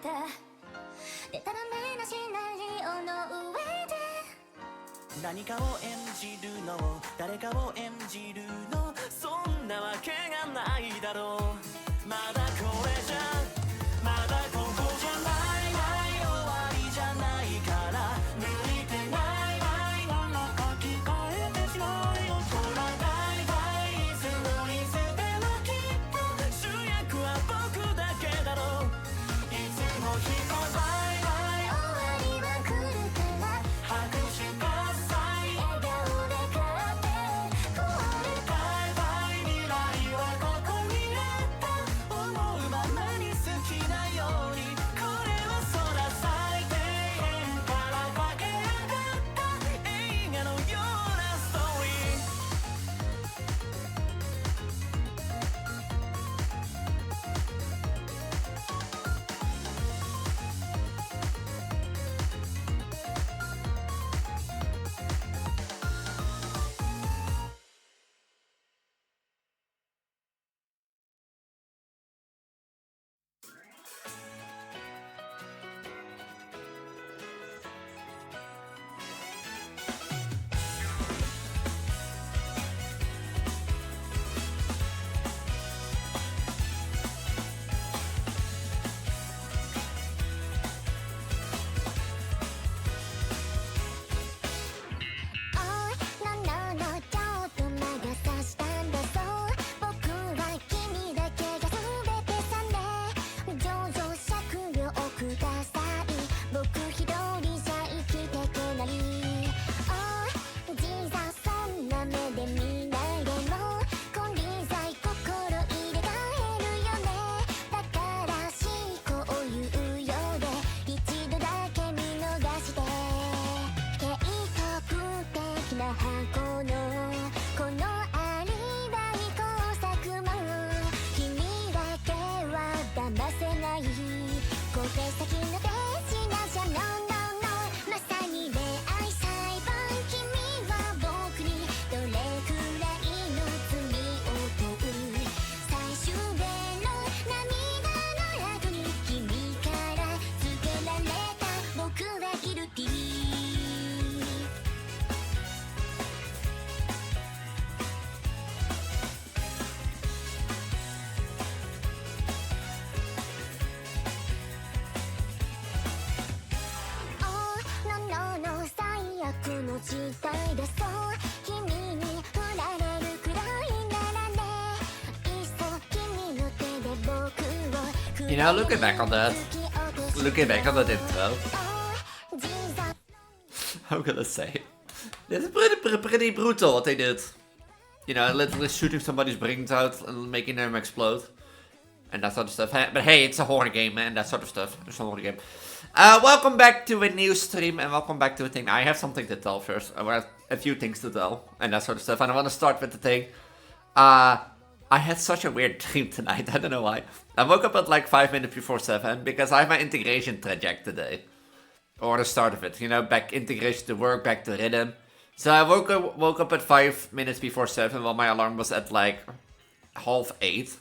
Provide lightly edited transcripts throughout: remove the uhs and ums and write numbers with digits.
でたらめなシナリオの上で何かを演じるの誰かを演じるのそんなわけがないだろうまだこれじゃまだここじゃないない終わりじゃないから向いてないないなんか聞こえてしまうよほら大体いつもいつでもきっと主役は僕だけだろういつもひとバイバイ終わりは来るから拍手喝采笑顔で勝って壊れバイバイ未来はここにあった思うままに好きなようにこれは空最底辺から駆け上がった映画のようなストーリーYou know, looking back on that intro, I'm gonna say, this is pretty brutal what they did. You know, literally shooting somebody's brains out and making them explode. And that sort of stuff. But hey, it's a horror game, man, that sort of stuff. It's a horror game. Welcome back to a new stream, and welcome back to a thing. I have something to tell first. I have a few things to tell, and that sort of stuff. And I want to start with the thing. I had such a weird dream tonight, I don't know why. I woke up at like 5 minutes before 7, because I have my integration traject today. Or the start of it, you know, back integration to work, back to rhythm. So I woke up at 5 minutes before 7, while my alarm was at like 7:30.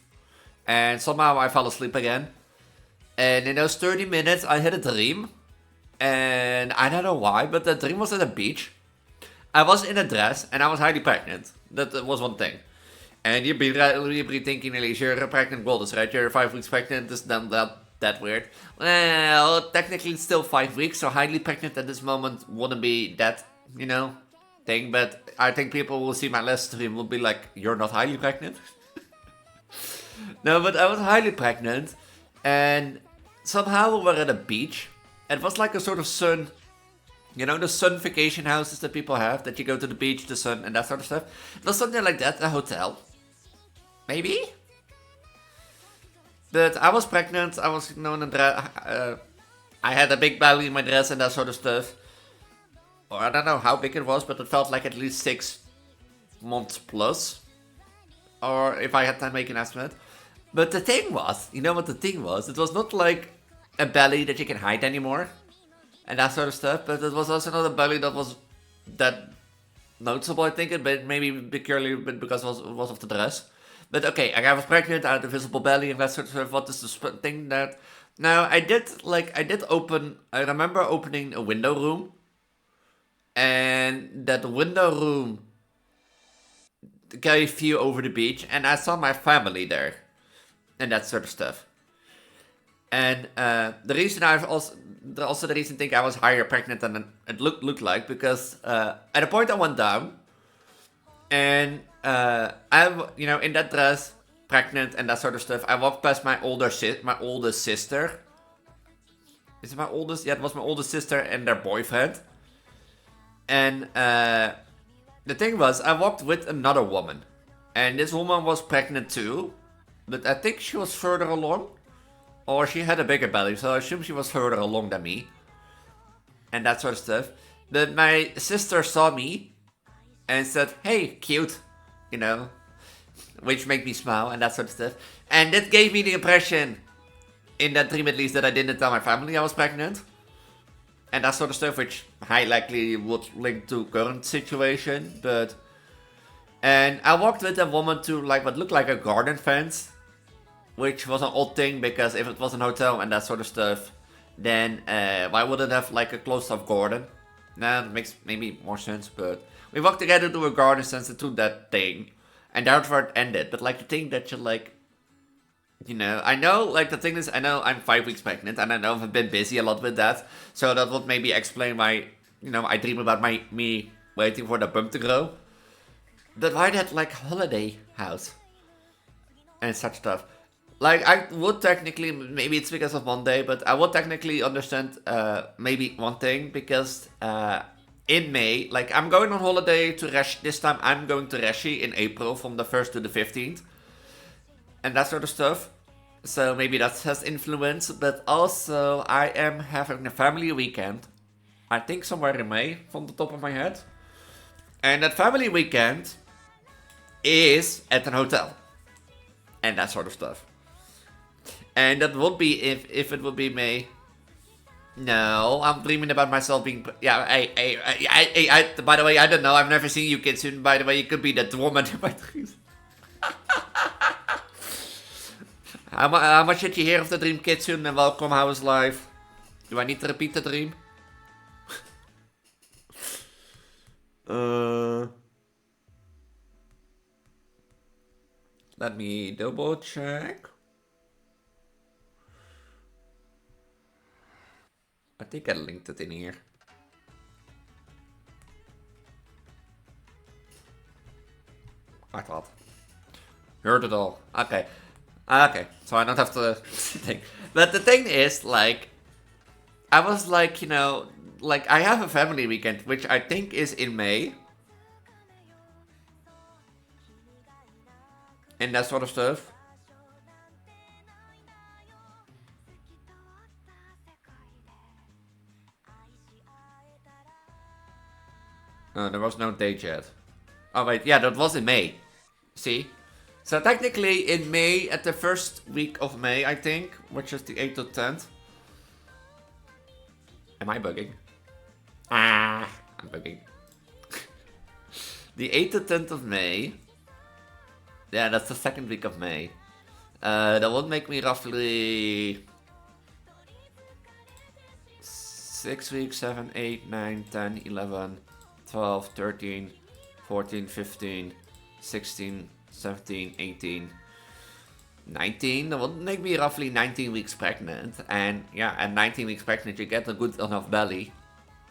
And somehow I fell asleep again. And in those 30 minutes, I had a dream. And I don't know why, but the dream was at a beach. I was in a dress, and I was highly pregnant. That was one thing. And you'd be thinking, Elise, you're a pregnant goddess, right? You're 5 weeks pregnant, is that weird? Well, technically it's still 5 weeks, so highly pregnant at this moment wouldn't be that, you know, thing. But I think people will see my last stream will be like, you're not highly pregnant? No, but I was highly pregnant, and somehow we were at a beach. It was like a sort of sun, you know, the sun vacation houses that people have, that you go to the beach, the sun, and that sort of stuff. It was something like that, a hotel. Maybe? But I was pregnant, I was, you know, in a dress, I had a big belly in my dress and that sort of stuff. Or I don't know how big it was, but it felt like at least 6 months plus. Or if I had to make an estimate. But the thing was, you know what the thing was? It was not like a belly that you can hide anymore. And that sort of stuff, but it was also not a belly that was that noticeable, I think, but maybe purely because it was of the dress. But okay, I was pregnant, I had a visible belly and that sort of stuff. What is the thing that Now, I remember opening a window room. And that window room gave view over the beach. And I saw my family there. And that sort of stuff. And the reason I think I was higher pregnant than it looked like. Because at a point I went down. And in that dress, pregnant and that sort of stuff, I walked past my oldest sister. Is it my oldest? Yeah, it was my oldest sister and their boyfriend. And the thing was, I walked with another woman. And this woman was pregnant too. But I think she was further along. Or she had a bigger belly, so I assume she was further along than me. And that sort of stuff. But my sister saw me and said, hey, cute. You know. Which made me smile and that sort of stuff. And that gave me the impression, in that dream at least, that I didn't tell my family I was pregnant. And that sort of stuff, which high likely would link to current situation. And I walked with a woman to like what looked like a garden fence. Which was an odd thing, because if it was an hotel and that sort of stuff, then why would it have like a closed-off garden? Nah, that makes maybe more sense, but we walked together to a garden fence and to that thing. And that's where it ended. But like the thing that you like, I know, like the thing is, I know I'm 5 weeks pregnant, and I know I've been busy a lot with that. So that would maybe explain why, I dream about me waiting for the bump to grow. But why that like holiday house? And such stuff. Like, I would technically, maybe it's because of Monday, but I would technically understand maybe one thing, because in May, like, I'm going on holiday to Resh. This time I'm going to Reshi in April from the 1st to the 15th. And that sort of stuff. So maybe that has influence, but also I am having a family weekend. I think somewhere in May, from the top of my head. And that family weekend is at an hotel. And that sort of stuff. And that would be if it would be May. No, I'm dreaming about myself being. Yeah, I. By the way, I don't know. I've never seen you kids soon. By the way, you could be that woman in my dreams. How much did you hear of the dream Kitsune and welcome, how is life? Do I need to repeat the dream? Let me double check. I think I linked it in here. I thought. Heard it all. Okay. Okay, so I don't have to think. But the thing is, like, I was like, like, I have a family weekend, which I think is in May. And that sort of stuff. There was no date yet. Oh wait, yeah, that was in May. See? So technically in May, at the first week of May, I think, which is the 8th to 10th. Am I bugging? I'm bugging. The 8th to 10th of May. Yeah, that's the second week of May. That would make me roughly 6 weeks, 7, 8, 9, 10, 11, 12, 13, 14, 15, 16, 17, 18, 19. That would make me roughly 19 weeks pregnant. And yeah, at 19 weeks pregnant, you get a good enough belly.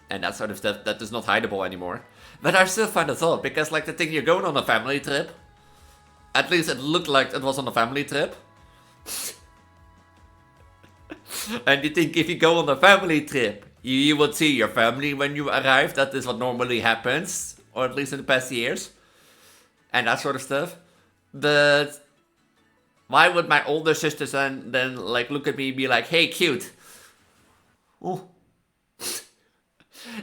And that sort of stuff that is not hideable anymore. But I still find it odd, because like the thing, you're going on a family trip. At least it looked like it was on a family trip. And you think if you go on a family trip, you would see your family when you arrive. That is what normally happens. Or at least in the past years. And that sort of stuff. But why would my older sisters then like look at me and be like, hey, cute. Ooh.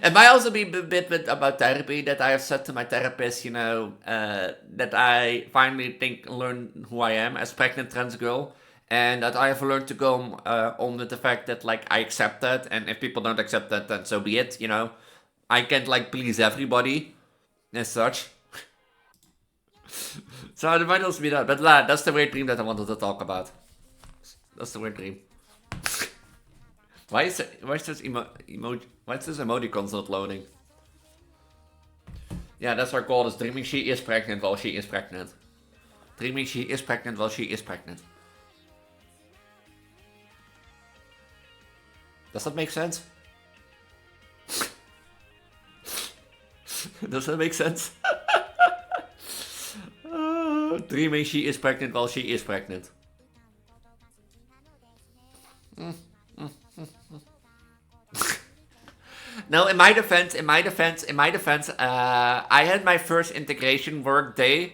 It might also be a bit about therapy, that I have said to my therapist, that I finally learn who I am as pregnant trans girl. And that I have learned to go on with the fact that, like, I accept that. And if people don't accept that, then so be it, I can't, like, please everybody. As such. So it might also be that. But that's the weird dream that I wanted to talk about. That's the weird dream. Why is this emoticons not loading? Yeah, that's our call is dreaming she is pregnant while she is pregnant. Dreaming she is pregnant while she is pregnant. Does that make sense? Does that make sense? Dreaming she is pregnant while she is pregnant. No, in my defense, I had my first integration work day.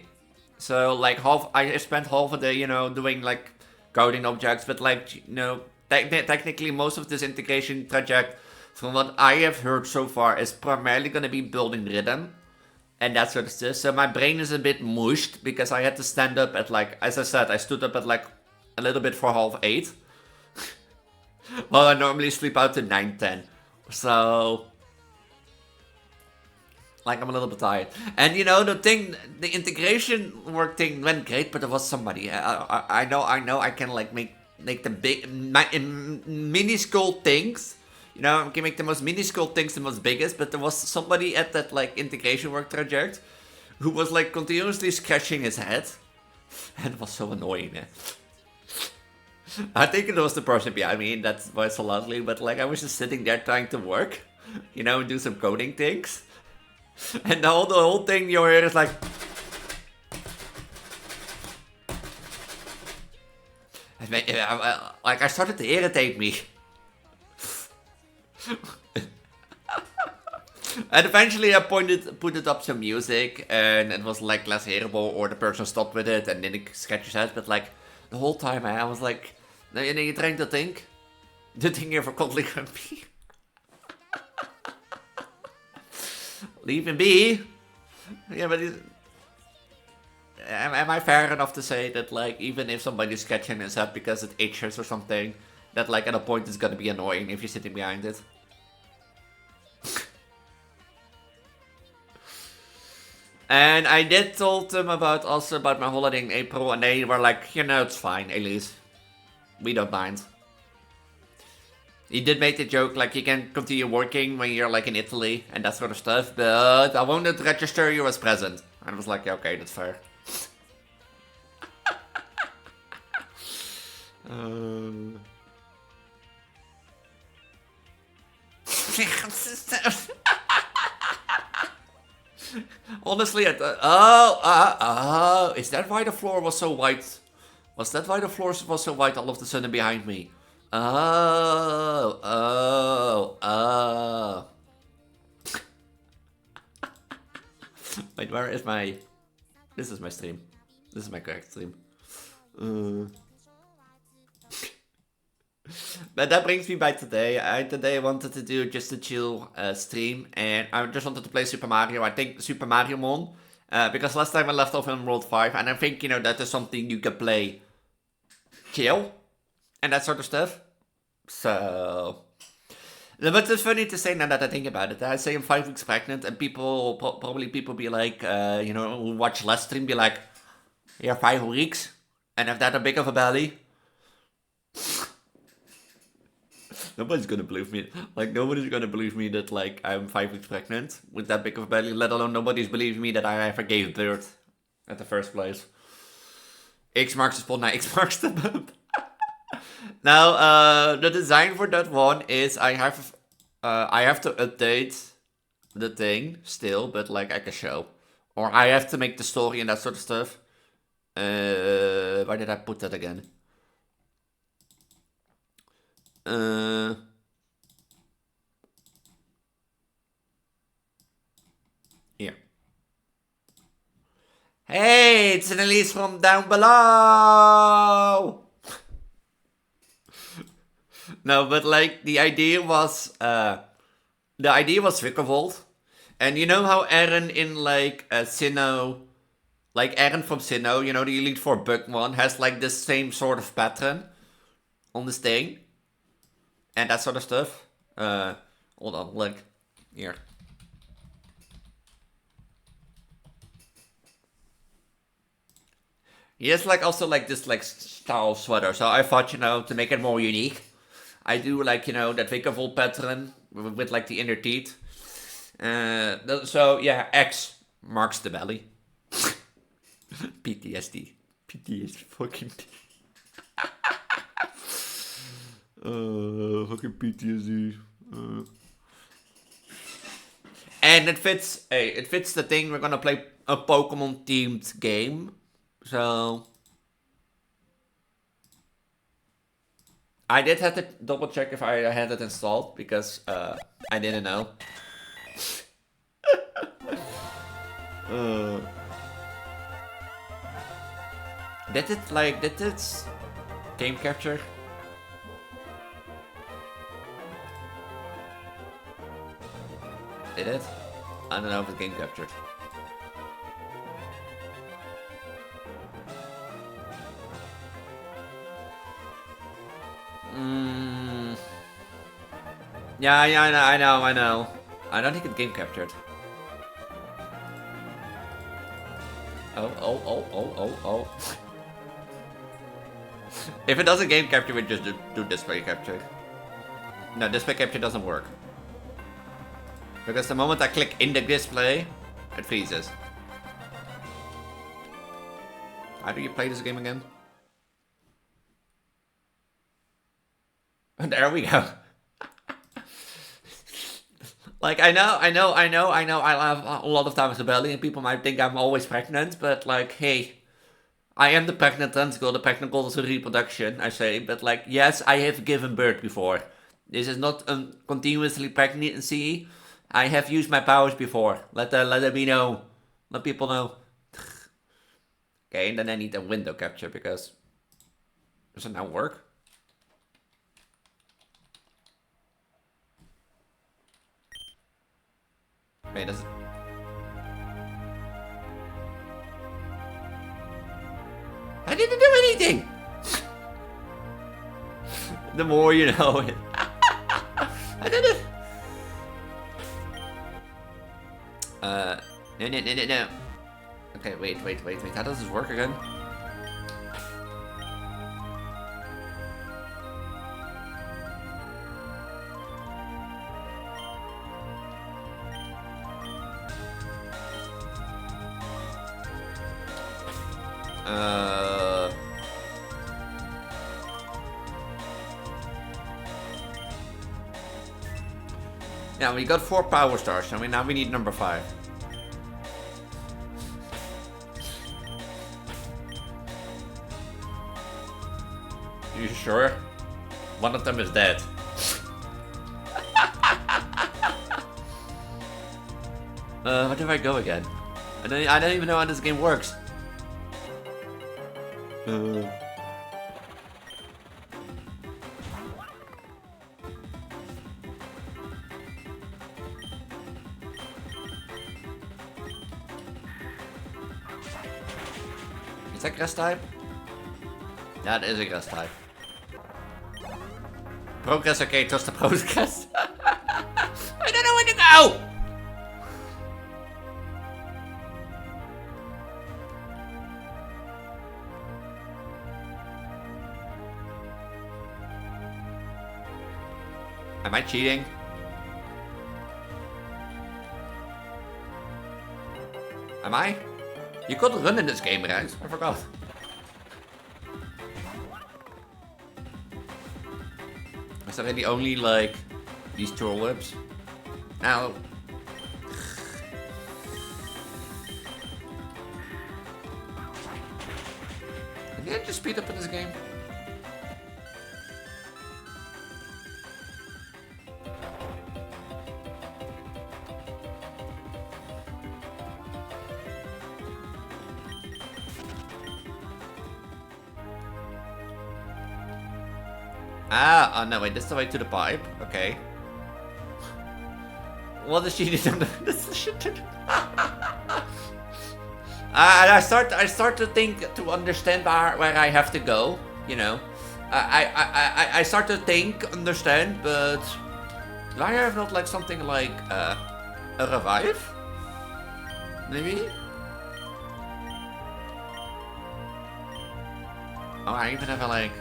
So like I spent half a day, you know, doing like coding objects, but like, you know, technically most of this integration traject, from what I have heard so far, is primarily going to be building rhythm and that sort of stuff. So my brain is a bit mushed because I had to stand up at like, as I said, I stood up at like a little bit for 8:30. Well, I normally sleep out to 9:10. So, like, I'm a little bit tired. And you know, the integration work thing went great, but there was somebody. I know, I can like make the minuscule things. You know, I can make the most minuscule things the most biggest. But there was somebody at that like integration work project who was like continuously scratching his head, and it was so annoying. I think it was the person behind me, and that's why it's so lovely, but like I was just sitting there trying to work, you know, and do some coding things. And the whole thing you hear is like... Like, I started to irritate me. And eventually I put it up some music, and it was like less hearable, or the person stopped with it, and then it sketches out, but like, the whole time I was like... Nou, en je trying to think? The thing here for coldly grumpy. Leave him be. Yeah, but am I fair enough to say that, like, even if somebody's sketching his head because it itches or something, that, like, at a point it's gonna be annoying if you're sitting behind it? And I did told them about my holiday in April, and they were like, you know, it's fine, Elise. We don't mind. He did make the joke, like, you can continue working when you're, like, in Italy and that sort of stuff, but I won't register you as present. And I was like, yeah, okay, that's fair. Honestly, is that why the floor was so white? Was that why the floor was so white all of a sudden behind me? Wait, where is my... This is my stream. This is my correct stream. But that brings me by today. Today wanted to do just a chill stream, and I just wanted to play Super Mario. I think Supermariomon, because last time I left off in World 5, and I think, you know, that is something you can play chill, and that sort of stuff. So... But it's funny to say now that I think about it. I say I'm 5 weeks pregnant, and people, probably people be like, you know, who watch last stream be like, you're 5 weeks, and have that a big of a belly? Nobody's gonna believe me. Like, nobody's gonna believe me that, like, I'm 5 weeks pregnant with that big of a belly, let alone nobody's believing me that I ever gave birth at the first place. X marks the spot, now X marks the bump. Now, the design for that one is I have to update the thing still, but like I can show. Or I have to make the story and that sort of stuff. Where did I put that again? Here. Hey, it's an Elise from down below! No, but like, the idea was Vickervold. And you know how Eren in like Sinnoh, like Eren from Sinnoh, you know, the Elite Four bug one, has like the same sort of pattern on this thing. And that sort of stuff. Hold on, look. Here. He has like also like this like style sweater. So I thought, you know, to make it more unique, I do like, you know, that Vikavolt pattern with like the inner teeth. So yeah, X marks the belly. PTSD. PTSD fucking fucking PTSD. And it fits. Hey, it fits the thing. We're gonna play a Pokemon themed game. So I did have to double check if I had it installed because I didn't know. Did it game capture? Did it? I don't know if it's game captured. Yeah, I know. I don't think it's game captured. Oh. If it doesn't game capture, we just do display capture. No, display capture doesn't work. Because the moment I click in the display, it freezes. How do you play this game again? There we go. Like, I know, I have a lot of time as a belly, and people might think I'm always pregnant, but like, hey, I am the pregnant tentacle. The pregnant is a reproduction, I say, but like, yes, I have given birth before. This is not a continuously pregnancy. I have used my powers before. Let it be known. Let people know. Okay, and then I need a window capture because does it now work? Wait, does it? I didn't do anything! The more you know. I did it! No. Okay, wait. How does this work again? Yeah, we got 4 power stars, and now we need number 5. You sure? One of them is dead. Where do I go again? I don't even know how this game works. Is that grass type? That is a grass type. Progress, okay, trust the progress. I don't know where to go! Am I cheating? Am I? You could run in this game, right? I forgot. Is there really only like these tulips? Now. Did I just speed up in this game? Ah, oh no, wait, this is the way to the pipe. Okay. What does she need to do? This shit to do? I start to think, to understand where I have to go, you know. I start to think, understand, but do I have not like something like a revive? Maybe? Oh, I even have a like...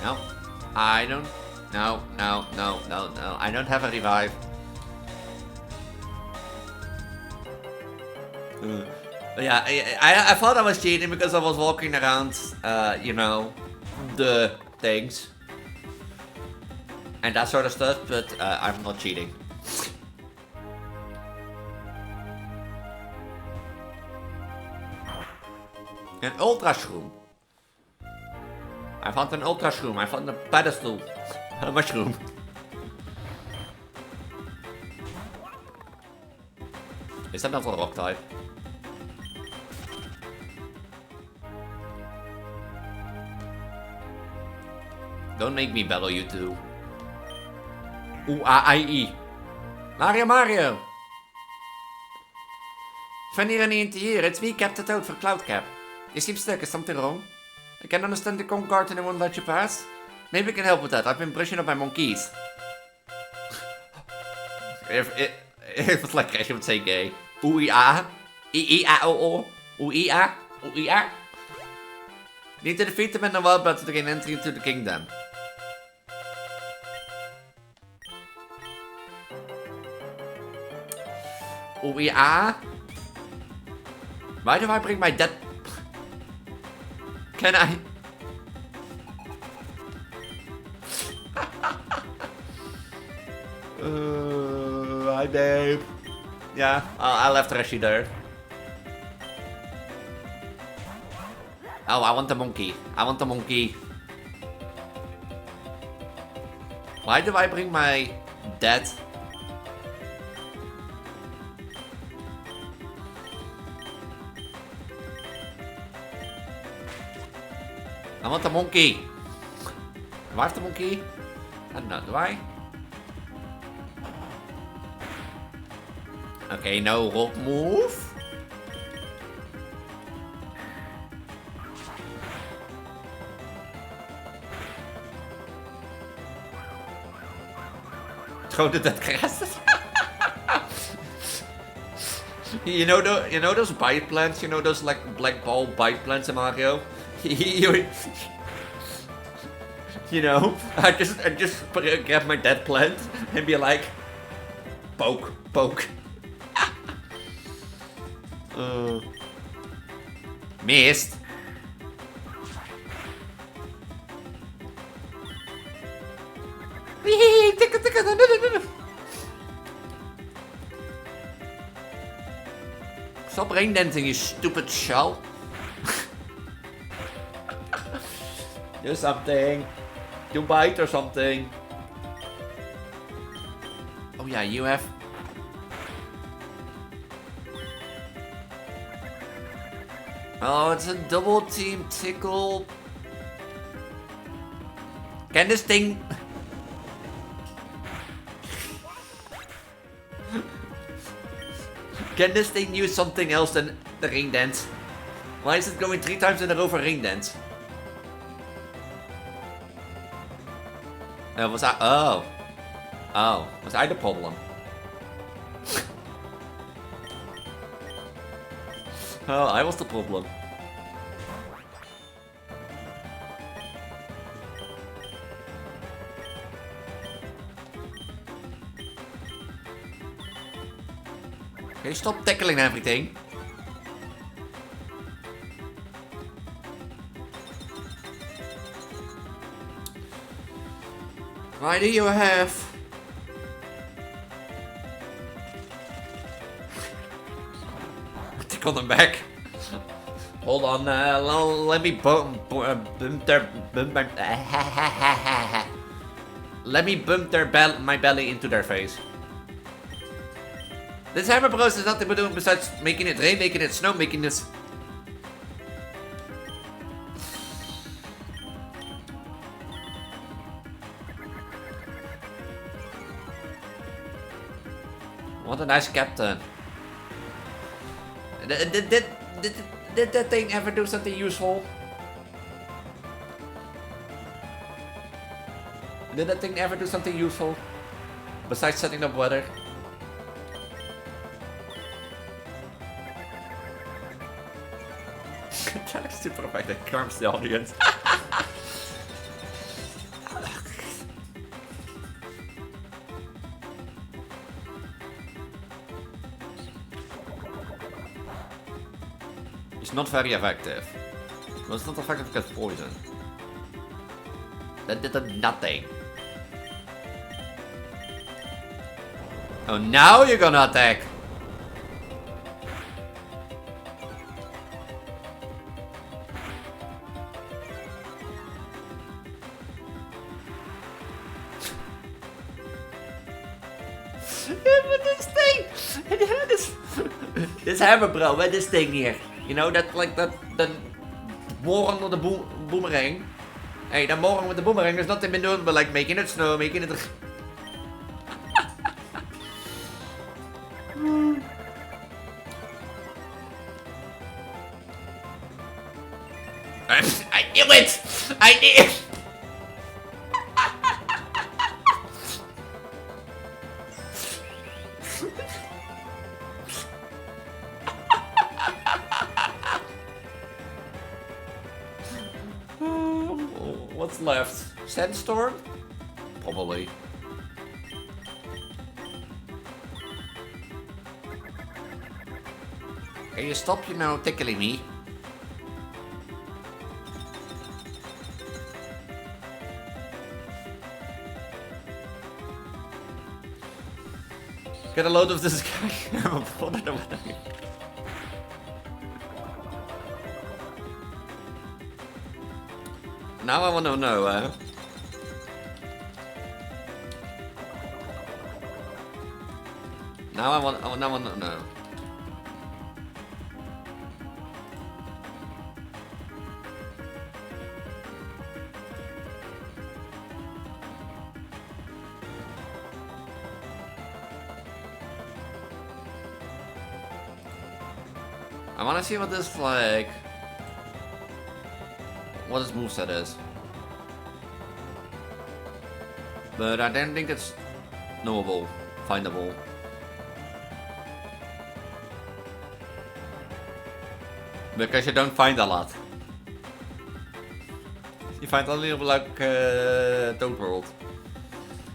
No. I don't. No. I don't have a revive. But yeah, I thought I was cheating because I was walking around, you know, the things. And that sort of stuff, but I'm not cheating. Een ultra-shroom. I found an ultra-shroom. I found a pedestal. A mushroom. Is that not a rock type? Don't make me battle you two. OEEH. Mario. Wanneer niet hier? It's me kept it out for cloud cap. You seem stuck. Is something wrong? I can understand the Kong card and it won't let you pass. Maybe I can help with that. I've been brushing up my monkeys. If it was like I would say gay. OEEH. EEAOO. OEEH. OEEH. Need to defeat them in the wild battle to gain entry into the kingdom. OEEH. Why do I bring my dead? Can I? Hi babe. Yeah, I left Rashi there. Oh, I want the monkey. I want the monkey. Why do I bring my dead? I want the monkey. Where's the monkey? I don't know, do I? Okay, no rock move. Throw the dead grass. You know those bite plants? You know those like black ball bite plants in Mario? You know, I just grab my dead plant and be like, poke. Missed. Stop brain denting, you stupid shell. Do something. Do bite or something. Oh yeah, you have. Oh, it's a double team tickle. Can this thing? Can this thing use something else than the ring dance? Why is it going 3 times in a row for ring dance? Was I? Oh, was I the problem? Oh, I was the problem. Okay, stop tackling everything. Why do you have? Tickle them back. Hold on, let me let me bump my belly into their face. This hammer bros is nothing but doing besides making it rain, making it snow, making this. What a nice captain. Did that thing ever do something useful? Did that thing ever do something useful? Besides setting up weather? That is super effective. Calms the audience. It's not very effective. Well, it's not effective against poison. That did nothing. Oh, now you're gonna attack. But this thing, this hammer, bro, with this thing here. You know that, like that more under the boomerang. Hey, that more with the boomerang is nothing been doing but like making it snow, making it. I knew it! I knew it! What's left? Sandstorm? Probably. Can you stop, you know, tickling me? Get a load of this guy. Now I want to know, Now I want to know. I want to see what this like. What his moveset is. But I don't think it's knowable, findable. Because you don't find a lot. You find only like Toad World.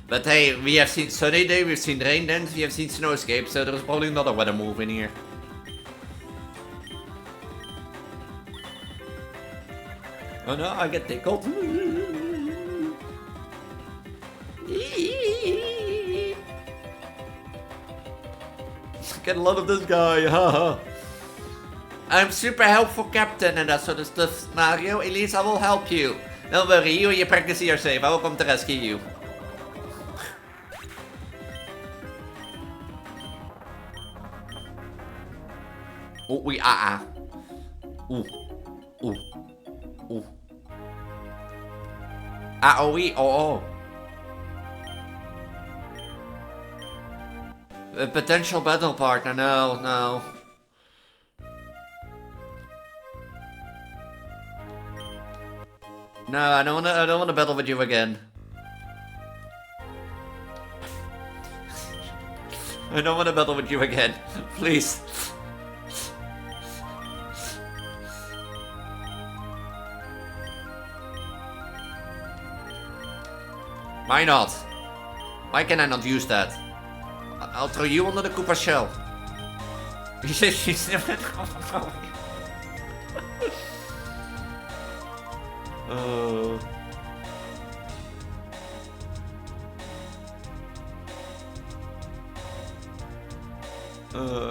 But hey, we have seen Sunny Day, we've seen Rain Dance, we have seen Snow Escape, so there's probably another weather move in here. Oh no, I get tickled. Get a lot of this guy, haha. I'm super helpful captain and that sort of stuff, Mario. Elise, I will help you. Don't worry, you and your pregnancy are safe. I will come to rescue you. Oh, we Ooh. Ooh. Ooh. AOE. A potential battle partner. No. No, I don't wanna battle with you again. I don't wanna battle with you again. Please. Why not? Why can I not use that? I'll throw you under the Koopa shell. She's never going.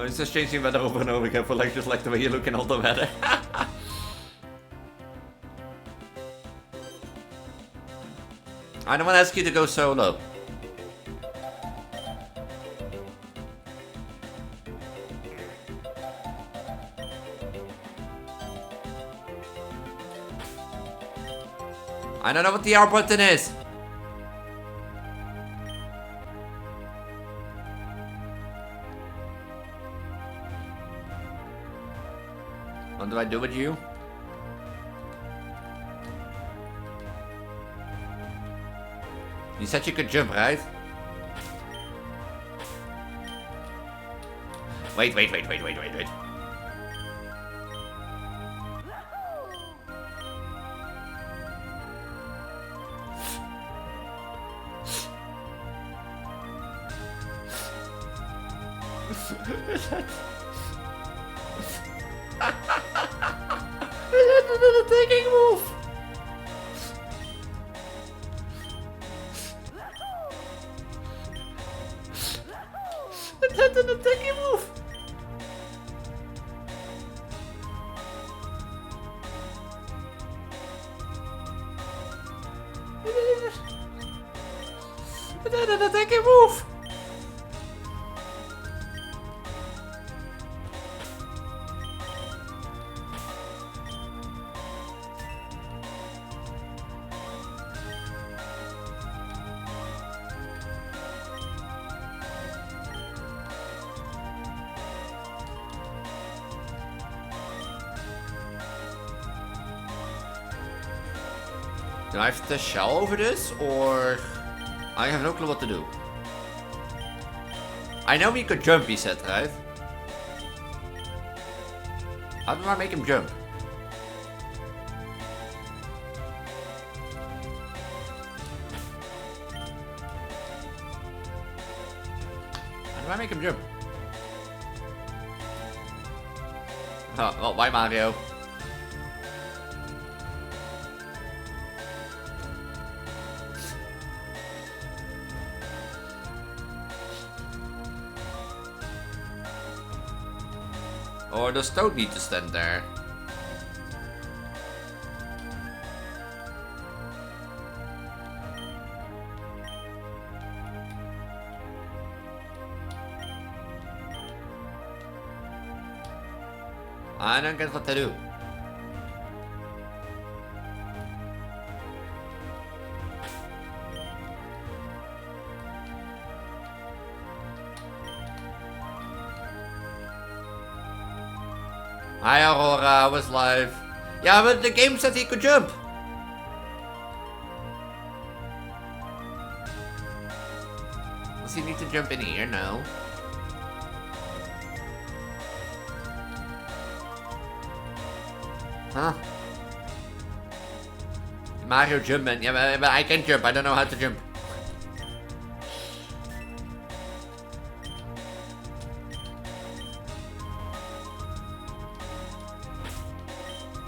It's just changing weather over and over again for like just like the way you look in all the weather. I don't want to ask you to go solo. I don't know what the R button is. What do I do with you? You said you could jump, right? Wait. I can move. Do I have to shell over this, or I have no clue what to do. I know he could jump, he said, right? How do I make him jump? How do I make him jump? Oh, well, why Mario? Or does Toad need to stand there? I don't get what to do. Hi Aurora, I was live. Yeah, but the game said he could jump. Does he need to jump in here? No. Huh? Mario jumping. Yeah, but I can jump. I don't know how to jump.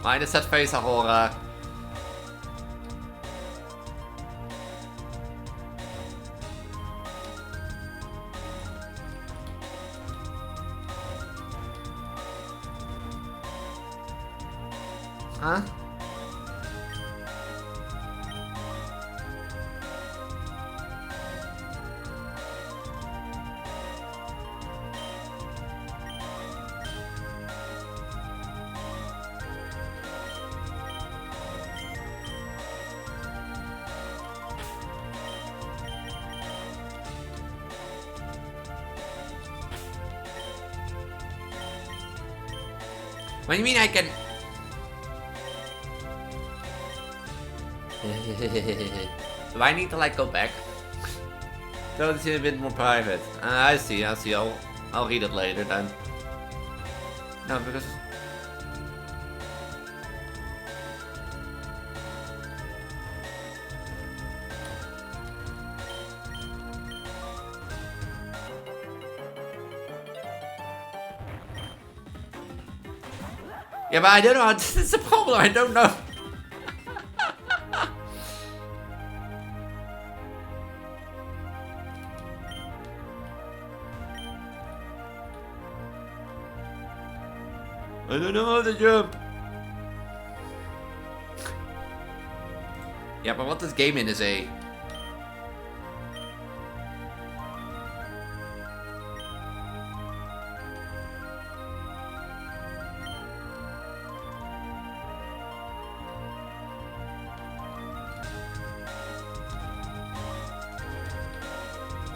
Meine set face, Aurora. Huh? What do you mean I can... Do I need to like go back? So it's a bit more private. I see. I'll read it later then. No, because... Yeah, but I don't know how... This is the problem, I don't know. I don't know how to jump. Yeah, but what this game in is a...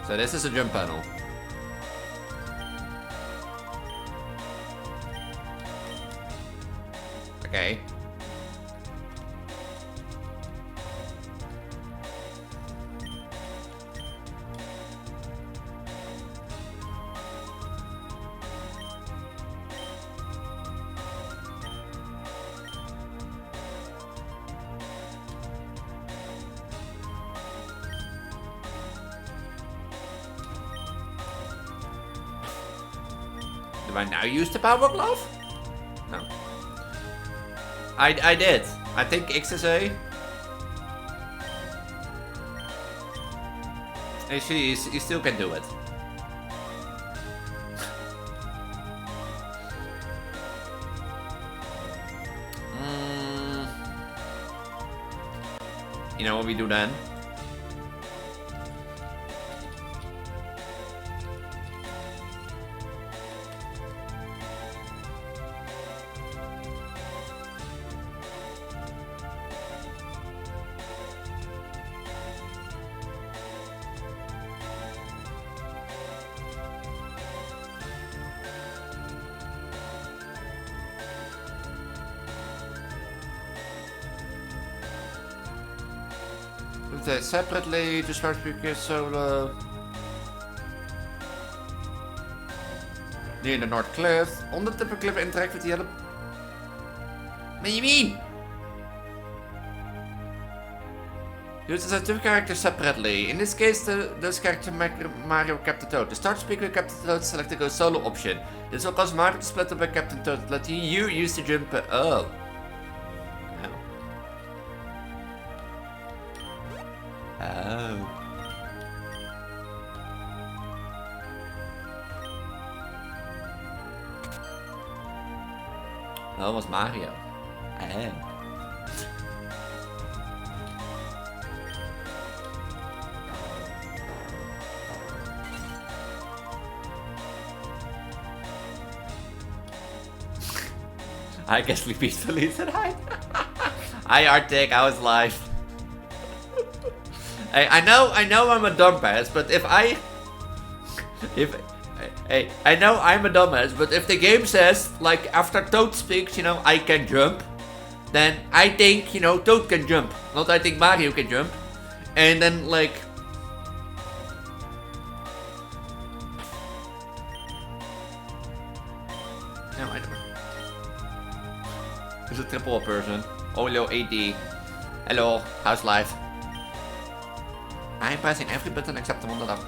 So this is a jump panel. Okay. Do I now use the power glove? No. I did. I think X is A. Actually, you still can do it. You know what we do then? separately to start speaking solo. Near the North Cliff. On the Tipper Cliff, interact with the other. What do you mean? Use the two characters separately. In this case, those characters Mario Captain Toad. To start speaking with Captain Toad, select the Go Solo option. This will cause Mario to split up by Captain Toad. Let you use the jump. Oh. Oh. That was Mario. Oh. I guess sleep peacefully tonight. Hi Arctic, I was live. Hey, I know I'm a dumbass, but I know I'm a dumbass, but if the game says, like, after Toad speaks, you know, I can jump, then I think, you know, Toad can jump. Not I think Mario can jump. And then, like... No, I don't know. It's a triple person. Olio AD. Hello, how's life? I'm pressing every button except the one that I'm...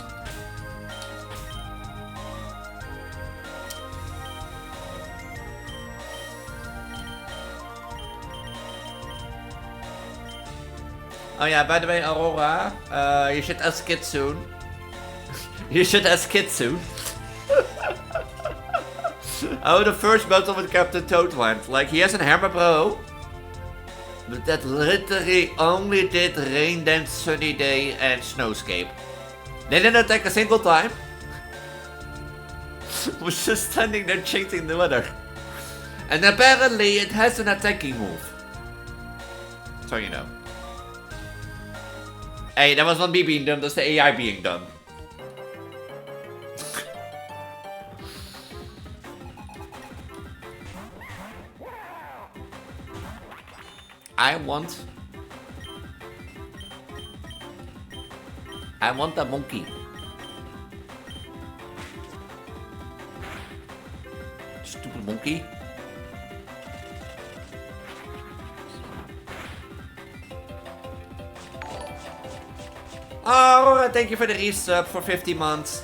Oh yeah, by the way, Aurora, you should ask Kid soon. You should ask Kid soon. Oh, the first battle with Captain Toad went. Like, he has a hammer bro. But that literally only did Rain Dance, Sunny Day, and Snowscape. They didn't attack a single time. Was just standing there chasing the weather. And apparently it has an attacking move. So you know. Hey, that was not me being dumb, that's the AI being dumb. I want that monkey. Stupid monkey. Oh, thank you for the resub for 50 months.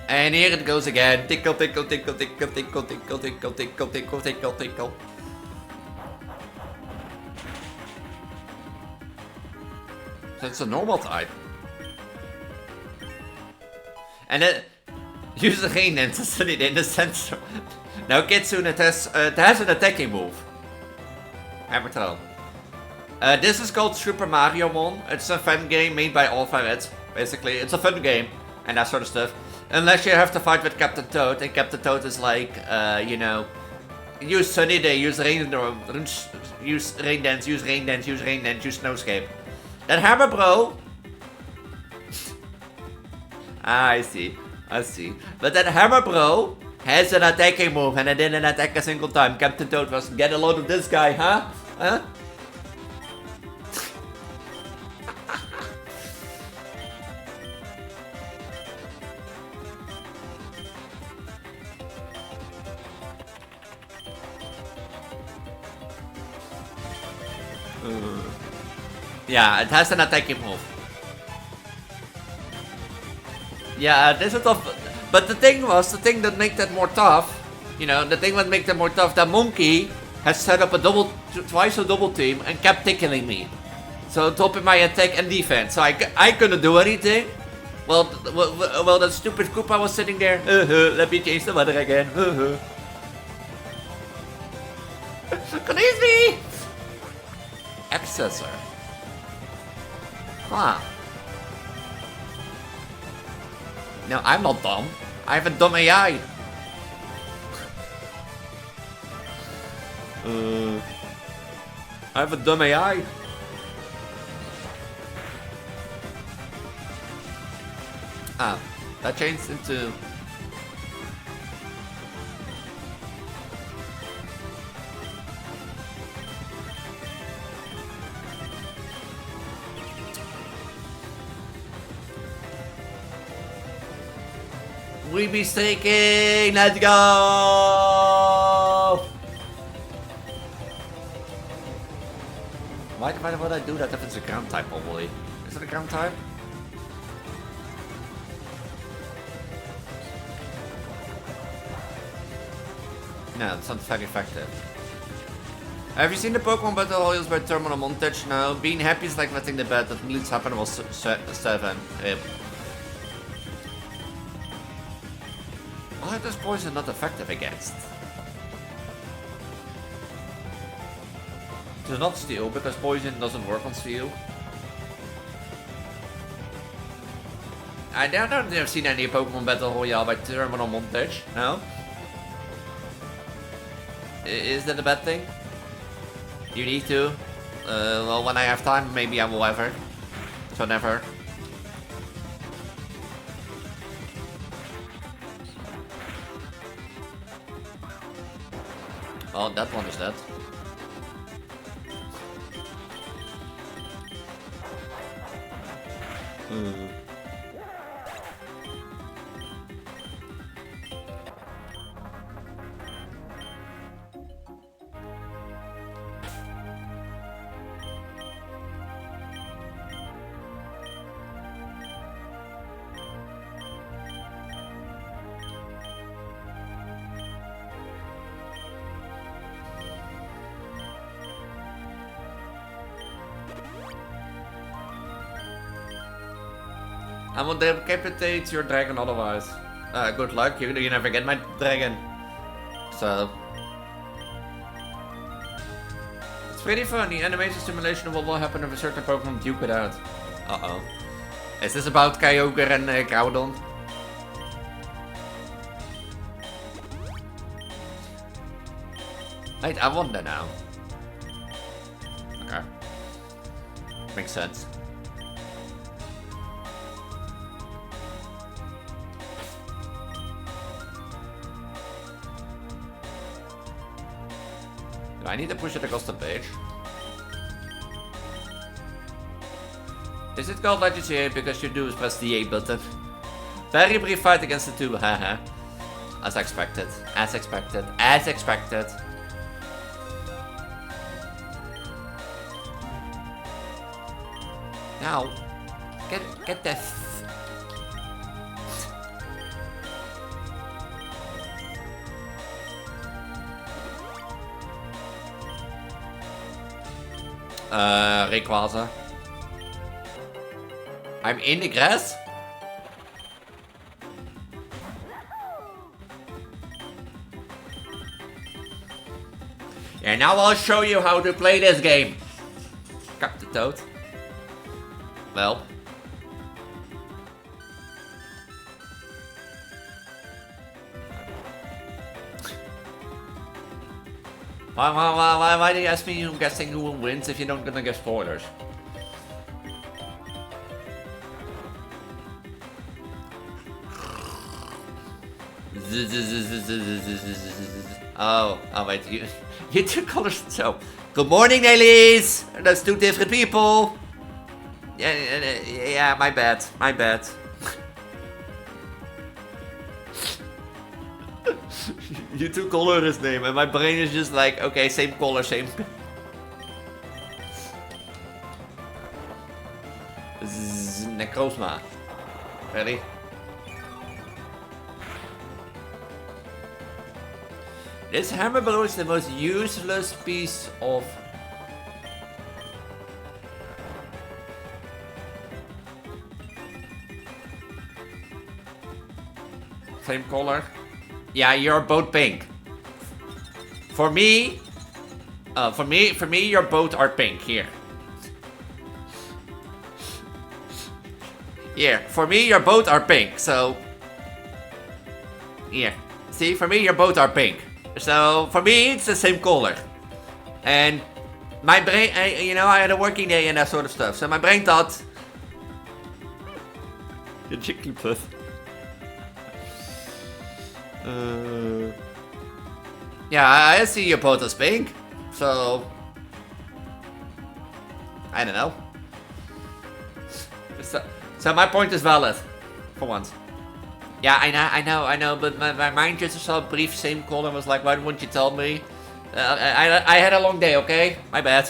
And here it goes again. Tickle, tickle, tickle, tickle, tickle, tickle, tickle, tickle, tickle, tickle, tickle. That's a normal type. And then use the rain dance in the center. Now Kitsune, it has an attacking move. Hammer throw. This is called Supermariomon. It's a fun game made by Alphabet. Basically, it's a fun game and that sort of stuff. Unless you have to fight with Captain Toad, and Captain Toad is like, you know, use Sunny Day, use Rain Dance, use Rain Dance, use Rain Dance, use Rain Dance, use Snowscape. That hammer bro. I see. But that hammer bro has an attacking move, and I didn't attack a single time. Captain Toad was, get a load of this guy, huh? Huh? Yeah, it has an attacking move. Yeah, this is tough. But the thing that made that more tough, you know, the thing that made that more tough, that monkey has set up a twice a double team and kept tickling me. So topping my attack and defense. So I couldn't do anything. Well, that stupid Koopa was sitting there. Let me change the weather again. Release me! Accessor. Huh. No, I'm not dumb. I have a dumb AI. I have a dumb AI. Ah, that changed into... We be streaking! Let's go! Why would I do that if it's a ground type, probably? Is it a ground type? No, it's not very effective. Have you seen the Pokemon Battle Royals by Terminal Montage? No. Being happy is like letting the bad that leads happen was 7. Why is poison not effective against? It's not steel because poison doesn't work on steel. I don't think I've seen any Pokemon Battle Royale by Terminal Montage. No? Is that a bad thing? You need to? Well, when I have time, maybe I will ever. So never. Oh, that one is dead. I will decapitate your dragon otherwise. Good luck, you never get my dragon. So. It's pretty funny. Animation simulation of what will happen if a certain Pokemon duke it out. Uh-oh. Is this about Kyogre and Groudon? Wait, I wonder now. Okay. Makes sense. I need to push it across the page. Is it called Legendary because you do is press the A button? Very brief fight against the two, haha. As expected, as expected, as expected. Now, get the Rayquaza. I'm in the grass? And now I'll show you how to play this game. Cut the toad. Well. Why do you ask me who guessing who wins if you don't gonna give spoilers? Oh wait, you two colors. So, good morning, Elise. That's two different people. Yeah, my bad, my bad. You two color his name, and my brain is just like, okay, same color, same. Necrozma. Ready? This hammer blow is the most useless piece of. Same color. Yeah, you're both pink. For me, you're both are pink here. Yeah, for me, you're both are pink. So, yeah. See, for me, you're both are pink. So for me, it's the same color. And my brain, I had a working day and that sort of stuff. So my brain thought, the Jigglypuff. Yeah, I see your both as pink, so I don't know. So my point is valid, for once. Yeah, I know, but my mind just saw a brief same call and was like, why wouldn't you tell me? I had a long day, okay? My bad.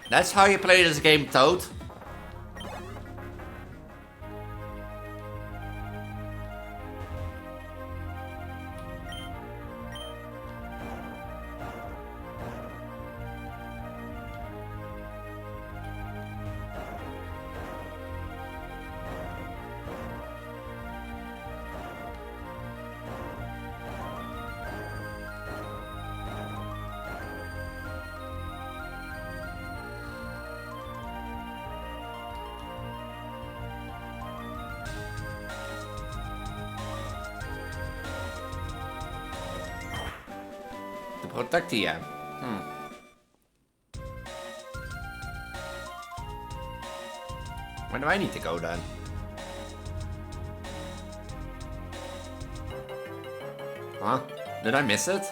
That's how you play this game, Toad. To protect you. Where do I need to go then? Huh? Did I miss it?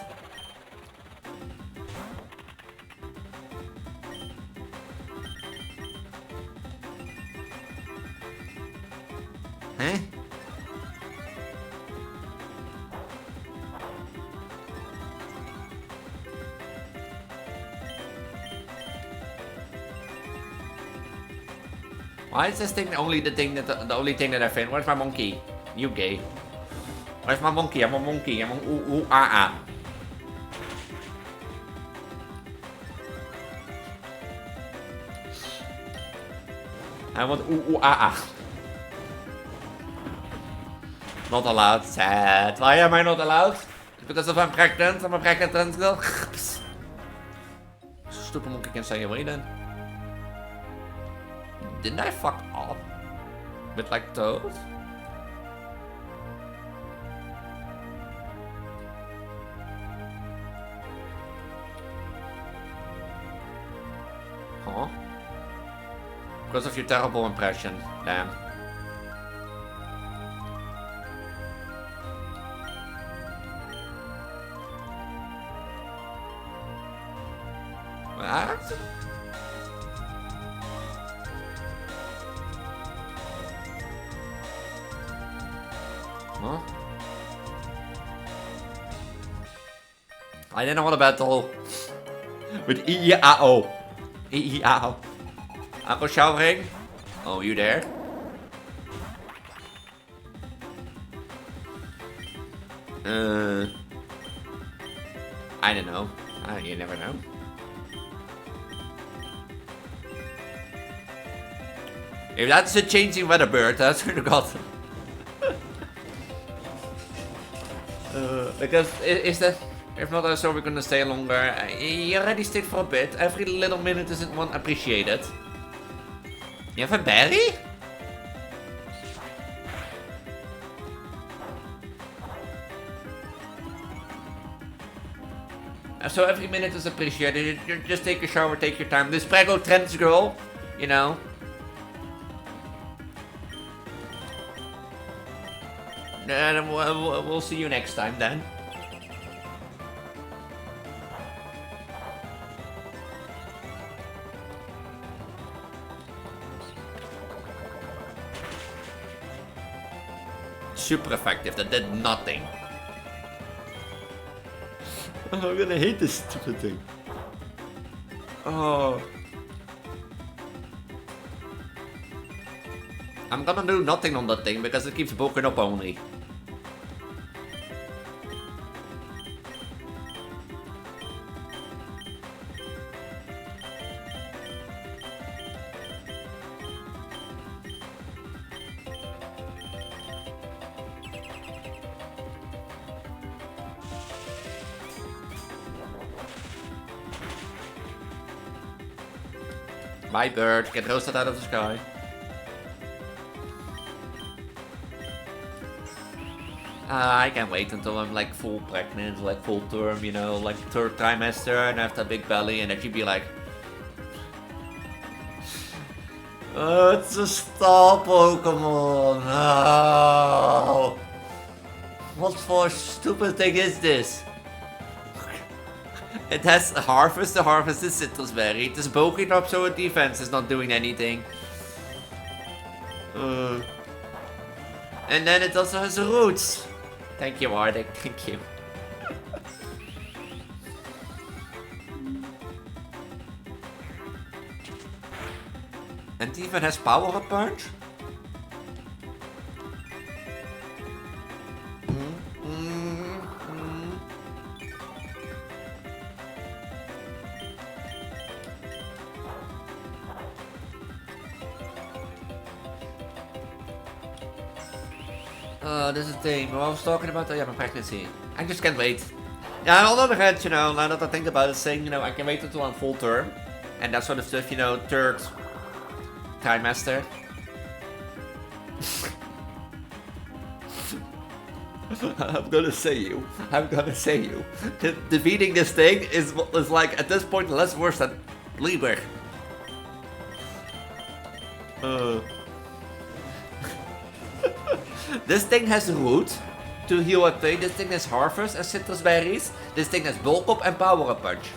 Huh? Why is this thing the only thing that I found? Where's my monkey? You gay. Where's my monkey? I'm a monkey. I'm a ooh ah ah. I want ooh ah ah. Not allowed. Sad. Why am I not allowed? It's because if I'm pregnant. I'm a pregnant trans girl. Stupid monkey can stay away then. Didn't I fuck up? With like Toad? Huh? Because of your terrible impression, damn. What? Huh? I didn't want to battle with EEAO. EEAO. Aqua showering? Oh, you there? I don't know. You never know. If that's a changing weather bird, that's swear to God. Because if not, so we're gonna stay longer. You already stayed for a bit. Every little minute isn't one appreciated. You have a berry? So every minute is appreciated. You just take a shower, take your time. This Prego trends girl, you know. And we'll see you next time then. Super effective, that did nothing. I'm gonna hate this stupid thing. Oh. I'm gonna do nothing on that thing because it keeps bulking up only. Bye bird, get roasted out of the sky. I can't wait until I'm like full pregnant, like full term, you know, like third trimester and I have that big belly and then she'd be like, It's a star Pokemon. No. What for stupid thing is this? It has harvest. The harvest is citrus berry. It is bulking up so its defense is not doing anything. And then it also has roots. Thank you, Arctic. Thank you. And it even has power up punch? This is the thing. What I was talking about, my pregnancy. I just can't wait. Yeah, on the other hand, now that I think about it, saying, I can wait until I'm full term. And that sort of stuff, third trimester. I'm gonna say you. Defeating this thing is like, at this point, less worse than Lieber. This thing has root to heal a thing. This thing has harvest and citrus berries. This thing has bulk up and power up punch.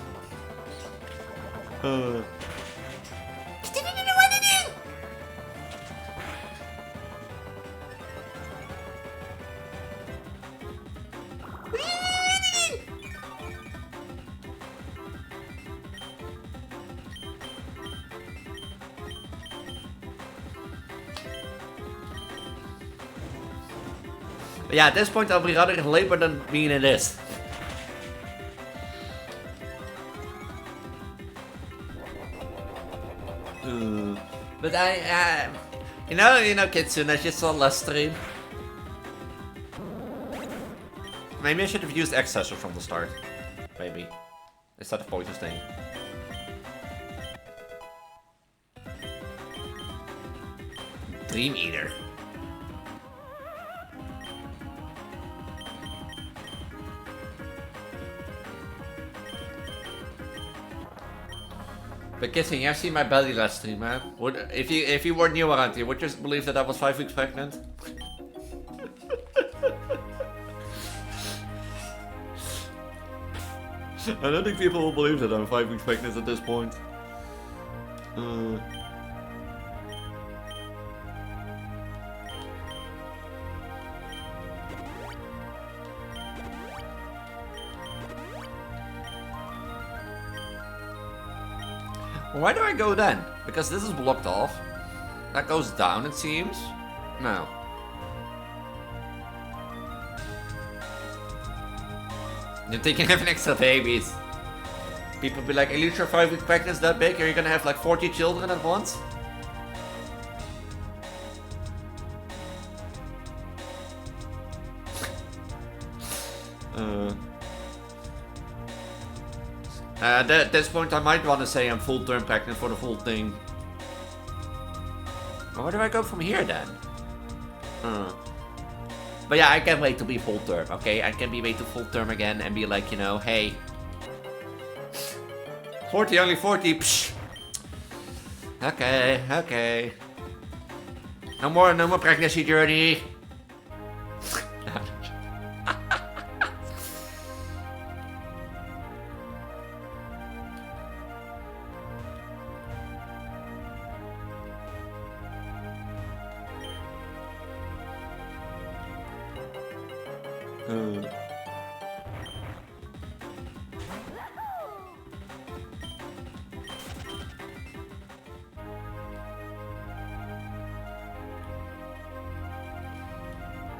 Yeah, at this point I'll be rather in labor than being in this. But Kitsune, I just saw last stream. Maybe I should have used Accessor from the start. Maybe. Instead of Poisonous thing. Dream Eater. But Kissing, you have seen my belly last stream, man. If you were new around here, would you believe that I was 5 weeks pregnant? I don't think people will believe that I'm 5 weeks pregnant at this point. Why do I go then? Because this is blocked off. That goes down, it seems. No. You're taking having extra babies. People be like, Elise, your 5 week pregnant is that big? Are you gonna have like 40 children at once? At this point I might want to say I'm full term pregnant for the full thing. Where do I go from here then? But yeah, I can't wait to be full term, okay? I can be wait to full term again and be like, hey. 40, only 40, psh. Okay. No more pregnancy journey.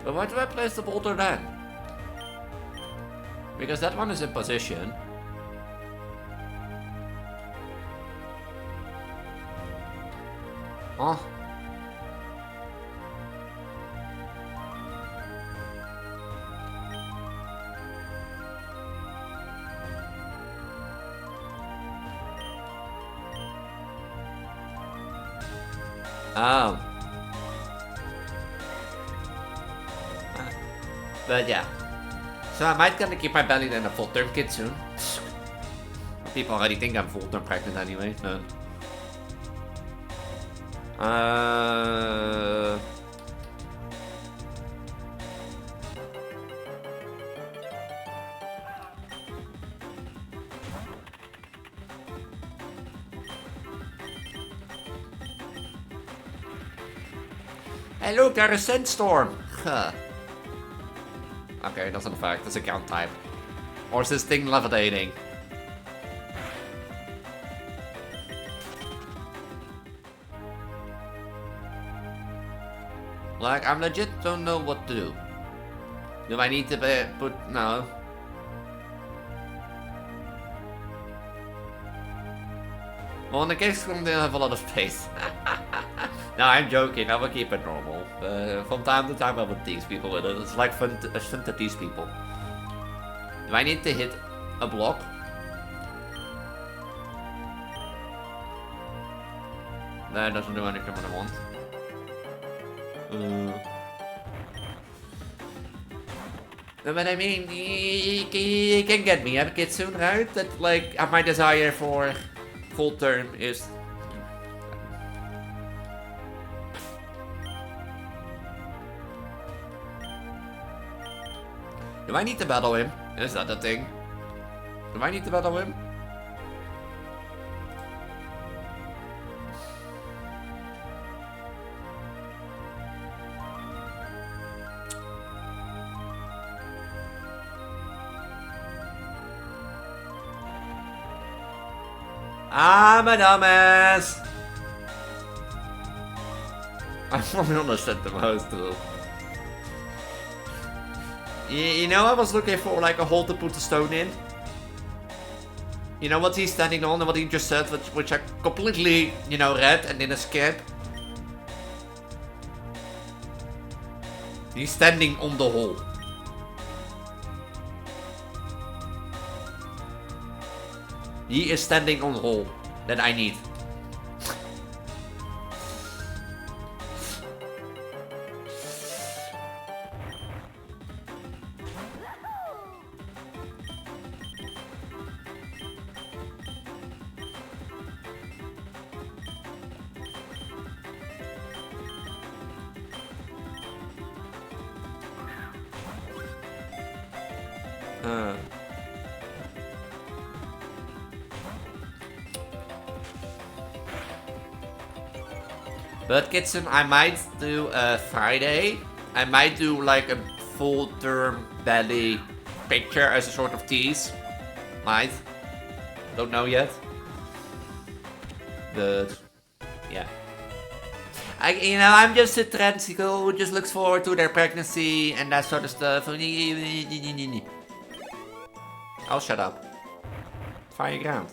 But why do I place the boulder then? Because that one is in position. Huh? Oh. But yeah. So I might gonna keep my belly in a full term kid soon. People already think I'm full term pregnant anyway, but... Hey look, there's a sandstorm! Huh. Okay, that's not a fact, that's a cant type. Or is this thing levitating? Like, I'm legit don't know what to do. Do I need to put... no. Well, in the case they have a lot of space. No, I'm joking, I will keep it normal. From time to time I will tease people with it. It's like fun to tease people. Do I need to hit a block? That doesn't do anything what I want. No, but I mean, you can get me, Kid, soon, right? That, like, my desire for full term is... Do I need to battle him? Is that the thing? Do I need to battle him? I'm a dumbass! I probably understand the most too. You know, I was looking for like a hole to put the stone in. You know what he's standing on and what he just said, which I completely, you know, read and didn't skip. He's standing on the hole. He is standing on the hole that I need. But Kitson, I might do a Friday. I might do like a full term belly picture as a sort of tease. Might. Don't know yet. But yeah. I'm just a trans girl who just looks forward to their pregnancy and that sort of stuff. I'll shut up. Fire ground.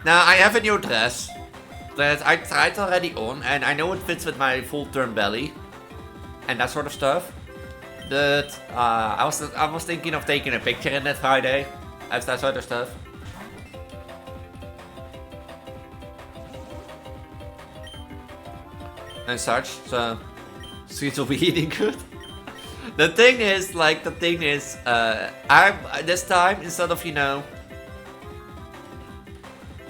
Now I have a new dress that I tried already on, and I know it fits with my full-term belly and that sort of stuff. But I was thinking of taking a picture in that Friday as that sort of stuff. And such, so sweets will be eating good. The thing is, I'm this time, instead of, you know,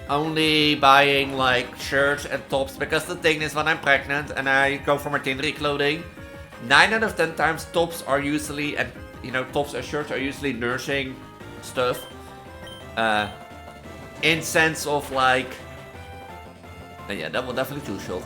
only buying like shirts and tops, because the thing is, when I'm pregnant and I go for my maternity clothing, 9 out of 10 times tops are usually, and you know, tops and shirts are usually nursing stuff. In sense of like, yeah, that will definitely too short.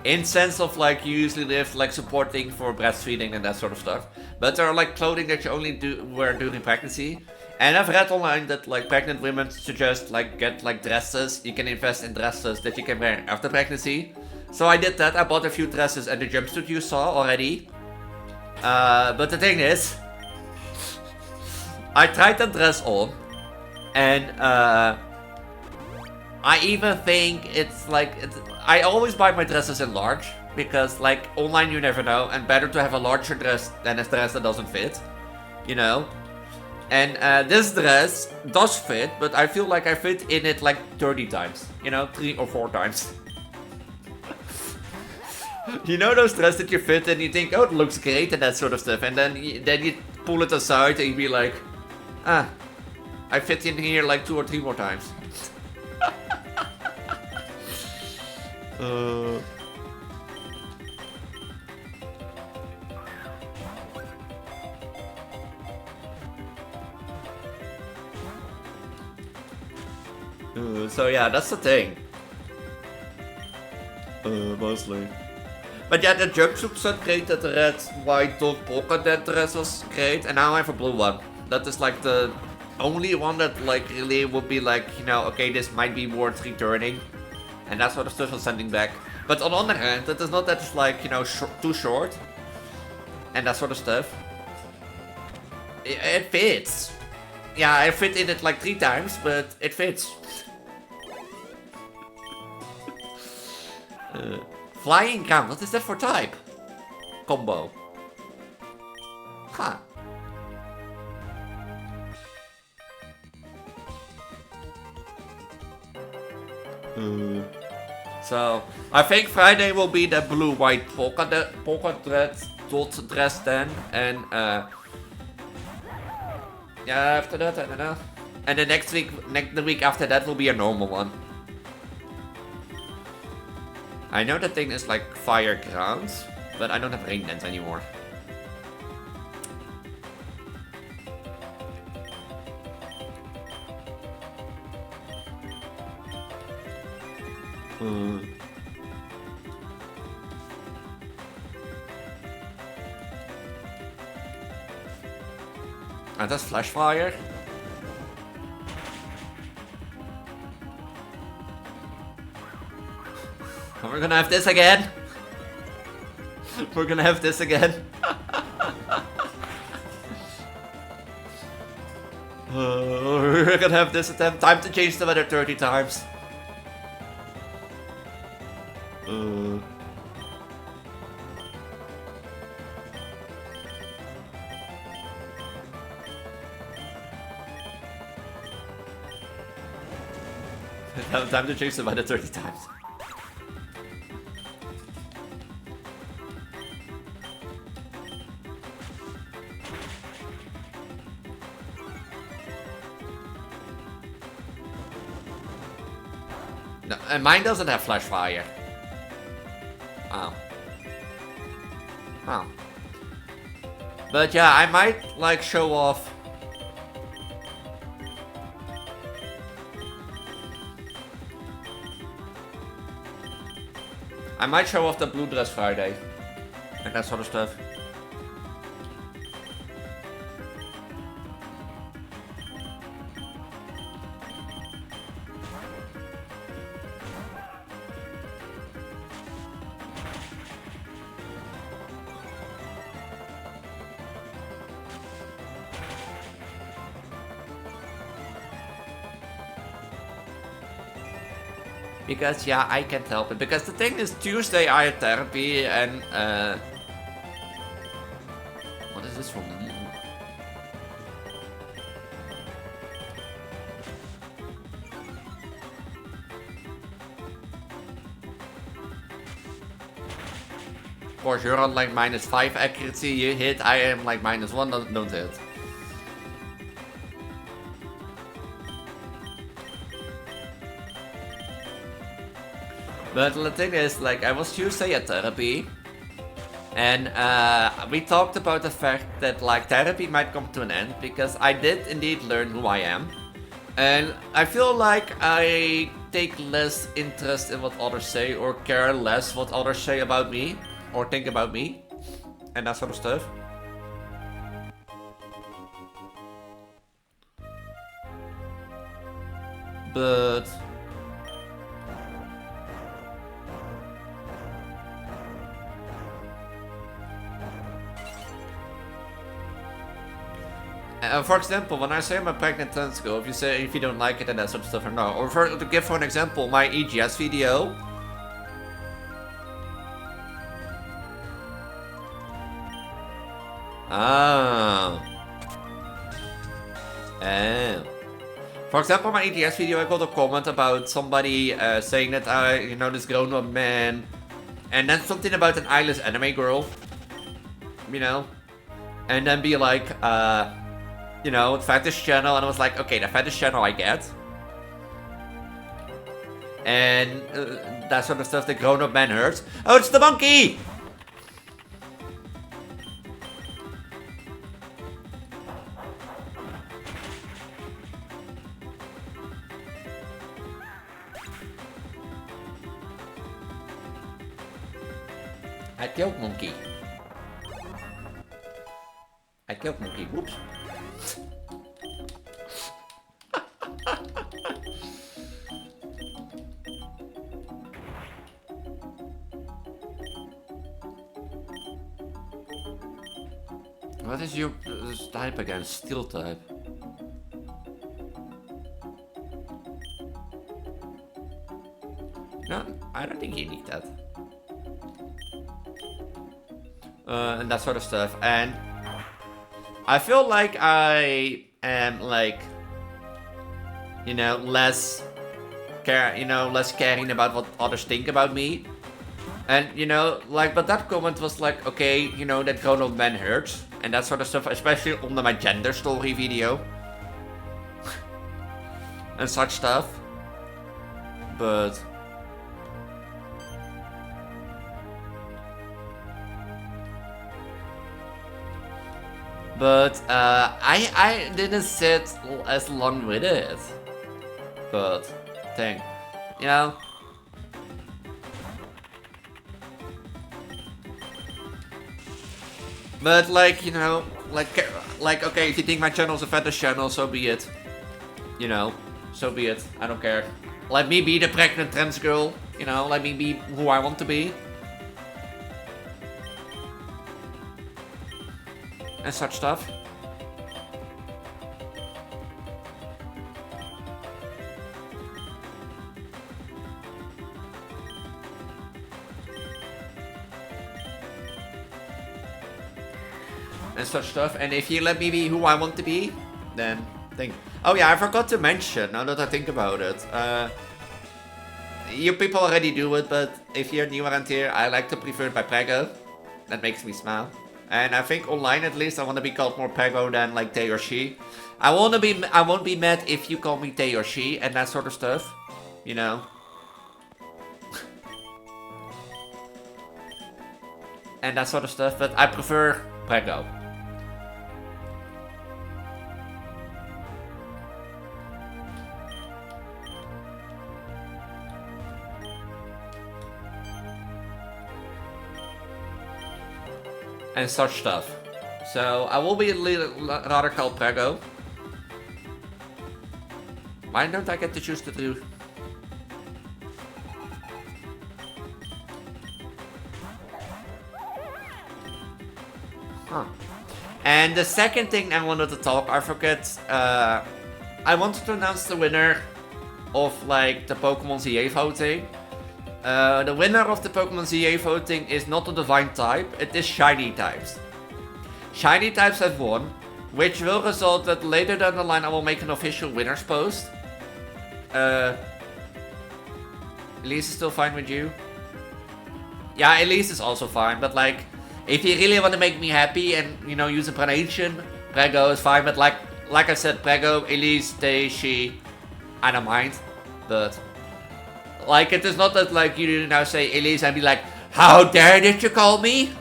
In sense of like, you usually live like supporting for breastfeeding and that sort of stuff. But there are like clothing that you only wear during pregnancy. And I've read online that like pregnant women suggest like get like dresses. You can invest in dresses that you can wear after pregnancy. So I did that. I bought a few dresses and the jumpsuit you saw already. But the thing is, I tried that dress on, and I even think it's like I always buy my dresses in large, because like online you never know, and better to have a larger dress than a dress that doesn't fit, you know. And this dress does fit, but I feel like I fit in it like 30 times. You know, 3 or 4 times. You know those dresses that you fit and you think, oh, it looks great and that sort of stuff. And then you pull it aside and you be like, ah, I fit in here like 2 or 3 more times. So yeah, that's the thing. Mostly. But yeah, the jumpsuits are great, that the red, white, dot polka dot dress was great, and now I have a blue one. That is like the only one that like really would be like, you know, okay, this might be worth returning. And that sort of stuff I'm sending back. But on the other hand, it is not that it's like, you know, too short. And that sort of stuff. It fits. Yeah, I fit in it like 3 times, but it fits. Flying cam, what is that for type? Combo. Huh. So, I think Friday will be the blue-white polka dot dress then. And, yeah, after that, I don't know. And the next week, the week after that will be a normal one. I know the thing is like fire grounds, but I don't have rain dance anymore. And that's flash fire. And we're gonna have this again. We're gonna have this again. We're gonna have this attempt. Time to change the weather 30 times. Time to change the weather 30 times. No, and mine doesn't have flash fire. Oh. Oh. But yeah, I might like show off. I might show off the blue dress Friday. And that sort of stuff. Because yeah, I can't help it. Because the thing is, Tuesday I had therapy and what is this from? Of course, you're on like -5 accuracy, you hit, I am like -1, don't hit. But the thing is, like, I was Tuesday at therapy, and we talked about the fact that, like, therapy might come to an end, because I did indeed learn who I am. And I feel like I take less interest in what others say, or care less what others say about me, or think about me, and that sort of stuff. But for example, when I say I'm a pregnant trans girl, if you don't like it and that sort of stuff or no. Or to give for an example, my EGS video. Oh. For example, my ETS video, I got a comment about somebody saying that this grown-up man, and then something about an eyeless anime girl, and then be like, fetish channel, and I was like, okay, the fetish channel I get. And that sort of stuff the grown-up man hurts. Oh, it's the monkey! I killed monkey. I killed monkey. Whoops. What is your type again? Steel type. No, I don't think you need that. And that sort of stuff. And I feel like I am like, less caring about what others think about me. And but that comment was like, okay, that grown-up man hurts and that sort of stuff, especially under my gender story video and such stuff. But I didn't sit as long with it. But thing, But like, okay, if you think my channel's a fetish channel, so be it. So be it. I don't care. Let me be the pregnant trans girl. Let me be who I want to be. And such stuff. And such stuff. And if you let me be who I want to be, then think. Oh yeah, I forgot to mention, now that I think about it. You people already do it, but if you're new around here, I like to prefer it by Prego. That makes me smile. And I think online at least I want to be called more Prego than like they or she. I won't be mad if you call me they or she and that sort of stuff. And that sort of stuff, but I prefer Prego. And such stuff. So I will be rather called Prego. Why don't I get to choose the two? Huh. And the second thing I wanted to talk, I forget. I wanted to announce the winner of like the Pokemon ZA voting. The winner of the Pokemon ZA voting is not a divine type, it is shiny types. Shiny types have won, which will result that later down the line I will make an official winners post. Elise is still fine with you? Yeah, Elise is also fine, but like, if you really want to make me happy and, use a pronunciation, Prego is fine, but like I said, Prego, Elise, they, she, I don't mind, but like, it is not that like you now say Elise and be like, how dare did you call me?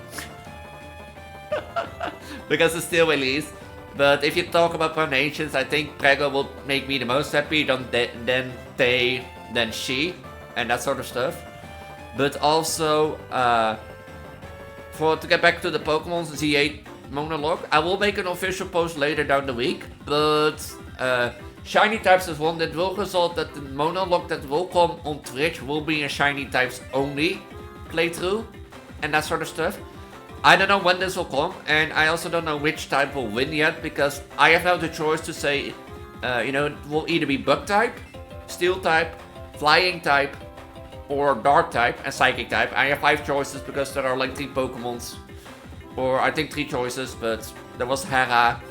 Because it's still Elise. But if you talk about pronunciations, I think Prego will make me the most happy, then they, then she, and that sort of stuff. But also, to get back to the Pokemon Z8 monologue, I will make an official post later down the week. But Shiny Types is one that will result that the monologue that will come on Twitch will be a Shiny Types only playthrough and that sort of stuff. I don't know when this will come, and I also don't know which type will win yet, because I have now the choice to say, it will either be Bug type, Steel type, Flying type, or Dark type and Psychic type. I have 5 choices because there are like 3 Pokemons, or I think 3 choices, but there was Hera,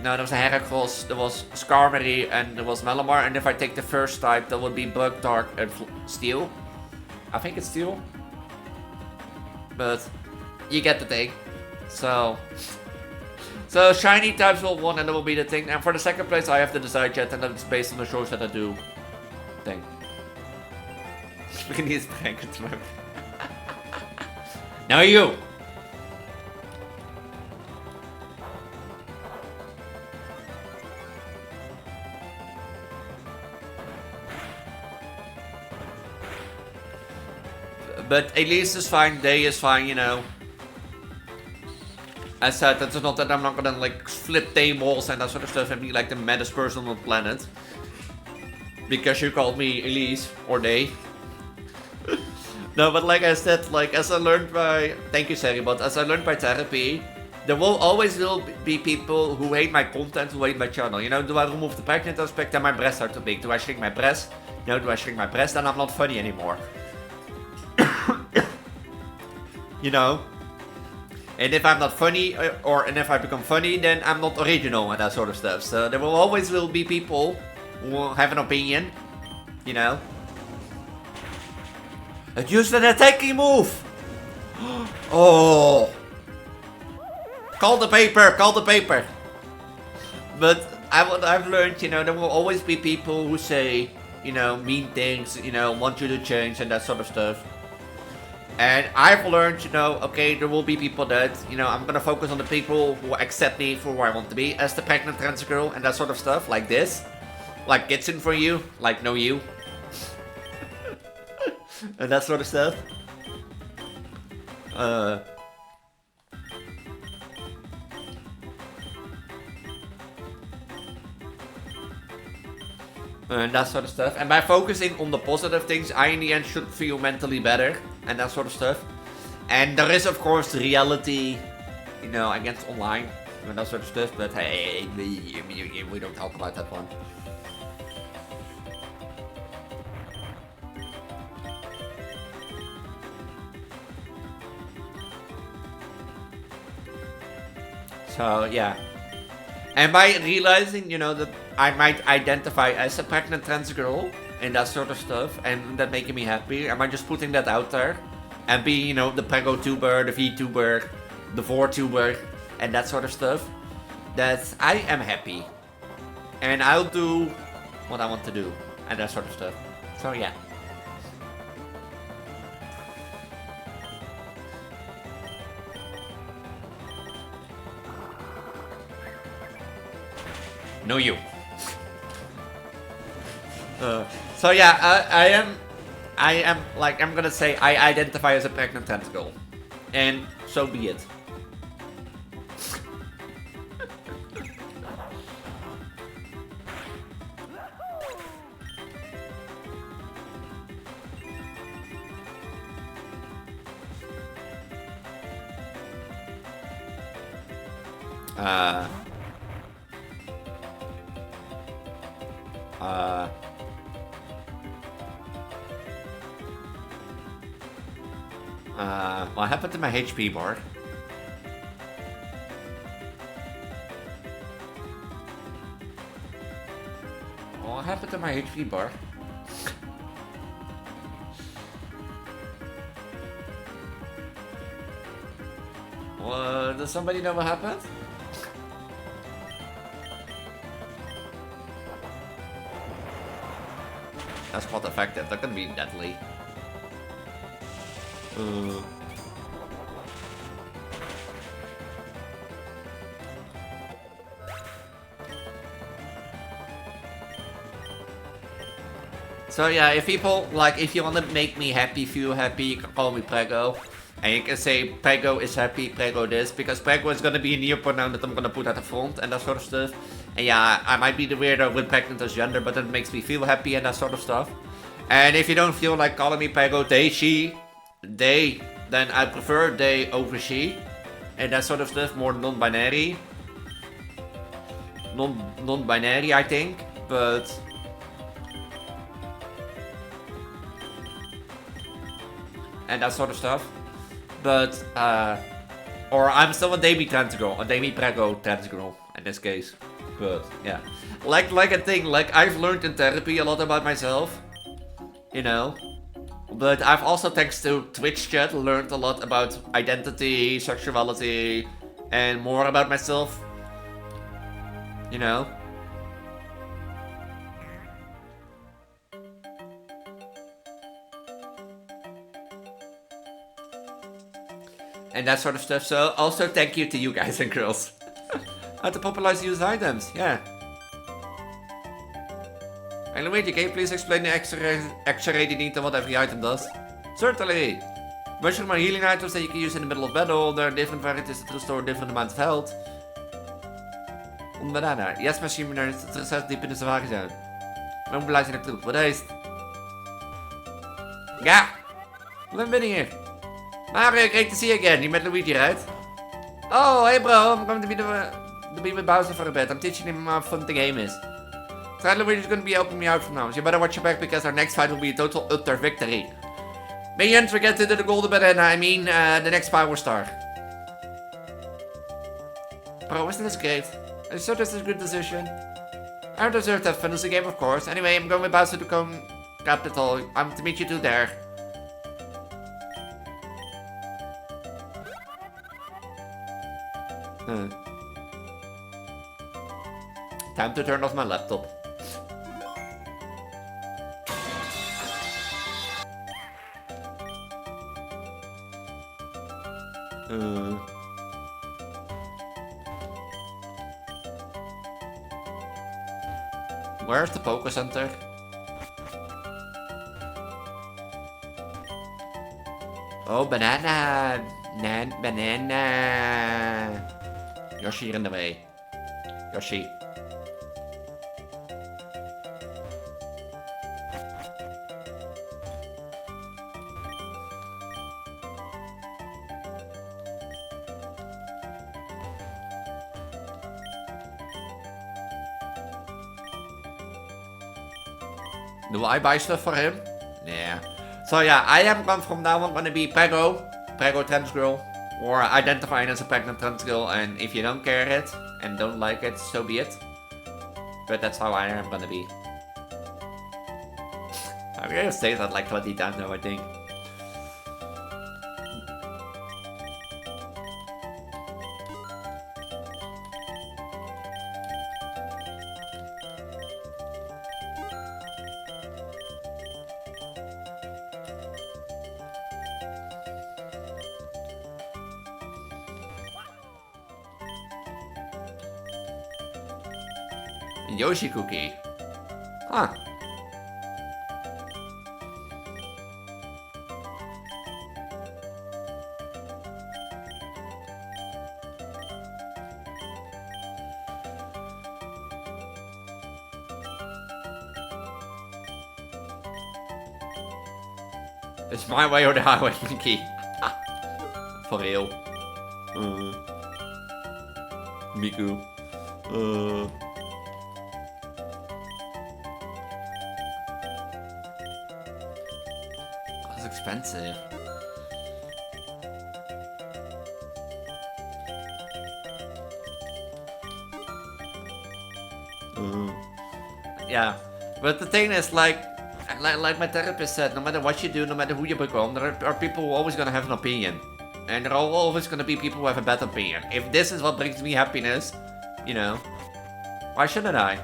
No, there was a Heracross, there was Skarmory, and there was Malamar. And if I take the first type, that would be Bug, Dark, and Steel. I think it's Steel. But you get the thing. So shiny types will win, and that will be the thing. And for the second place, I have to decide yet, and that's based on the shows that I do. Thing. Look at these brackets, man. Now you. But Elise is fine, Day is fine, you know. I said that's not that I'm not gonna like flip tables and that sort of stuff and be like the maddest person on the planet. Because you called me Elise or Day. No, but like I said, like as I learned by thank you Sari, but as I learned by therapy, there will always be people who hate my content, who hate my channel. You know, do I remove the pregnant aspect and my breasts are too big? Do I shrink my breast? No, do I shrink my breast? Then I'm not funny anymore. You know? And if I'm not funny, and if I become funny, then I'm not original and that sort of stuff. So there will always be people who will have an opinion. You know? It used an attacking move! Oh! Call the paper! Call the paper! But I've learned, you know, there will always be people who say, you know, mean things, you know, want you to change and that sort of stuff. And I've learned, you know, okay, there will be people that, you know, I'm gonna focus on the people who accept me for who I want to be as the pregnant trans girl and that sort of stuff, like this. Like gets in for you, like no you. And that sort of stuff. And that sort of stuff. And by focusing on the positive things, I in the end should feel mentally better. And that sort of stuff. And there is of course the reality, you know, against online. And that sort of stuff. But hey, we don't talk about that one. So yeah. And by realizing, you know, that I might identify as a pregnant trans girl and that sort of stuff, and that making me happy, am I just putting that out there? And being, you know, the Prego-tuber, the Vtuber, the Vtuber, and that sort of stuff, that I am happy. And I'll do what I want to do, and that sort of stuff. So yeah. No you. So yeah, I am like, I'm gonna say I identify as a pregnant trans girl. And so be it. What happened to my HP bar? What happened to my HP bar? What? Does somebody know what happened? That's not effective. They're gonna be deadly. So yeah, if people, like, if you want to make me happy, feel happy, you can call me Prego. And you can say Prego is happy, Prego this, because Prego is gonna be a new pronoun that I'm gonna put at the front and that sort of stuff. And yeah, I might be the weirdo with pregnant as gender, but it makes me feel happy and that sort of stuff. And if you don't feel like calling me Prego, they, she, they, then I prefer they over she. And that sort of stuff, more non-binary. Non-binary, I think, but... and that sort of stuff. But, or I'm still a Demi trans girl, a Demi Prego trans girl, in this case. But yeah, like I think like I've learned in therapy a lot about myself, you know. But I've also, thanks to Twitch chat, learned a lot about identity, sexuality, and more about myself, you know. And that sort of stuff. So also thank you to you guys and girls. How to popularize used items, yeah. And Luigi, can you please explain the extra rating need and what every item does? Certainly! Mushroom are healing items that you can use in the middle of battle. There are different varieties that restore different amounts of health. Banana. Yes, machine er het recept diep in de zwaar zijn. Waarom blijf je naartoe? Wat is het? Ja! Wat ben je hier? Mario, great to see you again. You met Luigi, right? Oh, hey bro, I'm going to be with Bowser for a bit. I'm teaching him how fun the game is. So Luigi's going to be helping me out from now. So you better watch your back because our next fight will be a total utter victory. May you enter get into the golden banana, I mean the next power star. Bro, isn't this great? I'm sure this is a good decision. I deserve to have fun as a game, of course. Anyway, I'm going with Bowser to come capital. I'm to meet you two there. Time to turn off my laptop. Where's the Poké Center? Oh, banana! Banana! Yoshi in the way. Yoshi. Do I buy stuff for him? Yeah. So yeah, I am from now on gonna be Prego trans girl, or identifying as a pregnant trans girl, and if you don't care it and don't like it, so be it. But that's how I am gonna be. I'm gonna say that like 20 times now, I think. Yoshi cookie. Huh. It's my way or the highway, Mickey. For real. Miku. That's expensive. Yeah, but the thing is, like my therapist said, no matter what you do, no matter who you become, there are people who are always gonna have an opinion. And there are always gonna be people who have a bad opinion. If this is what brings me happiness, you know, why shouldn't I?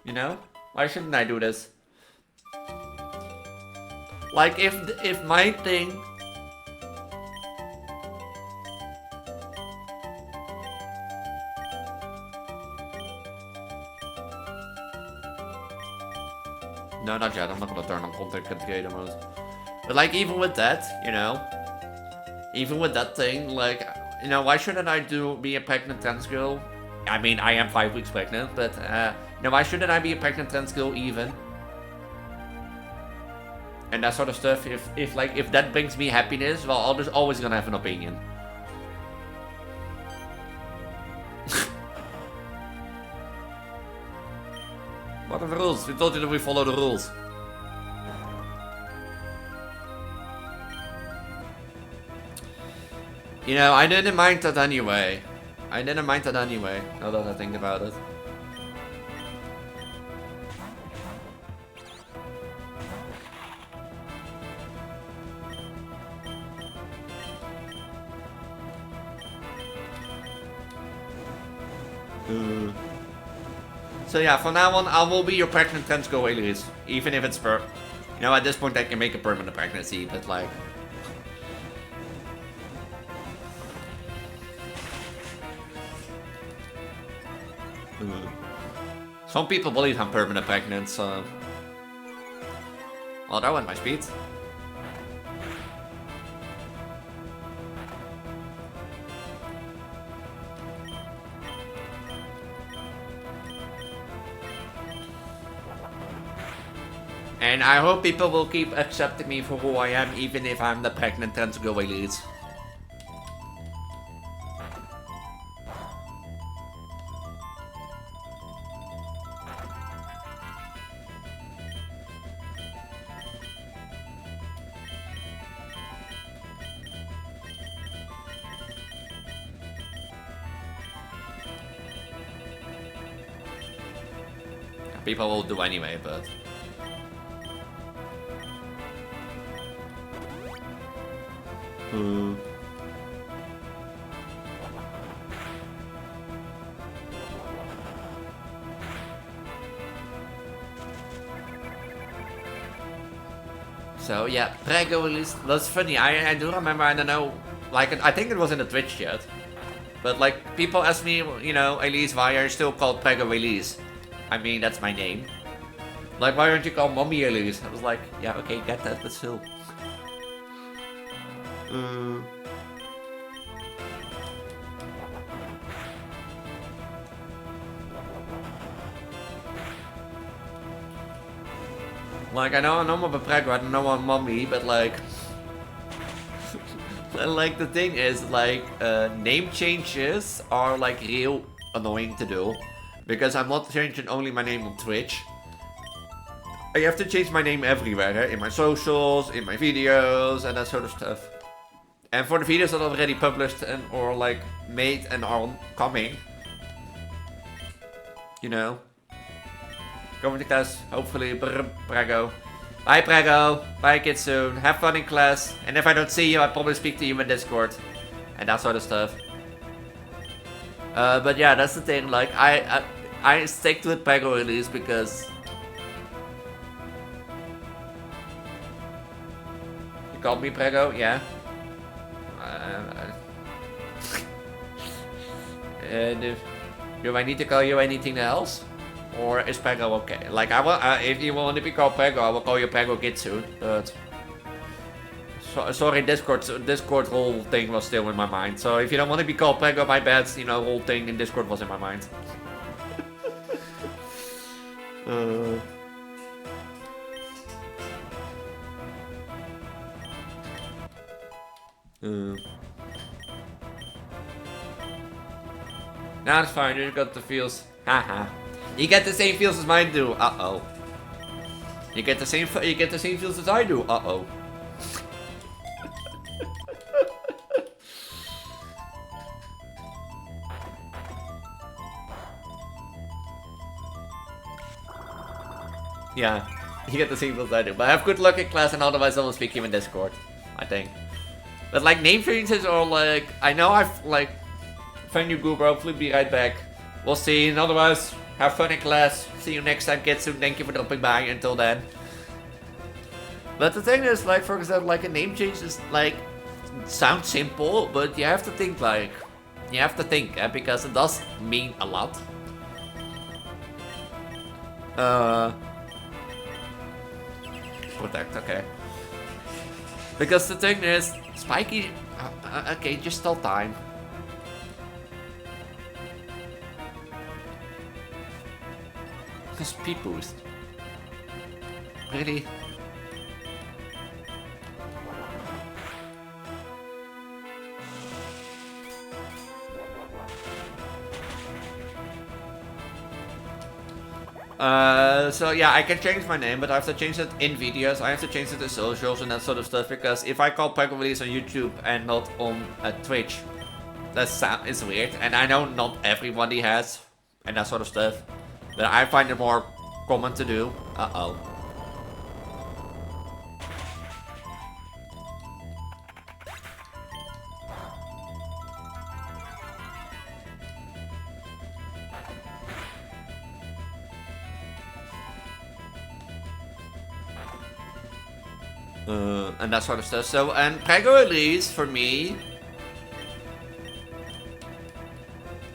You know? Why shouldn't I do this? Like, if my thing... No, not yet. I'm not gonna turn on content creator mode. But like, even with that, you know, even with that thing, like, you know, why shouldn't I be a pregnant trans girl? I mean, I am 5 weeks pregnant, but you know, why shouldn't I be a pregnant trans girl even? And that sort of stuff. If that brings me happiness, well, I'm just always gonna have an opinion. What are the rules? We told you that we follow the rules. You know, I didn't mind that anyway. I didn't mind that anyway, now that I think about it. So yeah, from now on, I will be your pregnant trans girl, Elise. Even if it's you know, at this point I can make a permanent pregnancy, but like... Some people believe I'm permanent pregnant, so... Well, that went my speed. And I hope people will keep accepting me for who I am, even if I'm the pregnant trans girl Elise. People will do anyway, but... So yeah, Prego release. That's funny. I do remember. I don't know. Like I think it was in the Twitch chat, but like people ask me, you know, Elise, why are you still called Prego Elise? I mean, that's my name. Like, why aren't you called Mommy Elise? I was like, yeah, okay, get that, but still. Like, I know I'm a Prego, I don't know I'm Mommy, but like... like, the thing is, like, name changes are, like, real annoying to do. Because I'm not changing only my name on Twitch. I have to change my name everywhere, in my socials, in my videos, and that sort of stuff. And for the videos that are already published and or like made and are coming, you know, going to class, hopefully, Prego. Bye Prego, bye kids soon, have fun in class, and if I don't see you, I'll probably speak to you in Discord, and that sort of stuff. But yeah, that's the thing, like, I stick to it Prego release because... You called me Prego? Yeah. Do I need to call you anything else? Or is Prego okay? Like, I will, if you want to be called Prego, I will call you Prego Kid soon, but... sorry, Discord whole thing was still in my mind. So if you don't want to be called Prego, my bad, you know, whole thing in Discord was in my mind. Nah, it's fine, you got the feels. Haha. You get the same feels as mine do. Uh-oh. You get the same feels as I do. Uh-oh. Yeah, you get the same feels I do. But have good luck in class and otherwise I will speak to you in Discord, I think. But like name changes are like, I know I've like, found you Goober, hopefully be right back. We'll see, and otherwise, have fun in class. See you next time, kids soon. Thank you for dropping by until then. But the thing is, like, for example, like a name change is like, sounds simple, but you have to think like, because it does mean a lot. Protect, okay. Because the thing is, Spiky, okay, just tell time. Speed boost. Really? So yeah, I can change my name, but I have to change it in videos, I have to change it in socials and that sort of stuff, because if I call Prego Release on YouTube and not on Twitch, that sound is weird, and I know not everybody has, and that sort of stuff. But I find it more common to do. Uh-oh. And that sort of stuff. So, and Prego Elise, for me,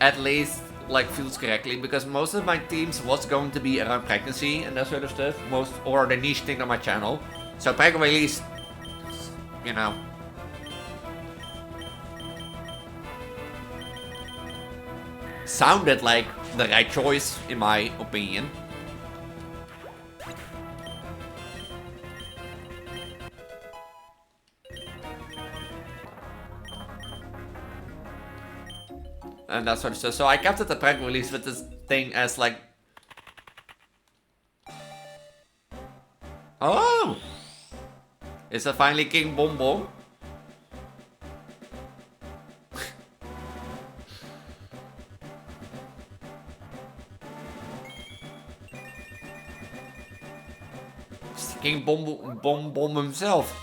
at least, like, feels correctly, because most of my themes was going to be around pregnancy and that sort of stuff. Most, or the niche thing on my channel. So Prego Elise, you know. Sounded like the right choice, in my opinion. And that sort of stuff. So I kept it a Prego Elise with this thing as like... Oh! Is that finally King Bom Bom? It's King Bom Bom himself.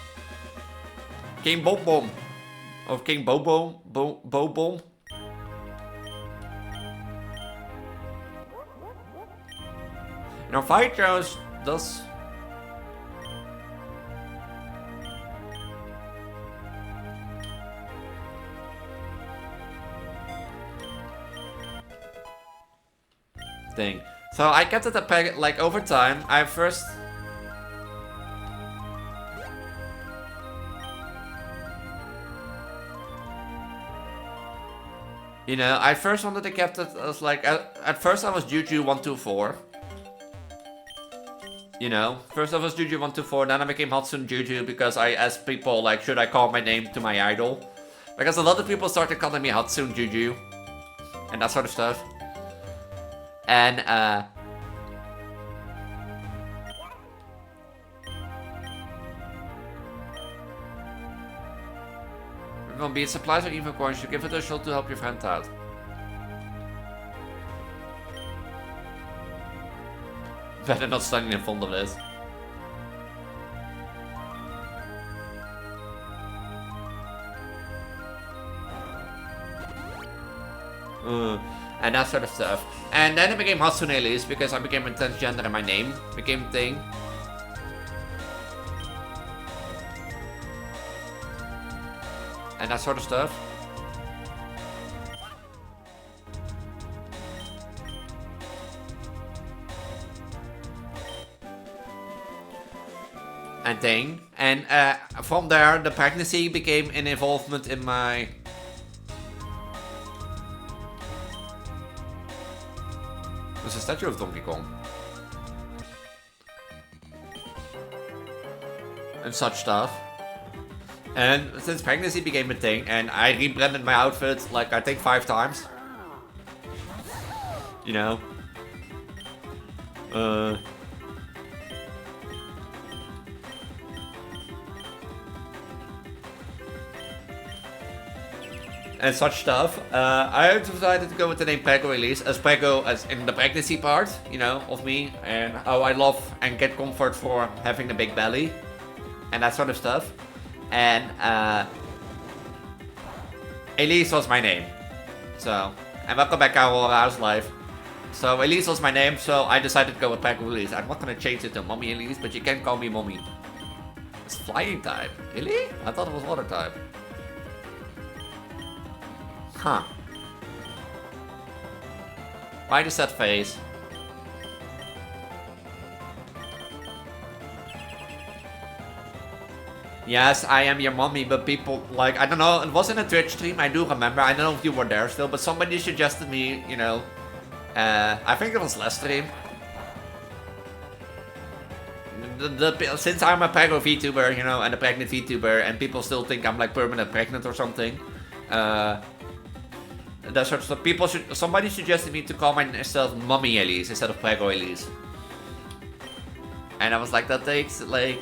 King Bom Bom. Of King Bobo Bom. You know, Fire Throws does... thing. So I kept it a packet, like, over time. I first... You know, I first wanted to keep it as, like... At first I was Juju124. You know, first I was Juju124, then I became Hatsune Juju because I asked people, like, should I call my name to my idol? Because a lot of people started calling me Hatsune Juju. And that sort of stuff. And, Everyone, be it supplies or even coins, you give it a shot to help your friend out. Better not standing in front of it. And that sort of stuff. And then it became Hatsune Elise because I became a transgender and my name became a thing. And that sort of stuff. And thing. And from there, the pregnancy became an involvement in my... There's a statue of Donkey Kong. And such stuff. And since pregnancy became a thing, and I rebranded my outfit, like, I think 5 times. You know? And such stuff. I decided to go with the name Prego Elise, as Prego as in the pregnancy part, you know, of me, and how I love and get comfort for having a big belly, and that sort of stuff. And Elise was my name. So, and welcome back our house life. So Elise was my name, so I decided to go with Prego Elise. I'm not gonna change it to Mommy Elise, but you can call me Mommy. It's flying type. Really? I thought it was water type. Huh. Why the sad face? Yes, I am your mommy, but people, like, I don't know, it was in a Twitch stream, I do remember, I don't know if you were there still, but somebody suggested me, you know, I think it was last stream. Since I'm a Prego Vtuber, you know, and a pregnant Vtuber, and people still think I'm, like, permanent pregnant or something, that sort of stuff. Somebody suggested me to call myself Mommy Elise instead of Prego Elise. And I was like, that takes, like...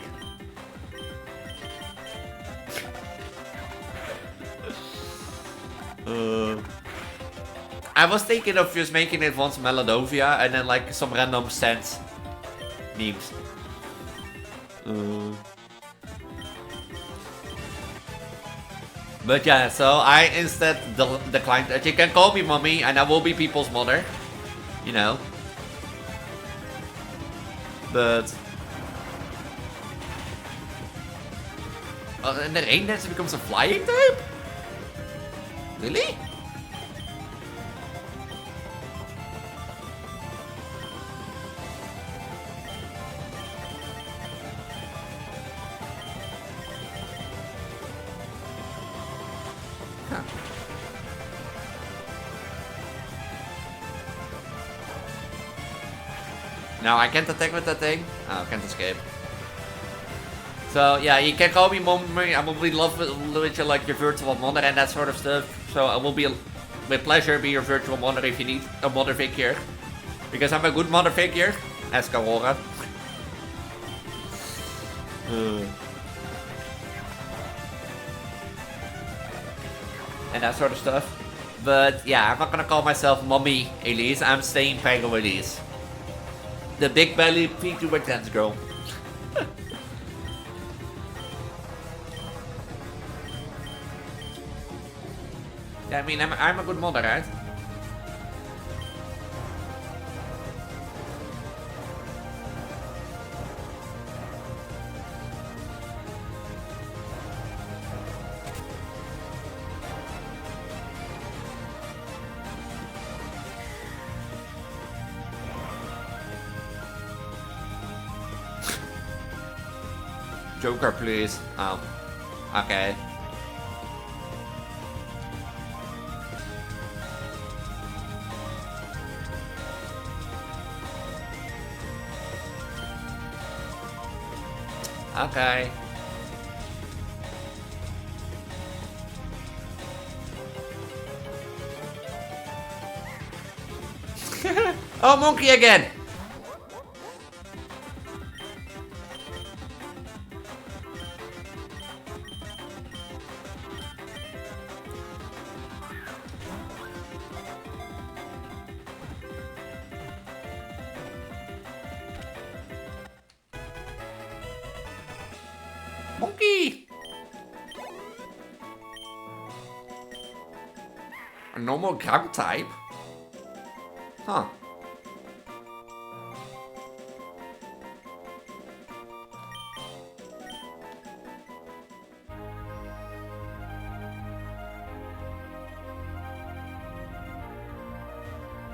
I was thinking of just making it once Meladovia and then like some random sense memes. But yeah, so I instead declined that. You can call me mommy and I will be people's mother. You know. But... and the rain dancer becomes a flying type? Really? Huh. Now I can't attack with that thing. Oh, I can't escape. So yeah, you can call me mommy. I will be love with you like your virtual mother and that sort of stuff. So I will be with pleasure be your virtual mother if you need a mother figure. Because I'm a good mother figure. Ask Aurora. And that sort of stuff. But yeah, I'm not gonna call myself mommy Elise. I'm staying Pango Elise. The big belly Vtuber trans girl. Yeah, I mean, I'm a good mother, right? Joker, please. Oh, okay. Okay. Oh, monkey again! Monkey! A normal ground type? Huh.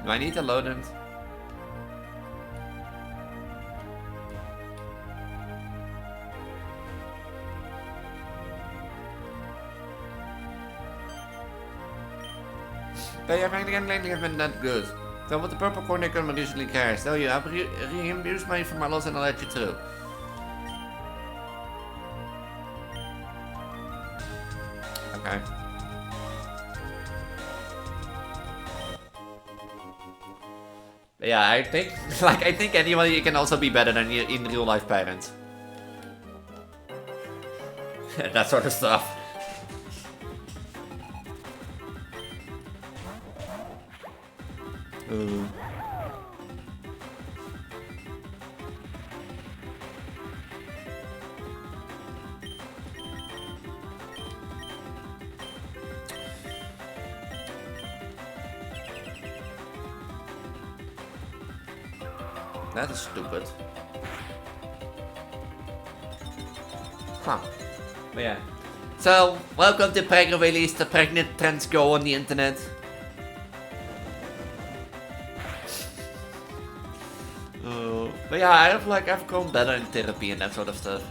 Do I need to load it? But yeah, again lately has been that good. So with the purple corner come usually cares. Tell you, I'll reimburse money for my loss and I'll let you through. Okay. But yeah, I think I think anybody can also be better than your in real life parents. That sort of stuff. That is stupid. Huh. But yeah. So, welcome to Prego Release, the pregnant trans girl on the internet. But yeah, I've grown better in therapy and that sort of stuff.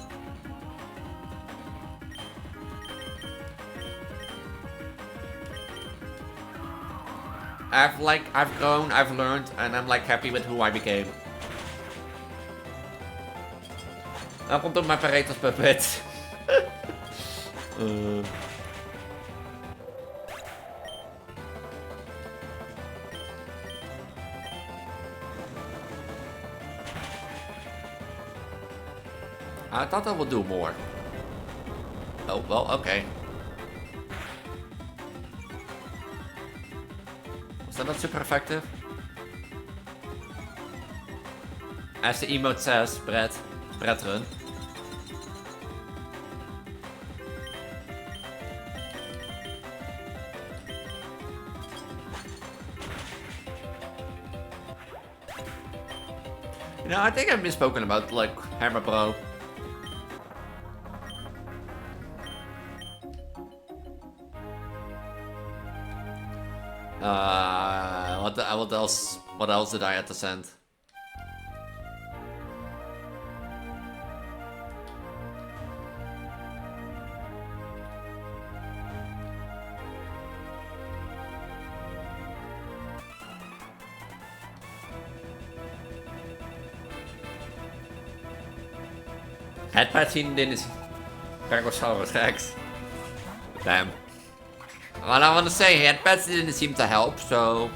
I've grown, I've learned, and I'm like happy with who I became. Dan komt ook mijn Paretos puppet. I thought I would do more. Oh, well, okay. that not super effective? As the emote says, Brett run. You know, I think I've misspoken about, like, Hammer Bro. What else did I have to send? Headpad zien in is Cargosaurus Rex. Damn. Well, I want to say headpads didn't seem to help, so.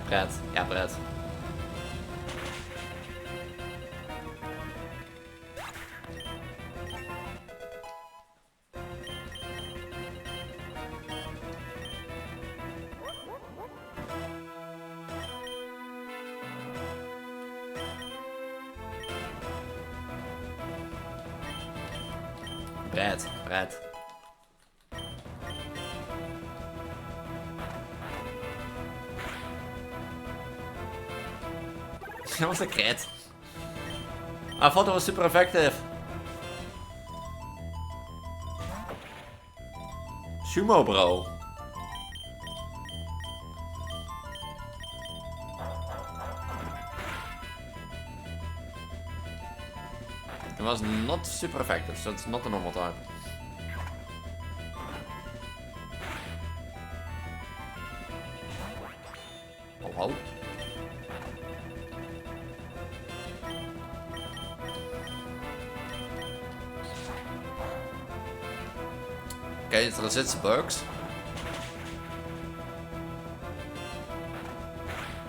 Brett, ja Brett. Brett. That was a crit. I thought it was super effective. Sumo bro. It was not super effective, so it's not a normal type. Oh. Okay, it resists bugs.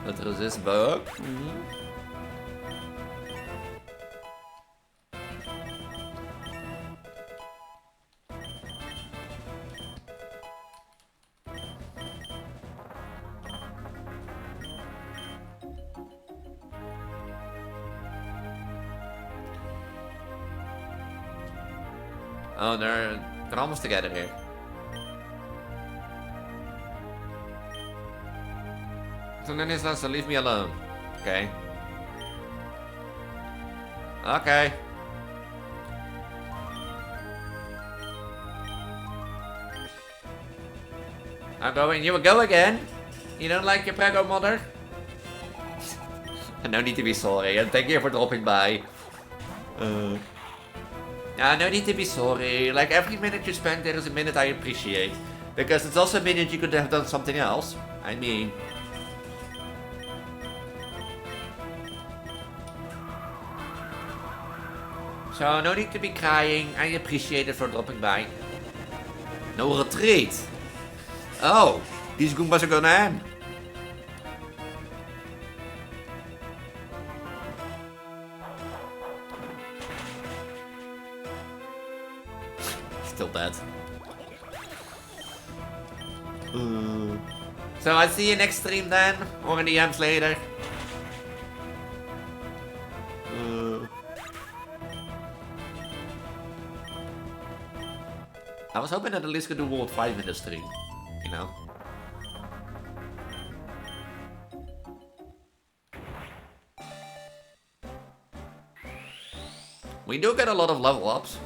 It resists bugs. Oh, they're almost together here. So then he says to leave me alone. Okay. Okay. I'm going. You will go again? You don't like your prego mother? No need to be sorry, and thank you for dropping by. No need to be sorry. Like, every minute you spend there is a minute I appreciate. Because it's also a minute you could have done something else. I mean... So, no need to be crying. I appreciate it for dropping by. No retreat. Oh, these Goombas are gonna end. Still dead. So I see you next stream then, or in the EMs later. I was hoping that Elise could do World 5 in the stream, you know. We do get a lot of level ups.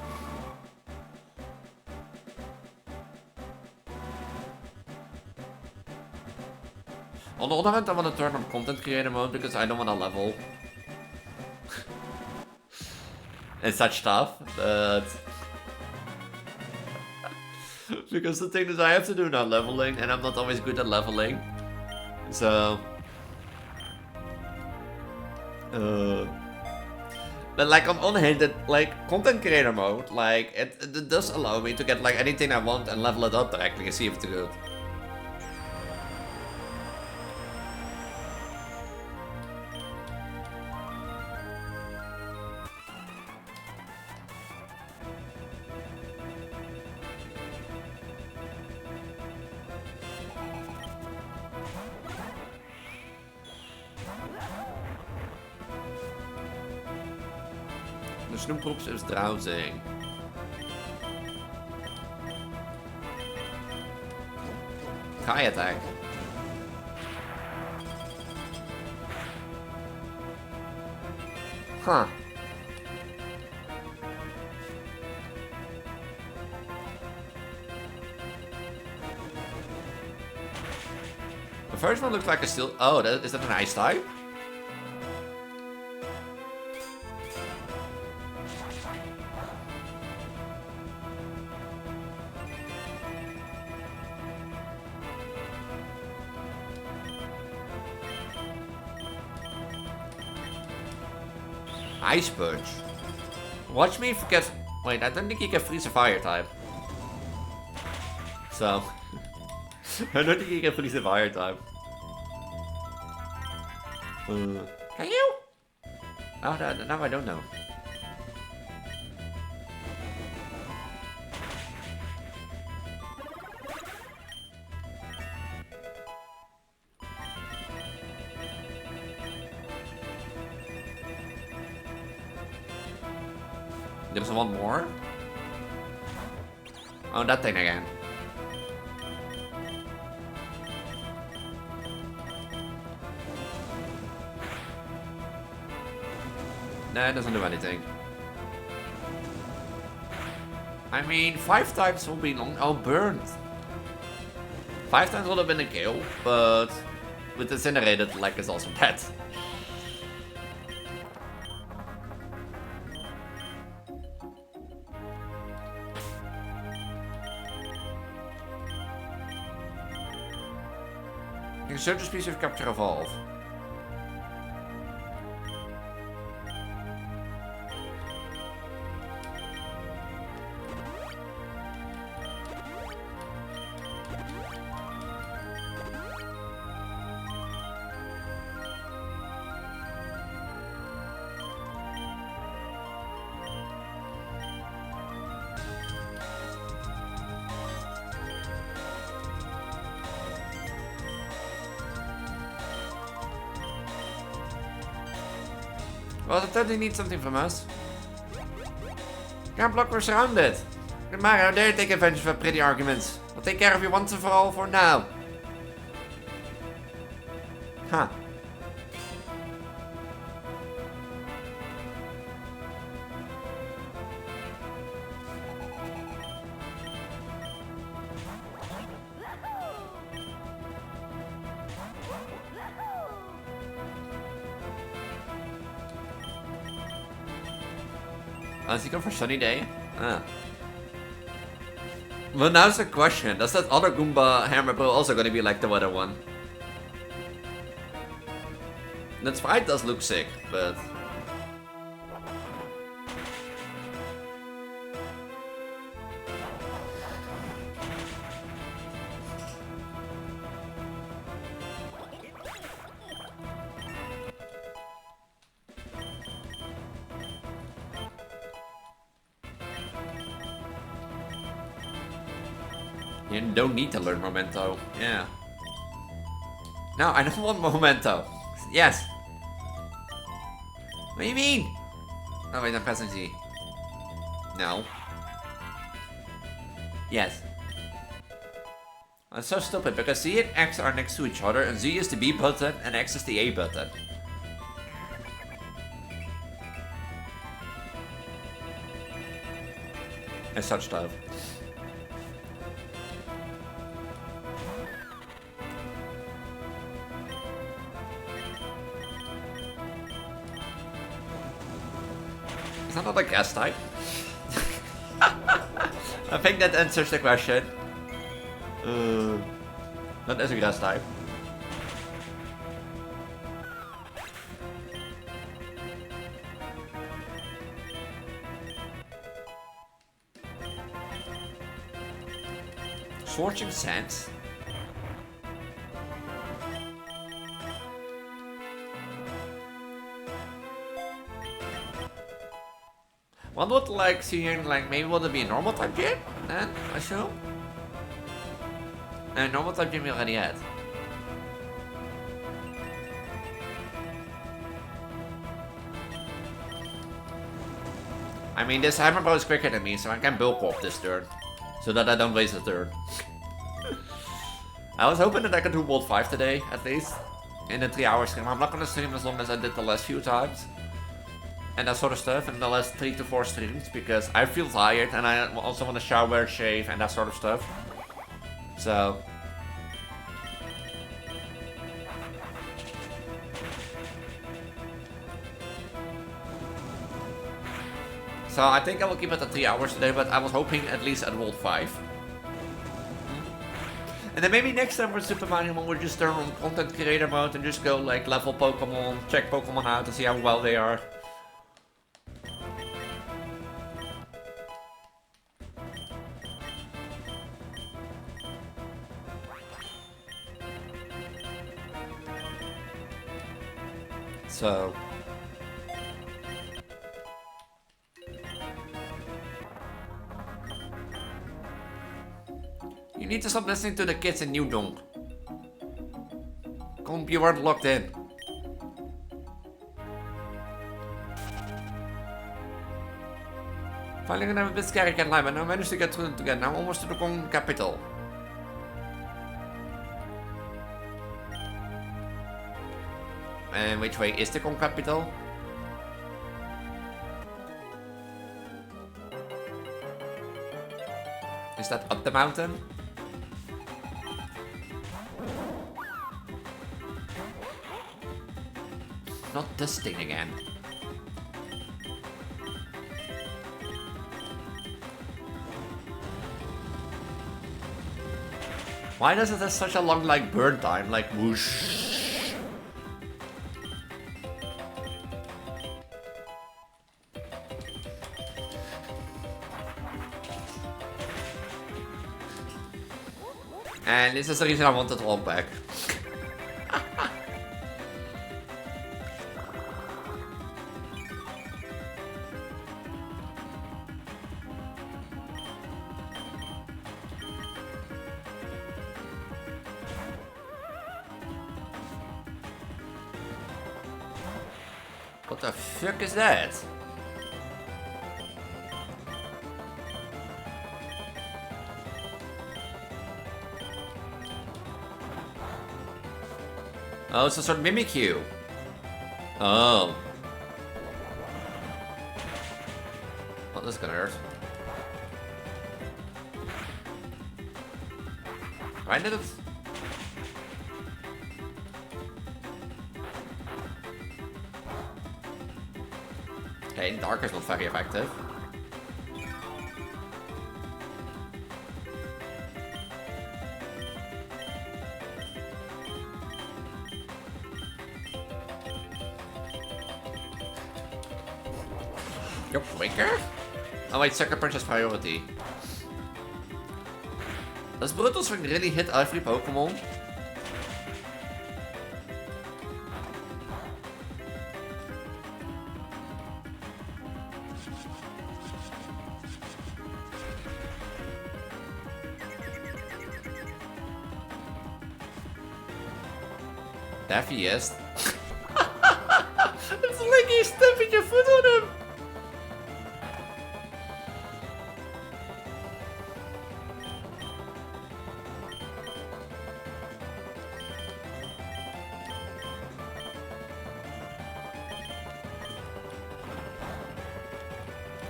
On the other hand, I want to turn on content creator mode because I don't want to level. And such stuff, but... because the thing is, I have to do now leveling, and I'm not always good at leveling. So... But like, on one hand, like, content creator mode, like, it does allow me to get like anything I want and level it up directly and see if it's good. Snoeproeps is drowsing. High attack. Huh. The first one looks like a steel. Oh, is that an ice type? Ice Punch. Watch me forget. Wait, I don't think you can freeze a fire type. So. I don't think you can freeze a fire type. Can you? Oh, now I don't know. There's one more. Oh, that thing again. Nah, it doesn't do anything. I mean, 5 times will be long. Oh, burned. 5 times would have been a kill, but with incinerated, like, is also bad. You can search a species of capture evolve. Well, I thought they need something from us. Can't block, we're surrounded. Good man, how dare you take advantage of pretty arguments. We'll take care of you once and for all for now. Huh. Is he going for sunny day? Ah. Well, now's the question. Does that other Goomba hammer bro also gonna be like the weather one? That sprite does look sick, but... You don't need to learn Memento. Yeah. No, I don't want Memento. Yes. What do you mean? Oh wait, I'm pressing Z. No. Yes. That's so stupid because Z and X are next to each other and Z is the B button and X is the A button. And such stuff. Is that not a gas type? I think that answers the question. That is a grass type. Scorching Sands. One would like seeing like maybe would it be a normal type gym then, I assume? And normal type gym we already had. I mean, this hammer bow is quicker than me, so I can bulk up this turn. So that I don't waste a turn. I was hoping that I could do World 5 today, at least. In a 3-hour stream. I'm not gonna stream as long as I did the last few times. And that sort of stuff in the last 3 to 4 streams. Because I feel tired and I also want to shower, shave, and that sort of stuff. So... So I think I will keep it at 3 hours today, but I was hoping at least at World 5. And then maybe next time for Supermariomon we'll just turn on content creator mode and just go like level Pokemon, check Pokemon out and see how well they are. So... You need to stop listening to the kids in New Donk. You weren't locked in. Finally gonna have a bit scary cat line, but now I managed to get through it again. Now almost to the Kong capital. And which way is the Kong capital? Is that up the mountain? Not this thing again. Why does it have such a long like burn time? Like whoosh. And this is the reason I wanted to walk back. What the fuck is that? Oh, it's a sort of Mimikyu. Oh. Well, this is gonna hurt. I did it. Okay, Dark is not very effective. You're quicker? Oh wait, Sucker Punch has priority. Does Brutal Swing really hit every Pokemon? Daffy is. It's like you're stumping your foot on him.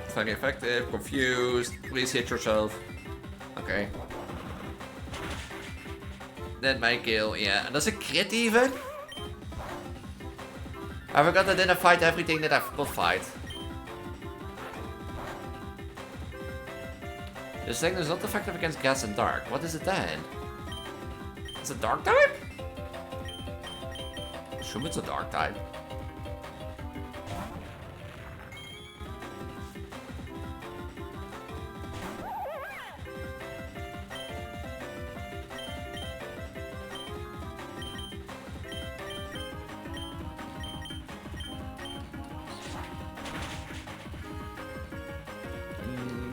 It's not effective, confused, please hit yourself. Okay. That might kill, yeah. And that's a crit even? I forgot I didn't fight everything that I could fight. This thing is not effective against gas and dark. What is it then? Is it dark type? I assume it's a dark type.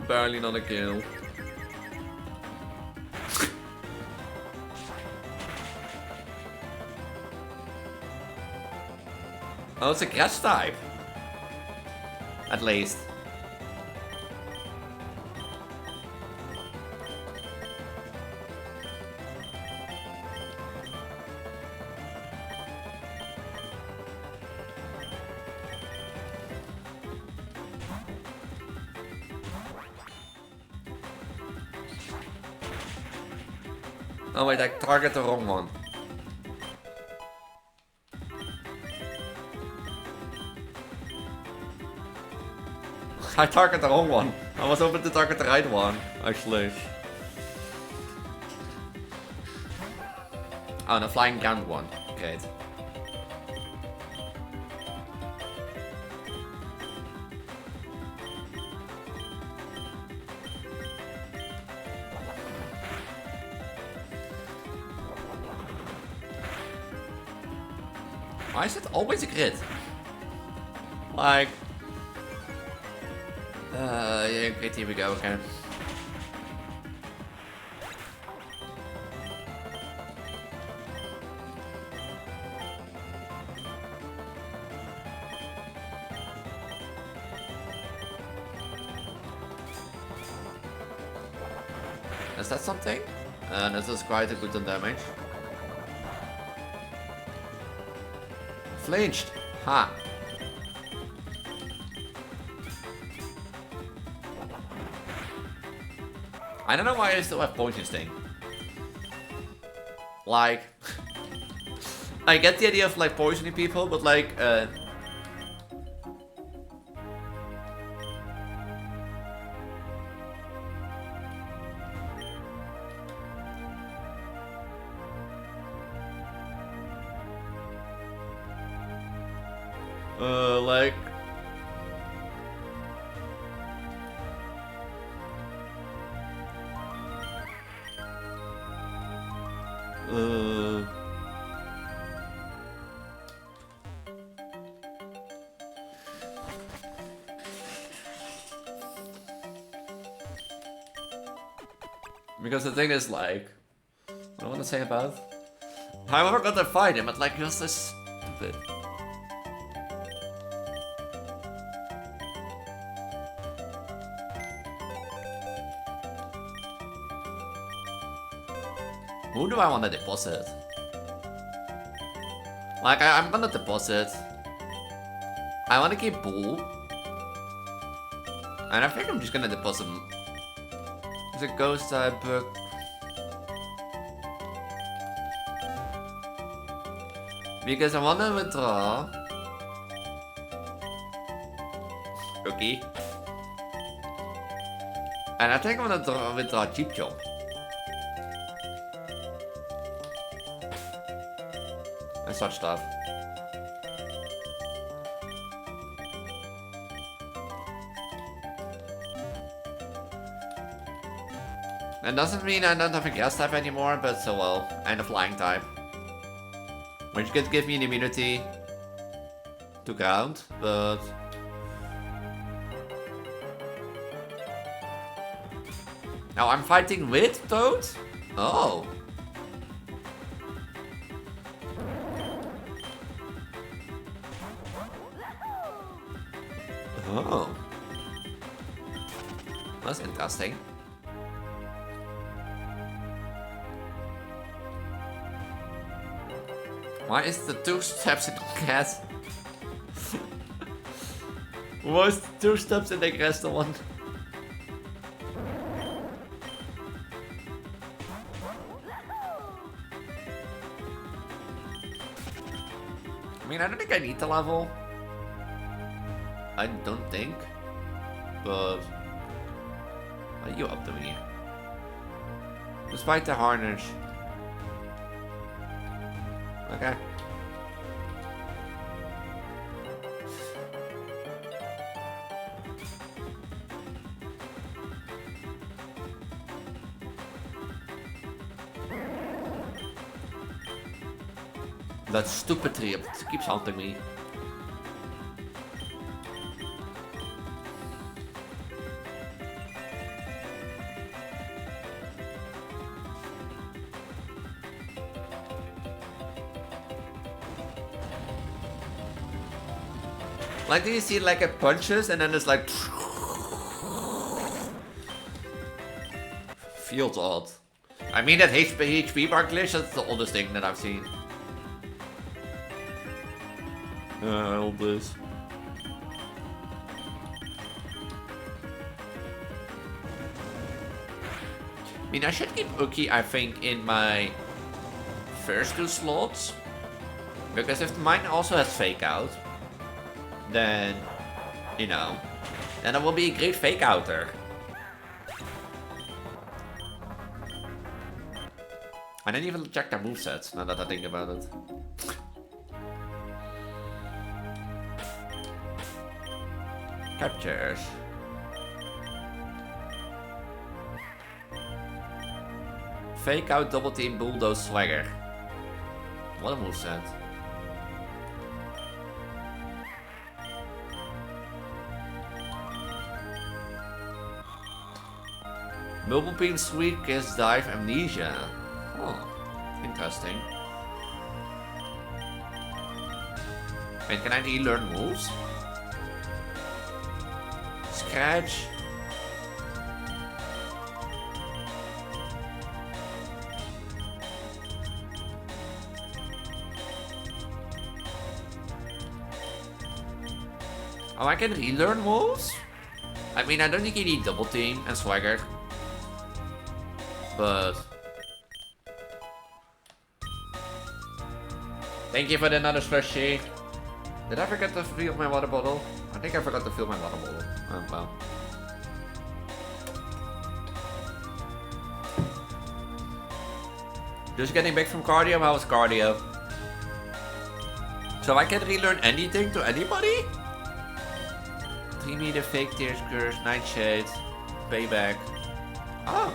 Barely not a kill. Oh, it's a grass type. At least. Oh wait, I target the wrong one. I target the wrong one. I was hoping to target the right one, actually. Oh, the flying cant one. Great. Why is it always a crit? Like... yeah, great, here we go, okay. Is that something? This is quite a good on damage. Flinched! Ha! I don't know why I still have poison sting. Like... I get the idea of like poisoning people, but like... like... Because the thing is like... What do I want to say about? I never got to fight him, but like he was so stupid. Who do I want to deposit? Like, I'm gonna deposit. I want to keep Bull. And I think I'm just gonna deposit the ghost type book. Because I want to withdraw. Cookie. And I think I'm gonna withdraw Cheap Chomp. And such stuff. It doesn't mean I don't have a gas type anymore, but so well. And a flying type. Which could give me an immunity to ground, but... Now I'm fighting with Toad? Oh. Oh. That's interesting. Why is the 2 steps in the grass? Why is the 2 steps in the grass the one? I mean, I don't think I need the level. I don't think. But... What are you up to here? Despite the harness. Okay. That stupid tree keeps haunting me. Like, do you see like it punches and then it's like... Feels odd. I mean that HP bar glitch, that's the oldest thing that I've seen. All this. I mean, I should keep Uki, I think, in my first 2 slots. Because if mine also has fake out, then, you know, then I will be a great fake outer. I didn't even check their movesets, now that I think about it. Captures. Fake out, double team, bulldoze, swagger. What a moveset. Mobile beam, sweet kiss, dive, amnesia. Oh, interesting. Wait, can I relearn moves? Scratch. Oh, I can relearn moves? I mean, I don't think you need double team and swagger. But... Thank you for the another slushy. Did I forget to fill my water bottle? I think I forgot to fill my water bottle. Oh, well. Just getting back from cardio. How was cardio? So I can relearn anything to anybody? 3 meter, fake tears, curse, nightshade, payback. Oh.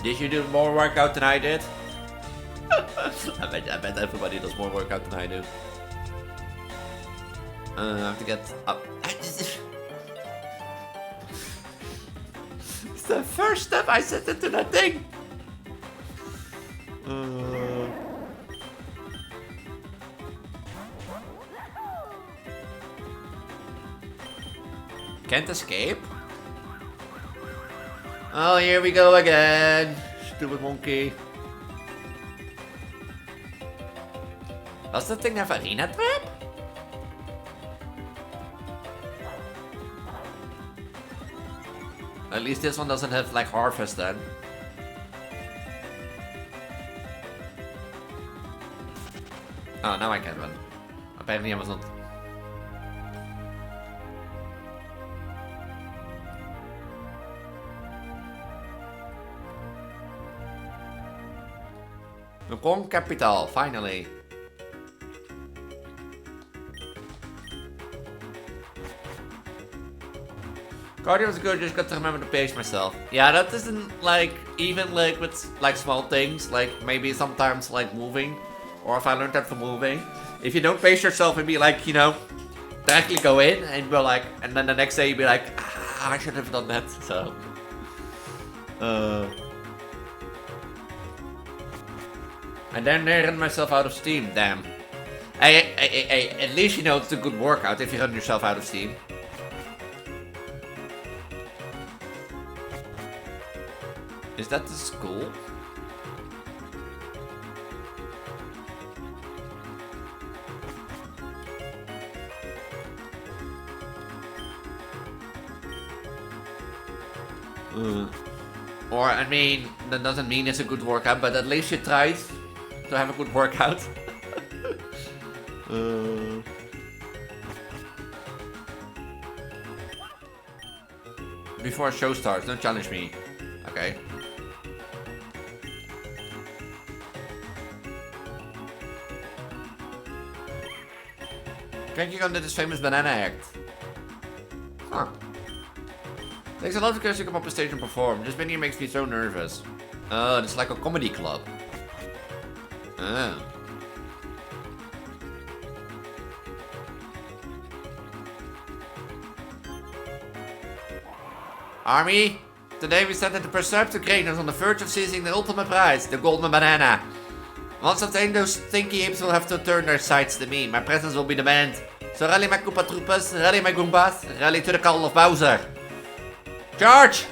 Did you do more workout than I did? I bet everybody does more workout than I do. I have to get up. It's the first step I set into that thing. Can't escape? Oh, here we go again. Stupid monkey. Does that thing have arena trap? At least this one doesn't have like harvest then. Oh, now I can run. Apparently I was not. Wrong capital, finally. Cardio was good, just got to remember to pace myself. Yeah, that isn't like, even like with like small things, like maybe sometimes like moving, or if I learned that from moving. If you don't pace yourself and be like, you know, directly go in and be like, and then the next day you'd be like, ah, I should have done that, so. And then I ran myself out of steam, damn. Hey, at least you know it's a good workout if you run yourself out of steam. Is that the school? Or, I mean, that doesn't mean it's a good workout, but at least you tried to have a good workout. Before a show starts, don't challenge me. Okay. Cranking on this famous banana act. Huh. Takes a lot of courage to come up on stage and perform. This venue makes me so nervous. Oh, it's like a comedy club. Oh. Army, today we stand at the Perceptive Graders on the verge of seizing the ultimate prize, the golden banana. Once obtained, those stinky apes will have to turn their sights to me. My presence will be demand. So rally my Koopa Troopas, rally my Goombas, rally to the call of Bowser. Charge!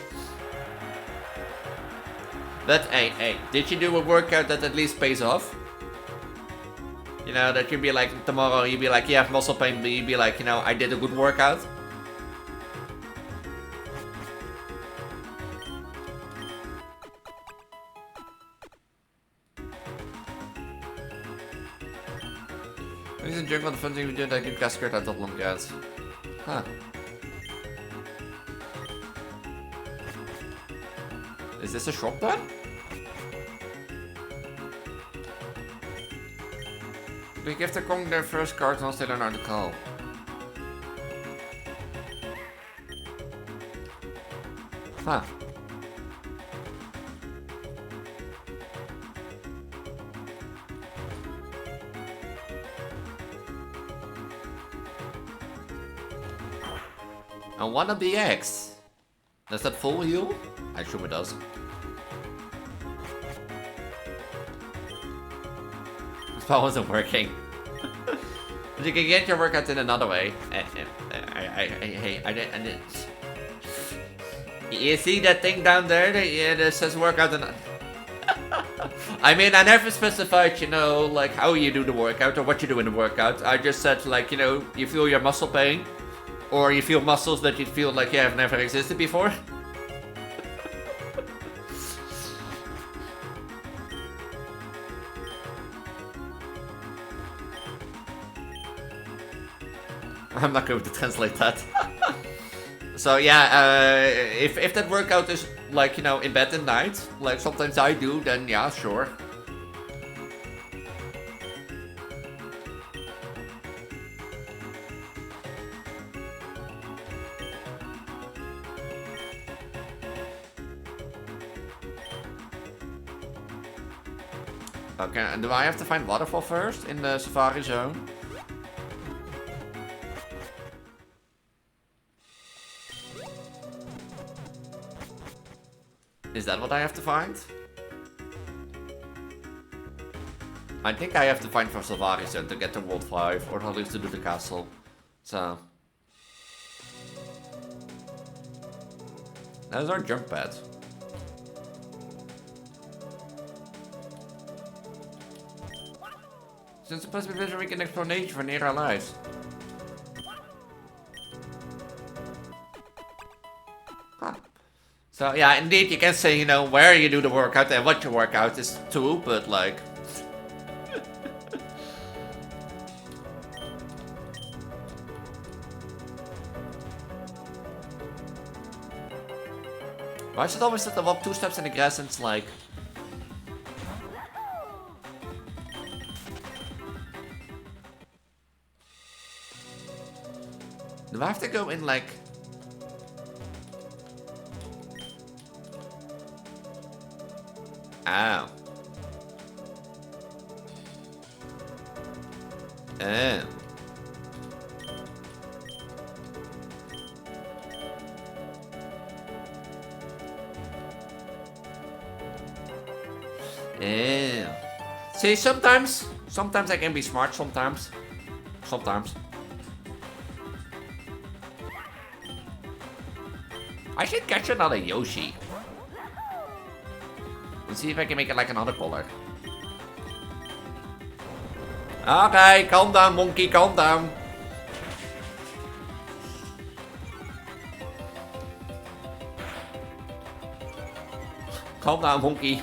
But hey, did you do a workout that at least pays off? You know, that you'd be like, tomorrow you'd be like, you have muscle pain, but you'd be like, you know, I did a good workout. Is een jungle de fun thing we do that ik got scared uit dat long gaat. Huh. Is this a shop then? We give the Kong their first card once they learn how to call. Huh. And one of the eggs. Does that fool you? I assume it does. This spell wasn't working. But you can get your workout in another way. I didn't. You see that thing down there that says workout and I mean, I never specified, you know, like how you do the workout or what you do in the workout. I just said, like, you know, you feel your muscle pain. Or you feel muscles that you feel like you have never existed before. I'm not going to translate that. So yeah, if that workout is like, you know, in bed at night, like sometimes I do, then yeah, sure. Okay, and do I have to find waterfall first in the safari zone? Is that what I have to find? I think I have to find for safari zone to get to World 5, or at least to do the castle. So... There's our jump pad. Since the possible vision we can explore nature for near our lives. Huh. So yeah, indeed you can say, you know, where you do the workout and what you work out is too, but like... Why is it always that I walk 2 steps in the grass and it's like... Do I have to go in like... Ow. Oh. Yeah. See, sometimes I can be smart, sometimes. I should catch another Yoshi. Let's see if I can make it like another color. Okay, calm down, monkey, calm down. Calm down, monkey.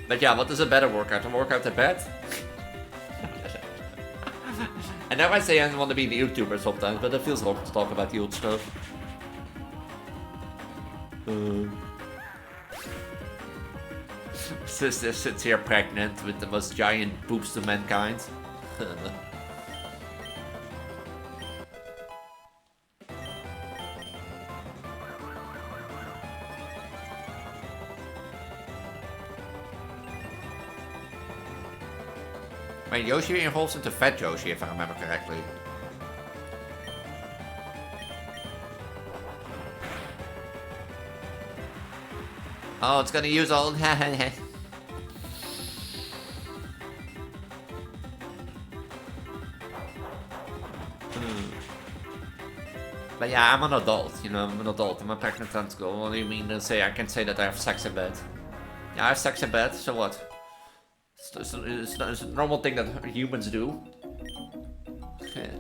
But yeah, what is a better workout? A workout at bed? And now I say I want to be the YouTuber sometimes, but it feels wrong to talk about the old stuff. Sister sits here pregnant with the most giant boobs to mankind. Wait, Yoshi evolves into Fat Yoshi, if I remember correctly. Oh, it's gonna use all... But yeah, I'm an adult, you know, I'm an adult. I'm a pregnant aunt girl. What do you mean to say I can say that I have sex in bed? Yeah, I have sex in bed, so what? It's a normal thing that humans do. Okay.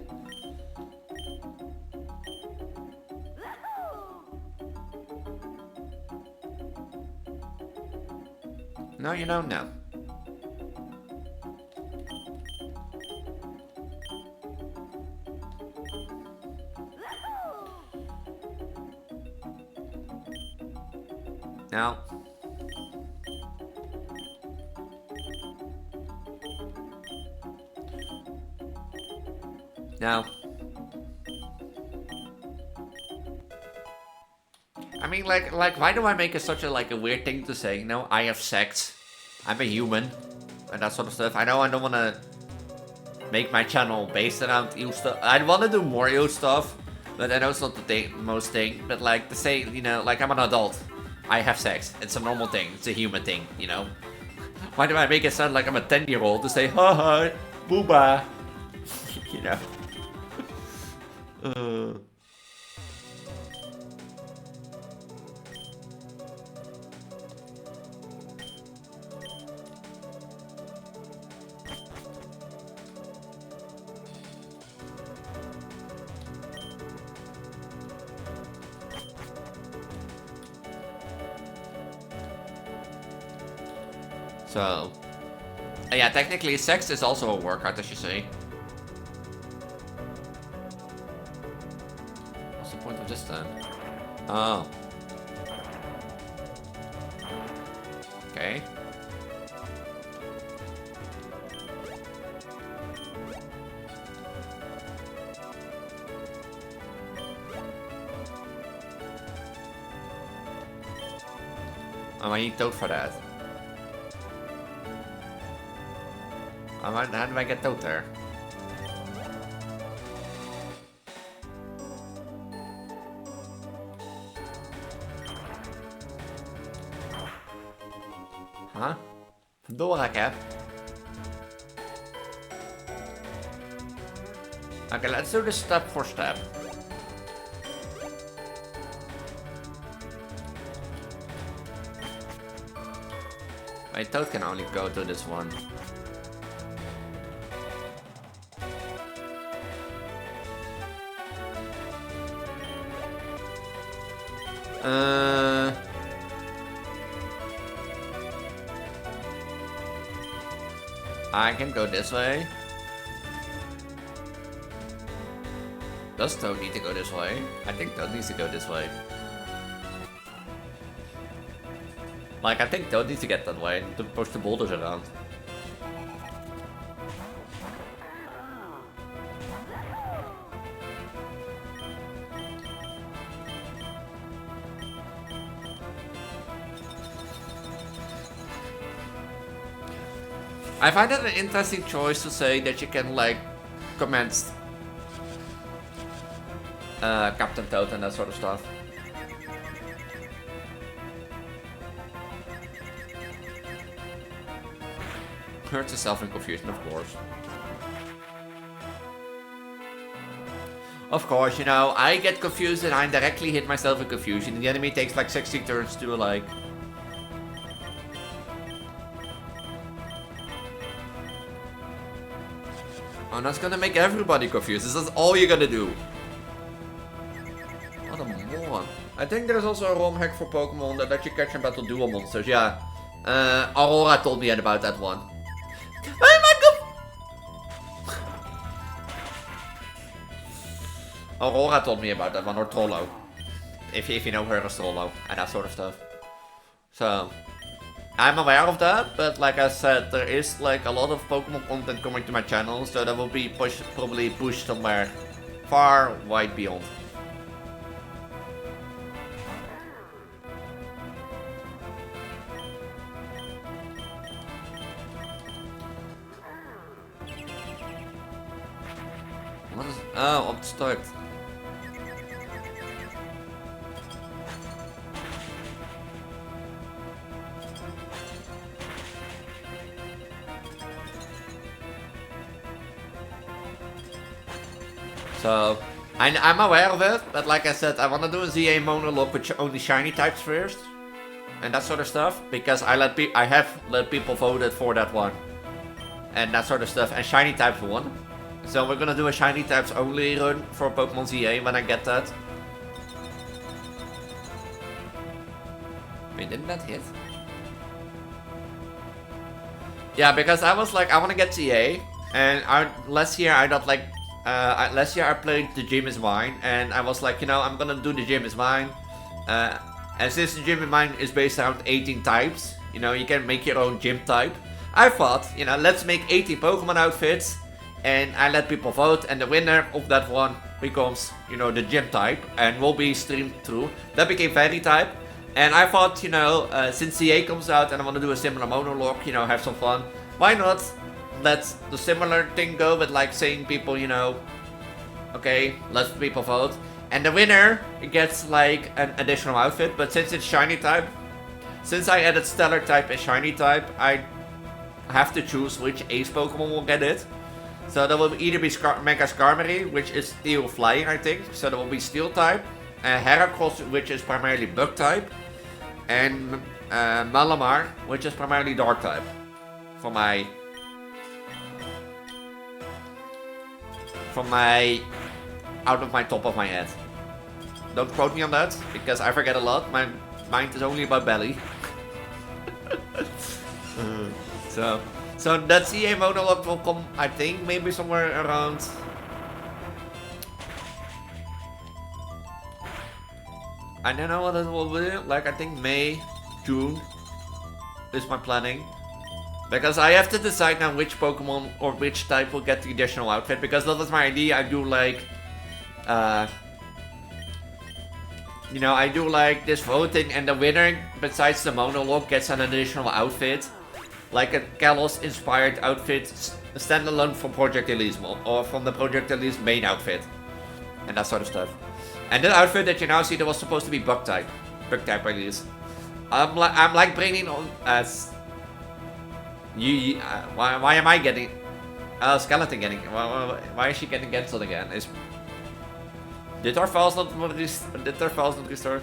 No, you know, no. Now. Now. I mean, like, why do I make it such a, like, a weird thing to say? You know, I have sex. I'm a human. And that sort of stuff. I know I don't want to make my channel based around eel stuff. I want to do more eel stuff. But I know it's not the most thing. But, like, to say, you know, like, I'm an adult. I have sex. It's a normal thing. It's a human thing, you know? Why do I make it sound like I'm a 10-year-old to say, ha ha, booba? You know? So, yeah, technically sex is also a workout, as you say. What's the point of this then? Oh. Okay. Oh, I need toad for that. How do I get toad there? Huh? Doorraket. Okay, let's do this step for step. My toad can only go to this one. I can go this way. Does Toad need to go this way? I think Toad needs to go this way. Like, I think Toad needs to get that way to push the boulders around. I find it an interesting choice to say that you can, like, commence Captain Toad and that sort of stuff. Hurts yourself in confusion, of course. Of course, you know, I get confused and I directly hit myself in confusion. And the enemy takes like 60 turns to, like... Oh, that's gonna make everybody confused. This is all you're gonna do. What a moron. I think there's also a ROM hack for Pokemon that lets you catch and battle dual monsters. Yeah. Aurora told me about that one. Oh my god! Aurora told me about that one, or Trollo. If you know her as Trollo, and that sort of stuff. So... I'm aware of that, but like I said, there is like a lot of Pokemon content coming to my channel, so that will be probably pushed somewhere far wide beyond. What is... Oh, I'm stuck. So, I'm aware of it, but like I said, I want to do a ZA monologue with only shiny types first. and that sort of stuff, because I have let people voted for that one. And that sort of stuff, and shiny types won. So we're gonna do a shiny types only run for Pokemon ZA when I get that. Wait, didn't that hit? Yeah, because I was like, I wanna get ZA, and last year I got like, last year I played The Gym Is Mine, and I was like, you know, I'm gonna do The Gym Is Mine. And since The Gym Is Mine is based around 18 types, you know, you can make your own gym type. I thought, you know, let's make 80 Pokemon outfits, and I let people vote, and the winner of that one becomes, you know, the gym type, and will be streamed through. That became Fairy type, and I thought, you know, since CA comes out and I want to do a similar monologue, you know, have some fun, why not let the similar thing go, but like saying people, you know, okay, let people vote, and the winner gets like an additional outfit. But since it's shiny type, since I added Stellar type and shiny type, I have to choose which Ace Pokemon will get it. So there will either be Mega Skarmory, which is Steel Flying, I think. So there will be Steel type, Heracross, which is primarily Bug type, and Malamar, which is primarily Dark type. For my out of my top of my head. Don't quote me on that, because I forget a lot. My mind is only about belly. So that CA monologue will come, I think, maybe somewhere around... I don't know what it will be, like I think May, June is my planning. Because I have to decide now which Pokemon or which type will get the additional outfit, because that was my idea. I do like... you know, I do like this voting, and the winner, besides the monologue, gets an additional outfit. Like a Kalos inspired outfit, standalone from Project Elise, or from the Project Elise main outfit. And that sort of stuff. And the outfit that you now see, that was supposed to be Bug type Elise. I'm like bringing on as... why am I getting... Skeleton getting... Why is she getting cancelled again? Did our files not restore?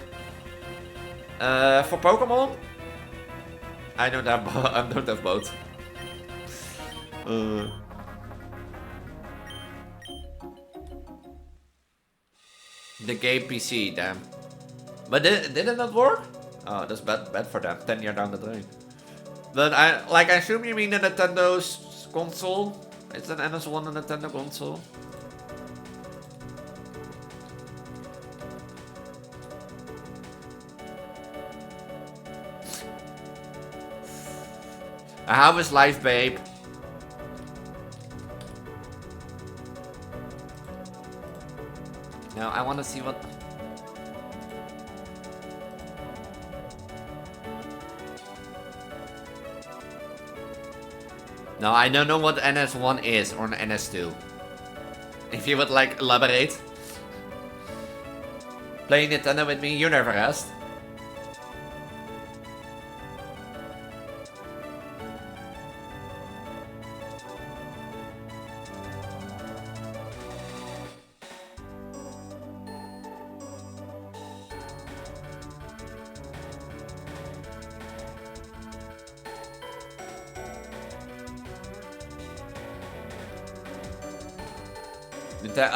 For Pokemon? I don't have both. The game PC, damn. But did it not work? Oh, that's bad for them. 10 years down the drain. But I assume you mean the Nintendo's console. It's an NS1 a Nintendo console. How is life, babe? No, I want to see what... No, I don't know what NS1 is, or an NS2. If you would like elaborate. Playing Nintendo with me, you never asked.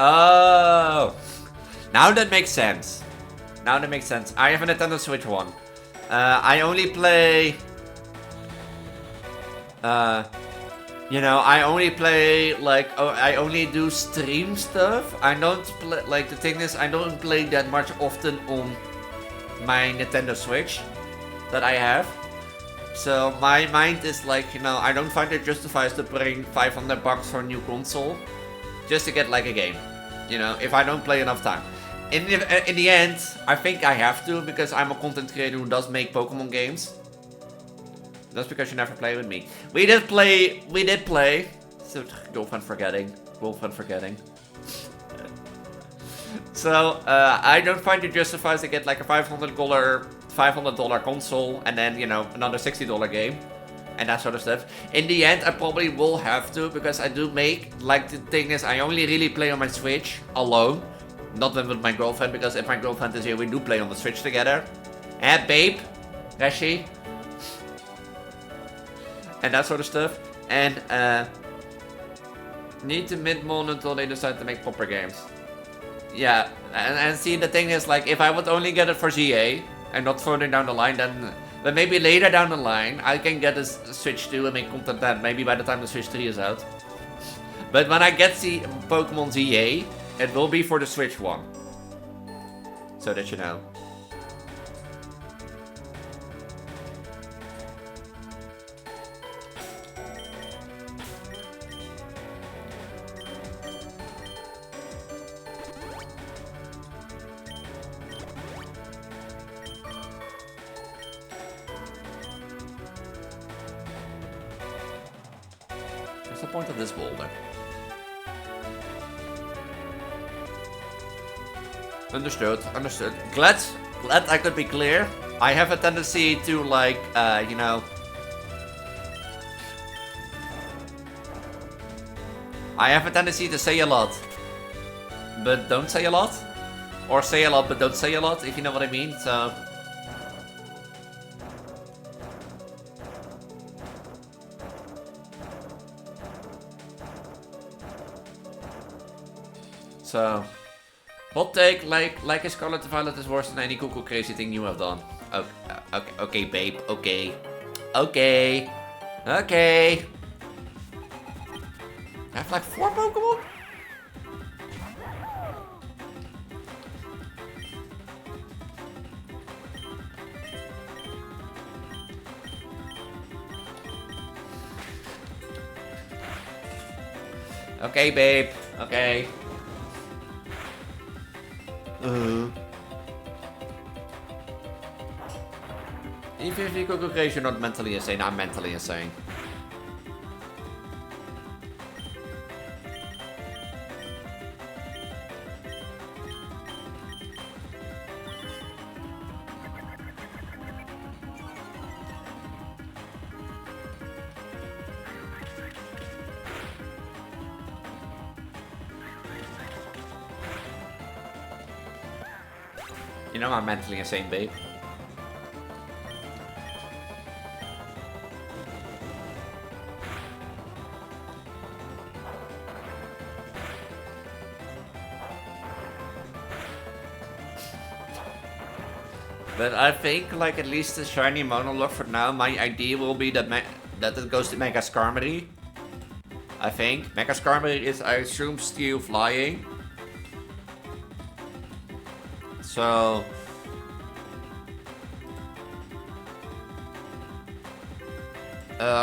Oh, now that makes sense. Now that makes sense. I have a Nintendo Switch 1. I only play... you know, I only play, like, I only do stream stuff. I don't play, like, the thing is, I don't play that much often on my Nintendo Switch that I have. So my mind is like, you know, I don't find it justifies to bring $500 for a new console. Just to get like a game, you know, if I don't play enough time. In the end, I think I have to, because I'm a content creator who does make Pokemon games. That's because you never play with me. We did play. So, girlfriend forgetting. So, I don't find it justifies to get like a $500 console, and then, you know, another $60 game. And that sort of stuff. In the end, I probably will have to, because I do make, like, the thing is, I only really play on my Switch alone. Not with my girlfriend, because if my girlfriend is here, we do play on the Switch together. And babe, Reshi. And that sort of stuff. And need to mid-mon until they decide to make proper games. Yeah, and see, the thing is, like, if I would only get it for ZA and not further down the line, then maybe later down the line I can get a Switch 2 and make content then. Maybe by the time the Switch 3 is out. But when I get the Pokemon ZA, it will be for the Switch 1. So that you know. What's the point of this boulder? Understood, understood. Glad I could be clear. I have a tendency to, like, you know... I have a tendency to say a lot, but don't say a lot. Or say a lot, but don't say a lot, if you know what I mean, so... So... Hot take, like a Scarlet Violet is worse than any cuckoo crazy thing you have done. Okay, babe, okay. Okay. Okay. I have like 4 Pokemon? Okay, babe. Okay. Even if you could crazy, you're not mentally insane. I'm mentally insane. You know I'm mentally insane, babe. But I think, like, at least the shiny monologue for now, my idea will be that it goes to Mega Skarmory. I think. Mega Skarmory is, I assume, still flying. So...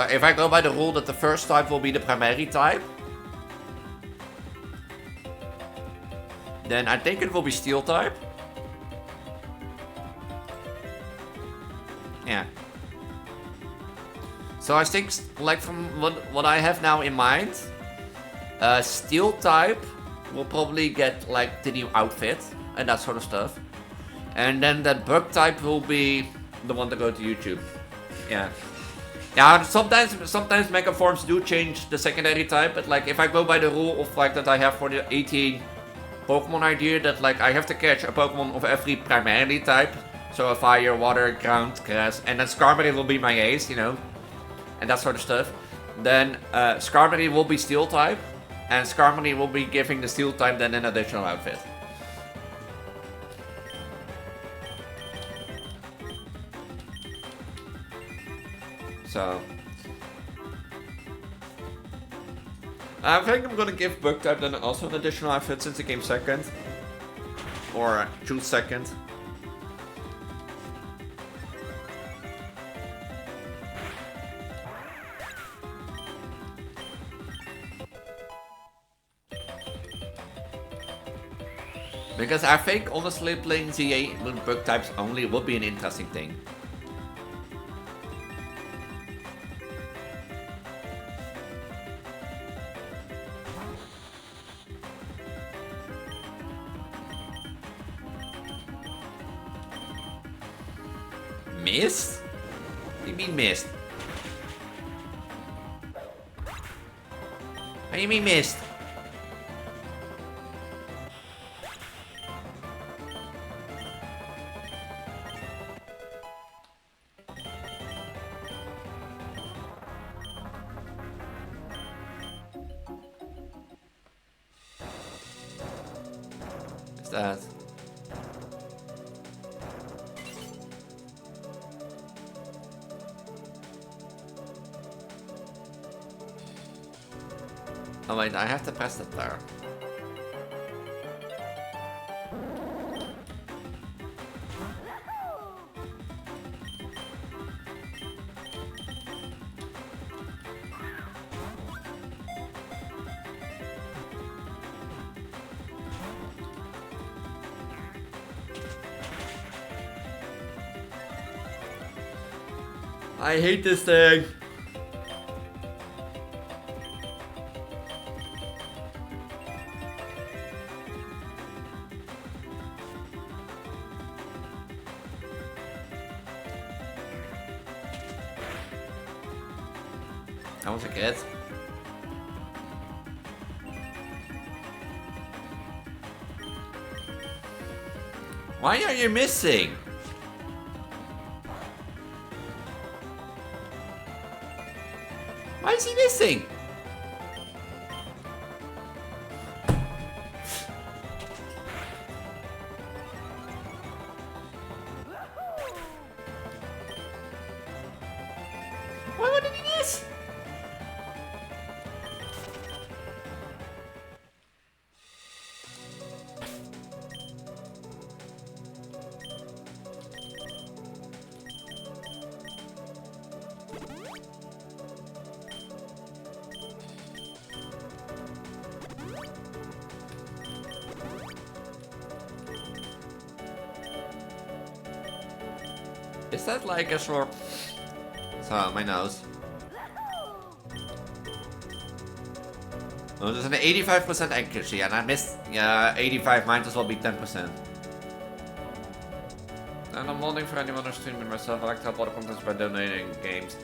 if I go by the rule that the first type will be the primary type, then I think it will be Steel type. Yeah. So I think, like, from what I have now in mind, Steel type will probably get, like, the new outfit and that sort of stuff. And then that Bug type will be the one to go to YouTube. Yeah. Yeah, sometimes Mega Forms do change the secondary type, but, like, if I go by the rule of, like, that I have for the 18 Pokemon idea, that, like, I have to catch a Pokemon of every primarily type. So a fire, water, ground, grass, and then Skarmory will be my ace, you know, and that sort of stuff. Then Skarmory will be Steel type, and Skarmory will be giving the Steel type then an additional outfit. So I think I'm gonna give Bug type then also an additional outfit since it came second, or choose second. Because I think, honestly, playing ZA with Bug types only would be an interesting thing. Mist? What do you mean mist? What do you mean mist? that? Oh wait, I have to press it there. I hate this thing. That was a kid. Why are you missing? Why is he missing? Why would he miss? Is that like a short... So, my nose. Oh, there's an 85% accuracy and I missed... Yeah, 85 might as well be 10%. And I'm wondering for anyone who's streaming myself, I like to help other contents by donating games.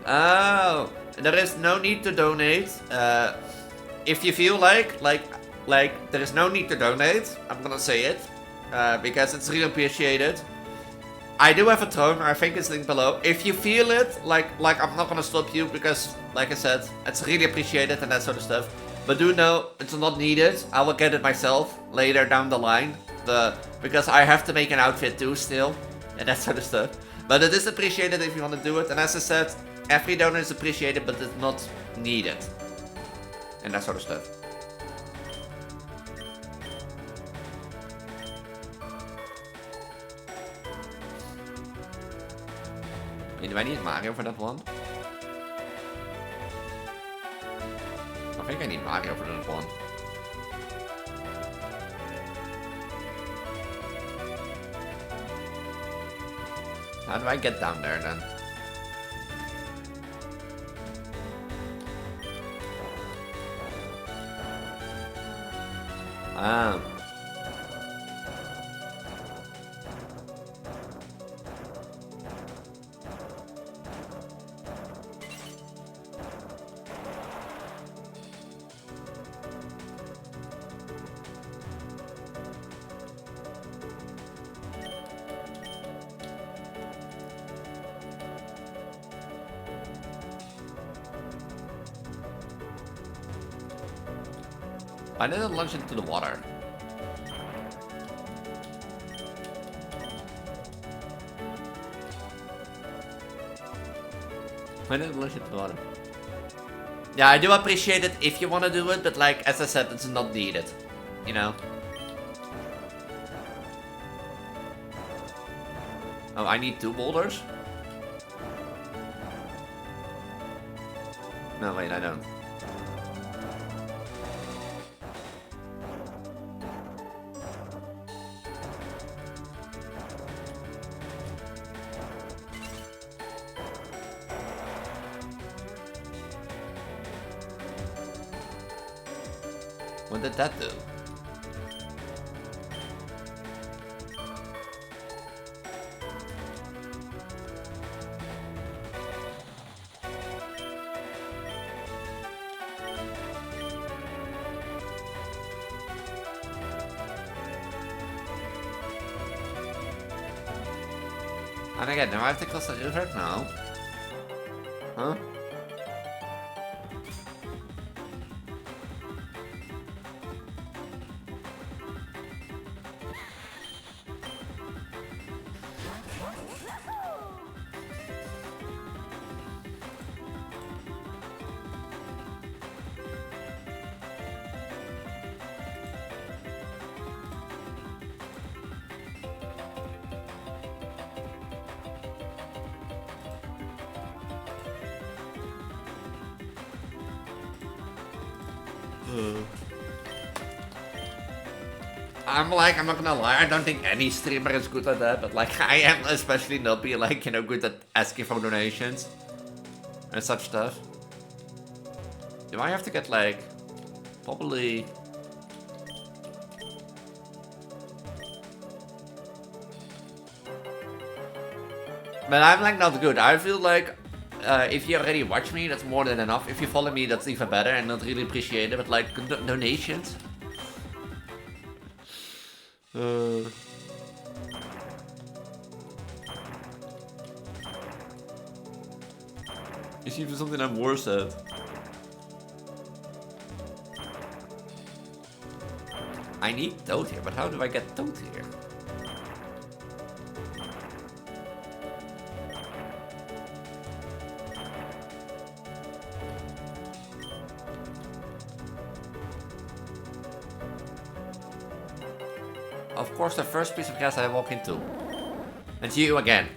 Oh, there is no need to donate. If you feel like there is no need to donate, I'm gonna say it. Because it's really appreciated. I do have a throne, I think it's linked below. If you feel it, like I'm not gonna stop you because, like I said, it's really appreciated and that sort of stuff. But do know, it's not needed. I will get it myself later down the line. Because I have to make an outfit too still. And that sort of stuff. But it is appreciated if you want to do it. And as I said, every donor is appreciated, but it's not needed. And that sort of stuff. Do I need Mario for that one? I think I need Mario for that one. How do I get down there then? I didn't launch into the water. I didn't launch into the water. Yeah, I do appreciate it if you want to do it, but like, as I said, it's not needed. You know? Oh, I need 2 boulders? No, wait, I don't. What did that do? And again, now I have to cross the river now. Huh? I'm like, I'm not gonna lie, I don't think any streamer is good at that, but like, I am especially not be like, you know, good at asking for donations and such stuff. Do I have to get like, probably... But I'm like not good. I feel like if you already watch me, that's more than enough. If you follow me, that's even better and not really appreciate it. But like donations. You see for something I'm worse at. I need Toad here, but how do I get Toad here? Of course, the first piece of gas I walk into. It's you again.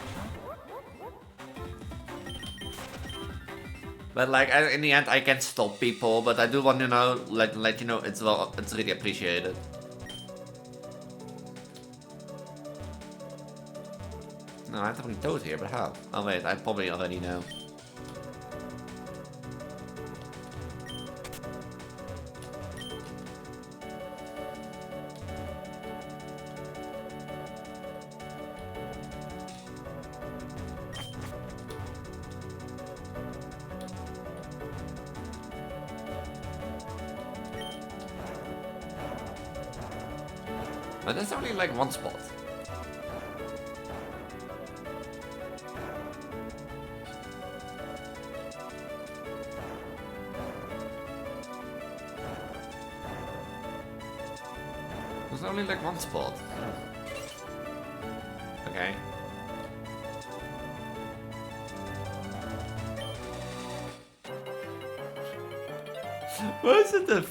But like, in the end, I can stop people, but I do want to know, let you know, it's really appreciated. No, I have to bring Toad here, but how? Oh wait, I probably already know. But there's only like one spot. There's only like one spot. Okay. Why is it the...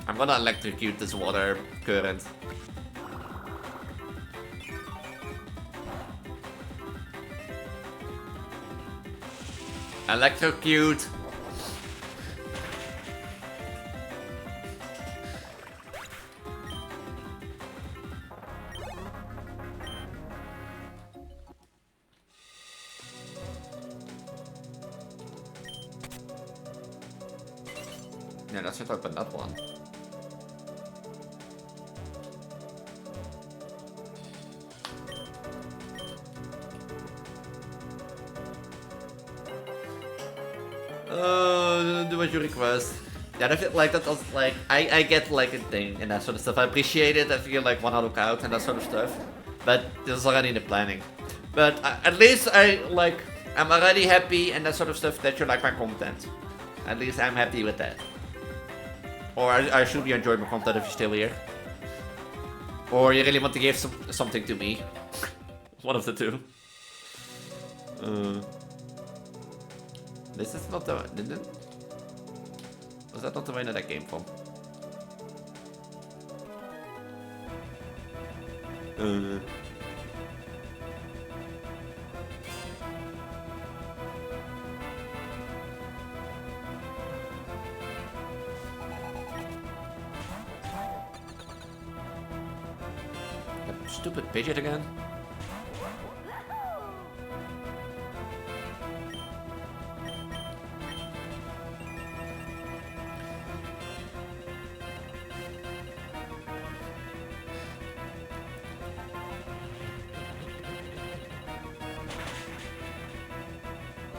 I'm gonna electrocute this water current. Electrocute. Yeah, that should open that one. Do what you request. Yeah, I feel like that was like I get like a thing and that sort of stuff. I appreciate it. I feel like wanna look out and that sort of stuff. But this is already in the planning. But at least I'm already happy and that sort of stuff that you like my content. At least I'm happy with that. Or I should be enjoying my content if you're still here. Or you really want to give something to me. One of the two. This is not the... Was that not the way that came from? That stupid pigeon again?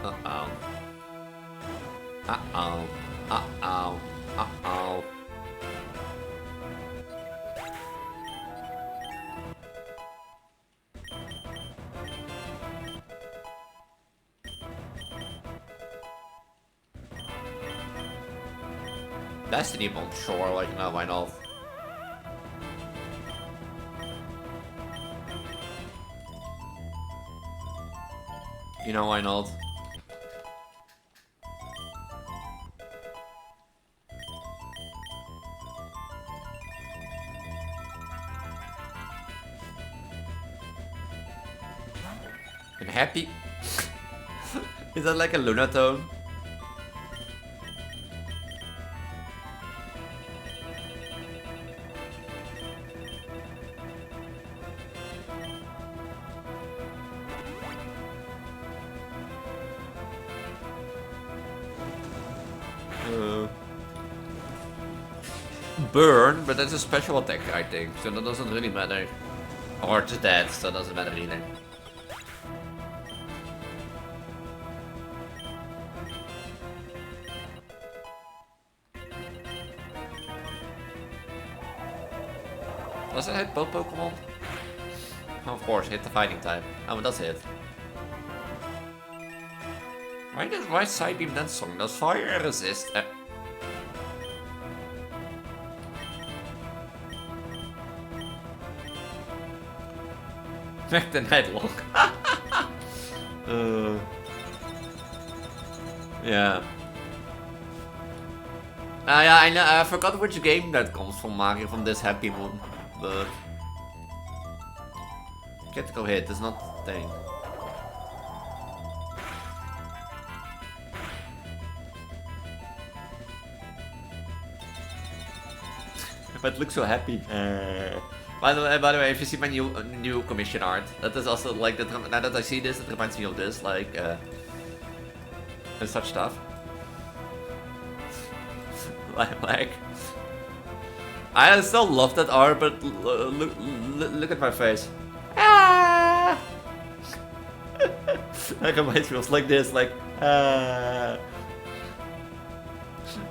Uh-oh. Uh-oh. Uh-oh. Uh-oh. Destiny on shore, like, no, why not? You know, why not? And happy? Is that like a Luna tone? burn, but that's a special attack, I think, so that doesn't really matter. Or it's dead, so it doesn't matter either. Does it hit both Pokemon? Oh, of course, hit the fighting type. Oh, but that's it. Why Side Beam then song? Does fire resist? Back the Nightlock. Yeah. Yeah, I know. I forgot which game that comes from Mario from this Happy Moon, but critical hit is not the thing. But it looks so happy. By the way, if you see my new commission art, that is also like that. Now that I see this, it reminds me of this, like and such stuff. like, I still love that art, but look at my face. Ah! That reminds me of like this, like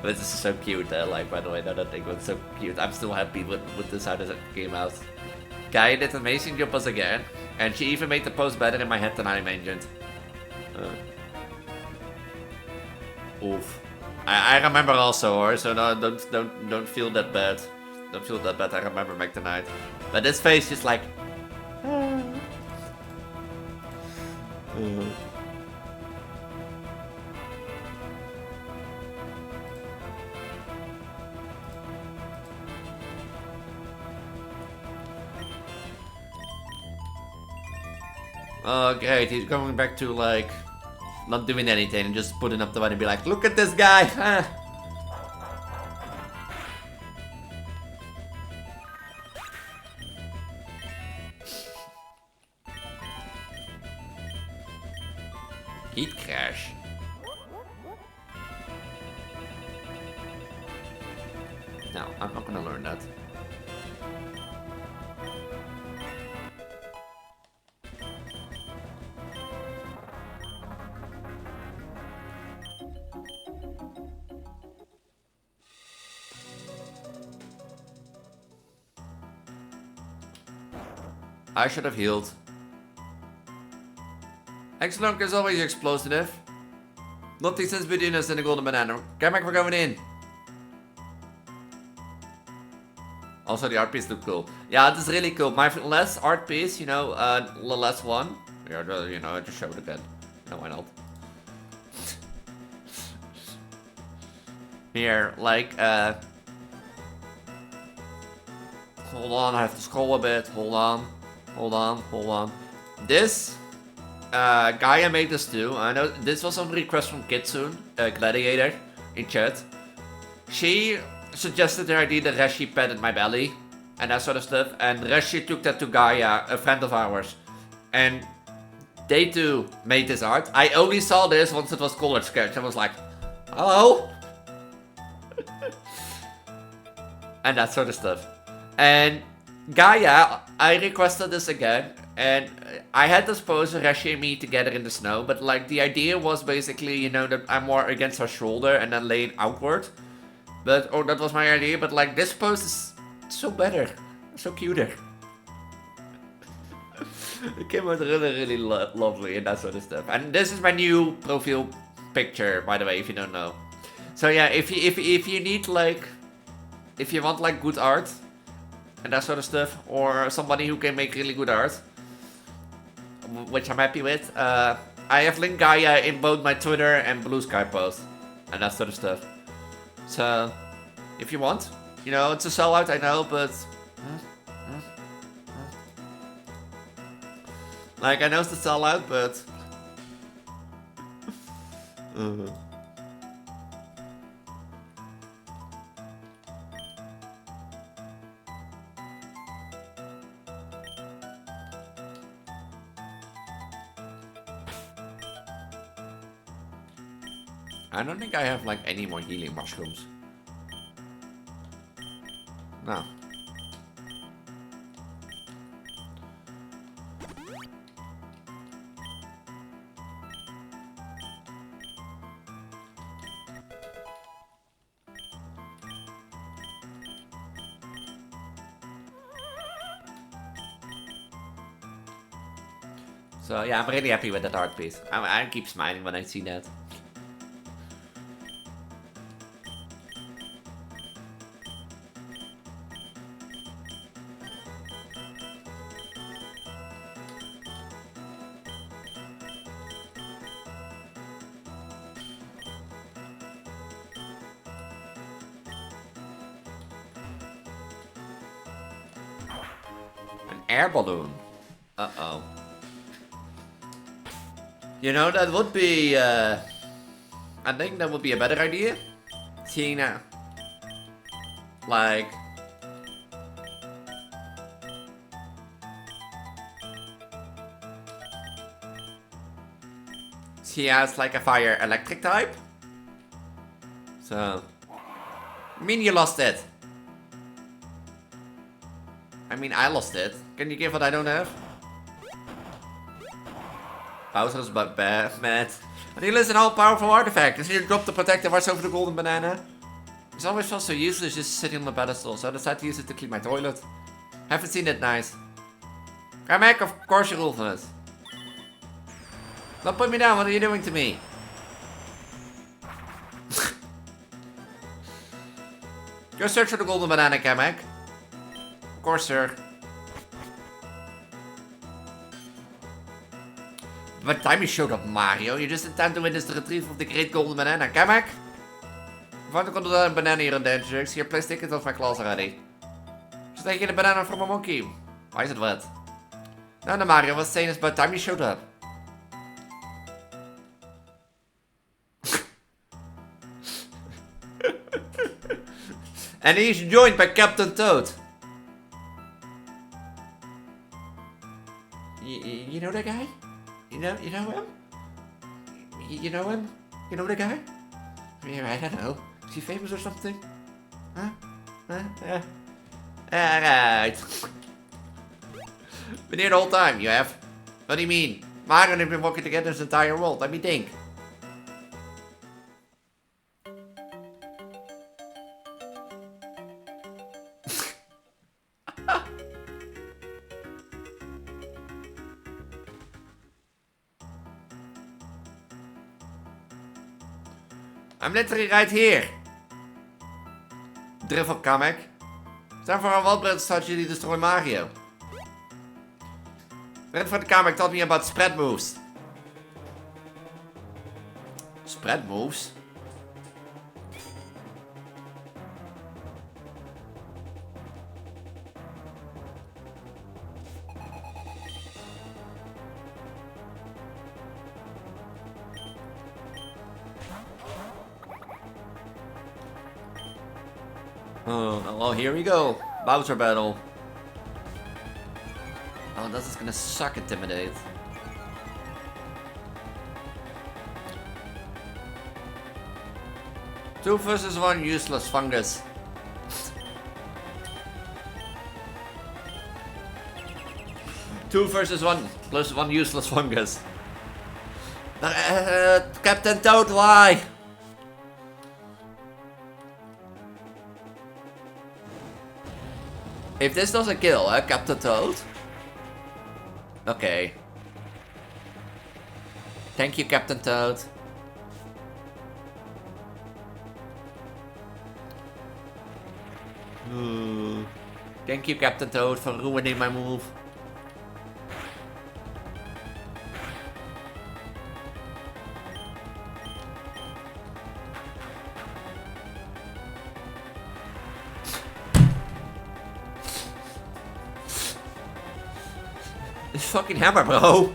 But this is so cute, like, by the way, that thing was so cute. I'm still happy with this, how this came out. Gaia did an amazing job once again, and she even made the pose better in my head than I imagined. Oof. I remember also, or so no, don't feel that bad. Don't feel that bad. I remember Meg tonight, but this face is like. Oh, great, he's going back to, like, not doing anything and just putting up the button and be like, look at this guy! Heat crash. No, I'm not gonna learn that. I should have healed. Excellent is always explosive. Nothing since between us and the golden banana. Come back, we're going in. Also, the art piece look cool. Yeah, this is really cool. My last art piece, you know, the last one. Yeah, you know, I just showed it again. No, why not? Here, like, hold on, I have to scroll a bit. Hold on. This, Gaia made this too. I know this was on request from Kitsune, Gladiator, in chat. She suggested the idea that Reshi petted my belly, and that sort of stuff. And Reshi took that to Gaia, a friend of ours. And they too made this art. I only saw this once it was colored sketch. I was like, hello? And that sort of stuff. And Gaia, I requested this again, and I had this pose of Reshi and me together in the snow, but like the idea was basically, you know, that I'm more against her shoulder and then lay it outward. But, oh, that was my idea, but like this pose is so better, so cuter. It came out really lovely and that sort of stuff. And this is my new profile picture, by the way, if you don't know. So yeah, if you need like, if you want like good art and that sort of stuff, or somebody who can make really good art, which I'm happy with, I have linked Gaia in both my Twitter and Blue Sky post and that sort of stuff. So, if you want, you know, it's a sellout, I know, but like, I know it's a sellout, but I don't think I have like any more healing mushrooms. No. So yeah, I'm really happy with that art piece. I keep smiling when I see that. An air balloon. Uh-oh. You know, that would be, I think that would be a better idea. Seeing that, like, she has like a fire electric type. So, I mean, you lost it. I mean, I lost it. Can you give what I don't have? Bowser's but bad, mad. And he lives an all-powerful artifact. And you drop the protective arts over the golden banana. It's always felt so useless just sitting on the pedestal, so I decided to use it to clean my toilet. Haven't seen it nice. Kamek, of course you're ultimate. Don't put me down, what are you doing to me? Go search for the golden banana, Kamek. Of course, sir. By the time you showed up, Mario, you just in time to witness the retrieval of the great golden banana. Kamek? I found a banana here in the entrance. Here, place tickets off my class already. Just taking a banana from a monkey. Why is it wet? No, Mario, I was saying it's by the time you showed up. And he's joined by Captain Toad. You know that guy? You know him? You know him? You know the guy? Yeah, I don't know. Is he famous or something? Huh? Alright. Been here the whole time, you have? What do you mean? Mario and I have been walking together this entire world. Let me think. I'm literally right here. Drivel Kamek. Time for our Waldbrand strategy to destroy Mario. Red for the Kamek taught me about spread moves. Spread moves? Oh, well, here we go. Bowser battle. Oh, this is gonna suck intimidate. Two versus one useless fungus. Two versus one plus one useless fungus. Captain Toad, why? If this doesn't kill, Captain Toad. Okay. Thank you, Captain Toad. Thank you, Captain Toad, for ruining my move. This fucking hammer, bro.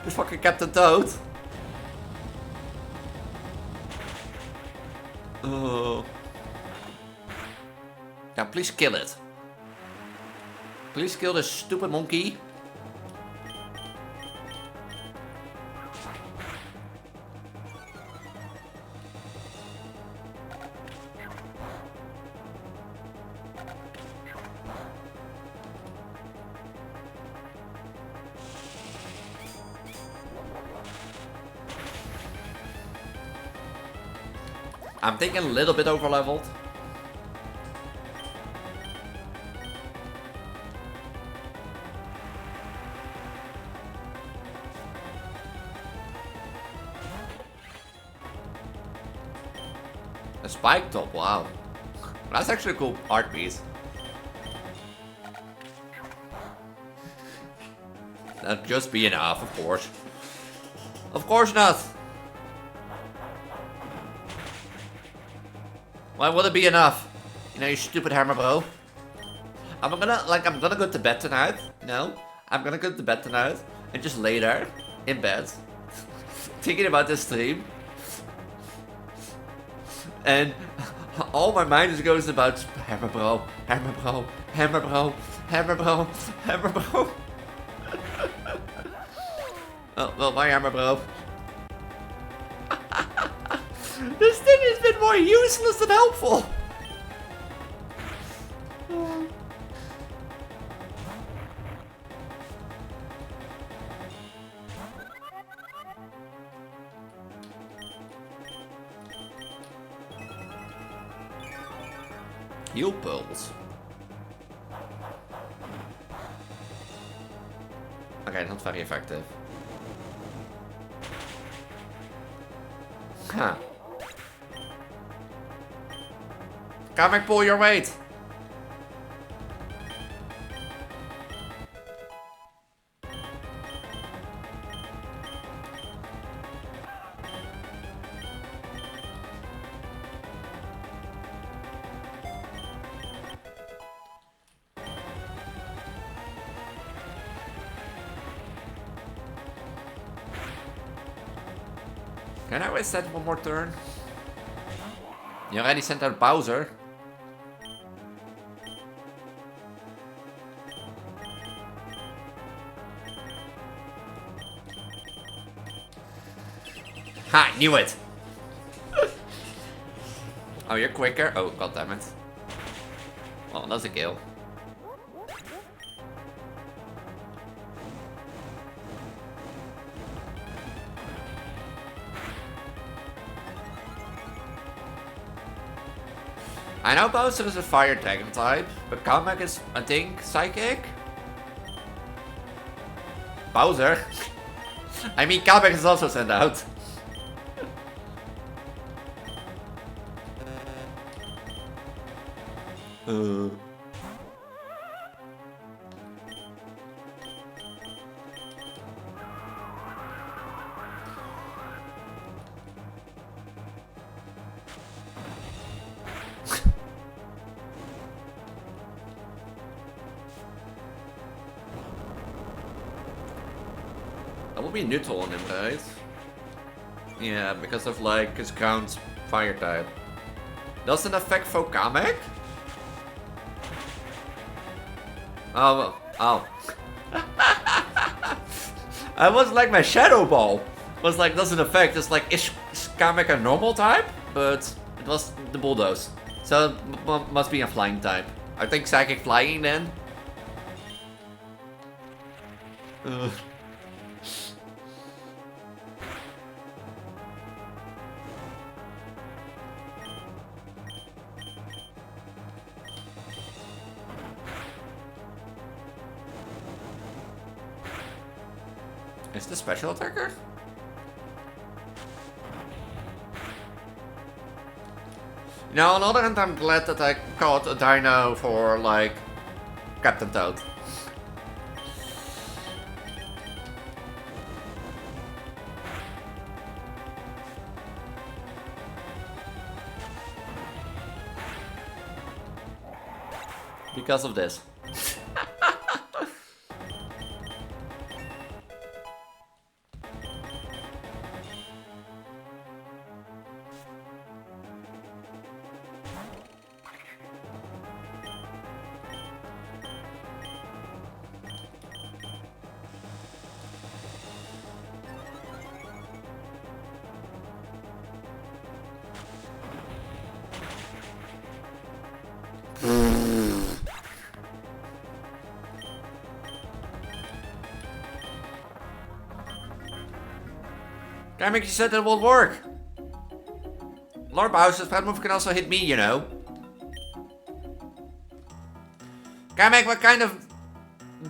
This fucking Captain Toad. Oh. Now please kill it. Please kill this stupid monkey. I'm thinking a little bit over leveled. A spike top, wow. That's actually a cool art piece. That'd just be enough, of course. Of course not. Why would it be enough? You know, you stupid hammer bro. I'm gonna go to bed tonight. No, I'm gonna go to bed tonight and just lay there in bed, thinking about this stream, and all my mind is goes about hammer bro, hammer bro, hammer bro, hammer bro, hammer bro. Oh, well, my hammer bro. This thing has been more useless than helpful. Heal pearls. Okay, not very effective. Huh. Kamek, pull your weight. Can I waste that one more turn? You already sent out Bowser. Ha! I knew it! Oh, you're quicker? Oh, goddammit. Well, that's a kill. I know Bowser is a fire dragon type, but Kamek is, I think, psychic? Bowser? I mean, Kamek is also sent out. That will be neutral on him, right? Yeah, because of like his count fire type. Doesn't affect Kamek? Oh, oh. I was like my shadow ball was like doesn't affect. It's like is Kamek a normal type? But it was the bulldoze, so it must be a flying type. I think psychic flying then. Is the special attacker? Now, on the other hand, I'm glad that I caught a dino for, like, Captain Toad. Because of this. Damn it, you said that won't work. Floor bounce, spread move can also hit me, you know. Kamek, what kind of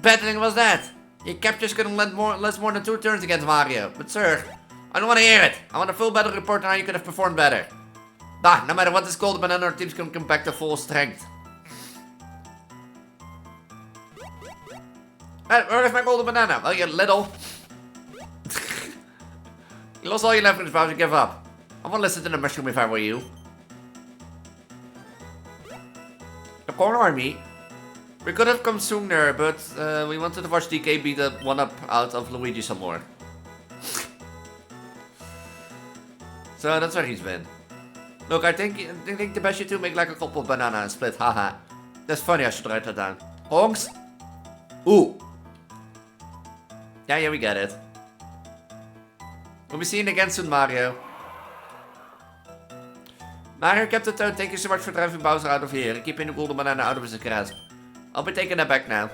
battling was that? Your captures couldn't last more than 2 turns against Mario. But sir, I don't want to hear it. I want a full battle report on how you could have performed better. Bah, no matter what is called, the banana our teams can come back to full strength. Where is my golden banana? Well, you little. You lost all your leverage, Bowser. Give up. I won't listen to the mushroom if I were you. The corner army. We could have come sooner, but we wanted to watch DK beat the 1-up out of Luigi some more. So that's where he's been. Look, I think the best you two make like a couple banana and split. Haha. That's funny, I should write that down. Honks? Ooh. Yeah, we get it. We'll be seeing you again soon, Mario. Mario kept the tone. Thank you so much for driving Bowser out of here and keeping the golden banana out of his grasp. I'll be taking that back now.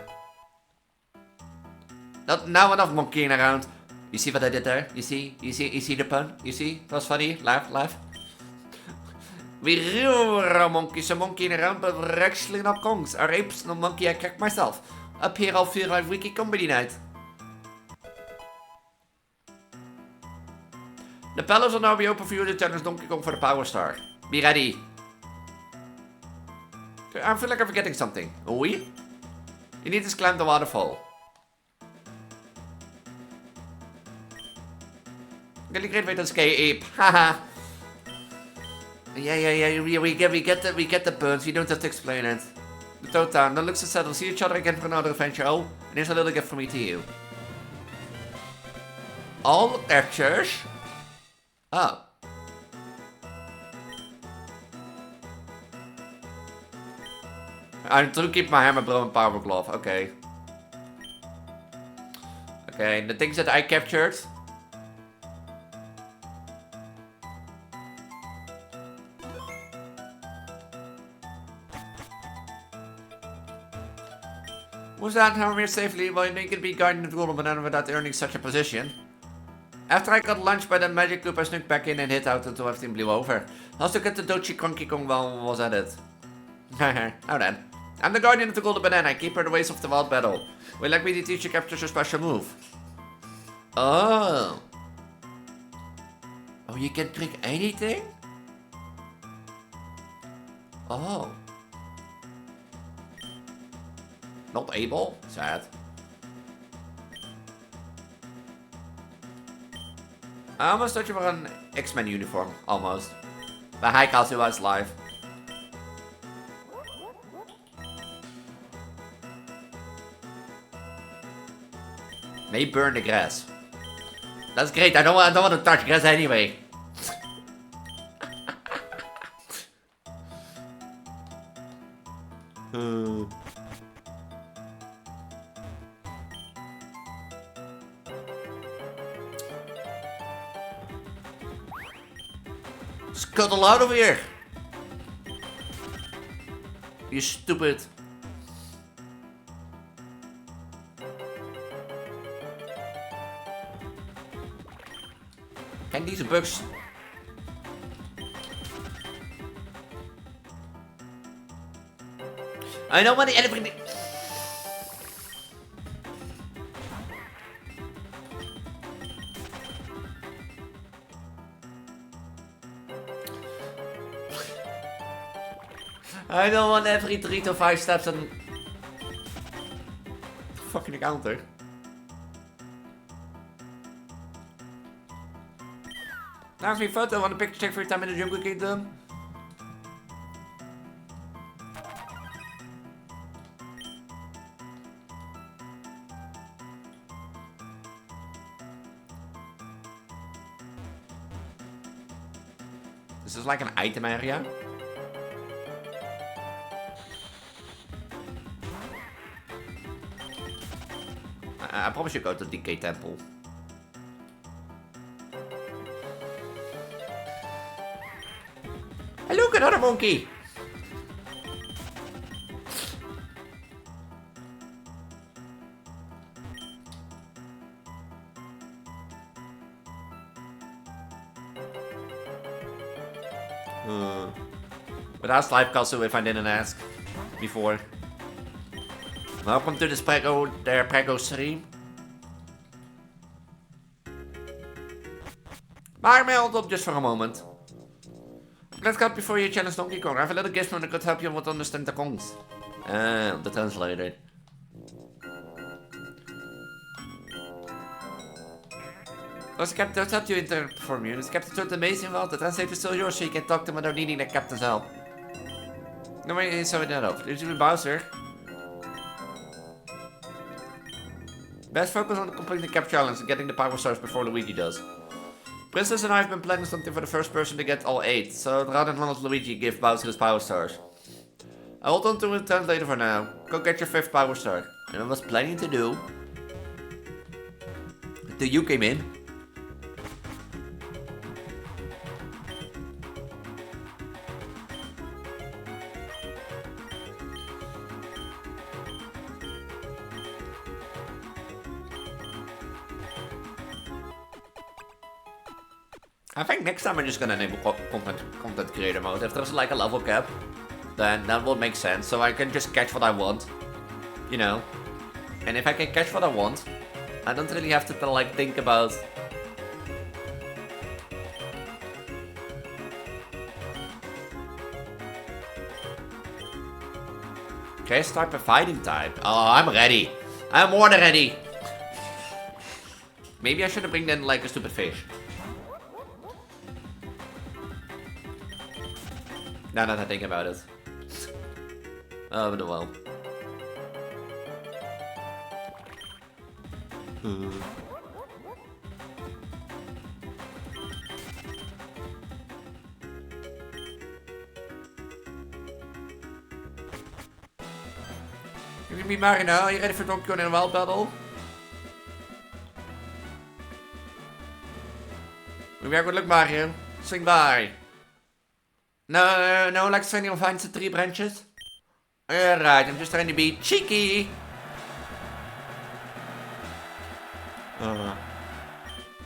Not now enough monkeying around. You see what I did there? You see the pun? You see? It was funny. Laugh. We real monkeys are monkeying around, but we're actually not kongs. Our apes, no monkey I cracked myself. Up here I'll feel like wiki comedy night. The palace will now be open for you to challenge Donkey Kong for the Power Star. Be ready. I feel like I'm forgetting something. Oui? You need to climb the waterfall. Really great way to escape. Haha. Yeah. We get the burns. You don't have to explain it. The Toad Town. That looks so sad. We'll see each other again for another adventure. Oh, and here's a little gift from me to you. All captures. Oh. I do keep my hammer, blow, and power glove. Okay. Okay, the things that I captured. Was that how we're safely? Well, you can be guarding the golden banana without earning such a position. After I got launched by that magic loop, I snuck back in and hit out until everything blew over. I also got the Dochi Donkey Kong while I was at it. Now then. I'm the guardian of the golden banana. I keep her the ways of the wild battle. Would you like me to teach you captures a special move? Oh. Oh, you can trick anything? Oh. Not able? Sad. I almost thought you were an X-Men uniform. Almost. But hi, Kazuha's live. May burn the grass. That's great. I don't want to touch grass anyway. Scuttle out of here! You stupid. Can these bugs... I don't want anything... I don't want every 3 to 5 steps and... fucking counter. Thanks for your photo. Want a picture check for your time in the Jungle Kingdom? This is like an item area. I probably should go to the DK Temple. Hey, look, another monkey! But ask live Castle if I didn't ask before. Welcome to this Prego stream. Maar hold up just for a moment. Let's cut before you challenge Donkey Kong. I have a little gift that could help you with understand the Kongs. The translator. Does the captain help you perform you? Is the captain turned amazing? Well, the translator is still yours, so you can talk to him without needing the captain's help. No way, so that off. Did you Bowser? Best focus on completing the cap challenge and getting the power stars before Luigi does. Princess and I have been planning something for the first person to get all 8, so rather than let Luigi give Bowser his power stars. I hold on to the translator for now. Go get your 5th power star. And I was planning to do until you came in. I think next time I'm just gonna enable content creator mode. If there's like a level cap, then that will make sense. So I can just catch what I want, you know. And if I can catch what I want, I don't really have to like think about. Okay, start a fighting type. Oh, I'm ready. I'm more than ready. Maybe I should bring then like a stupid fish. Now that I think about it. Oh, but well. You can be Mario now. Are you ready for Donkey Kong in a wild battle? Maybe good luck, Mario. Swing by. No, like trying to find the 3 branches. Alright, I'm just trying to be cheeky.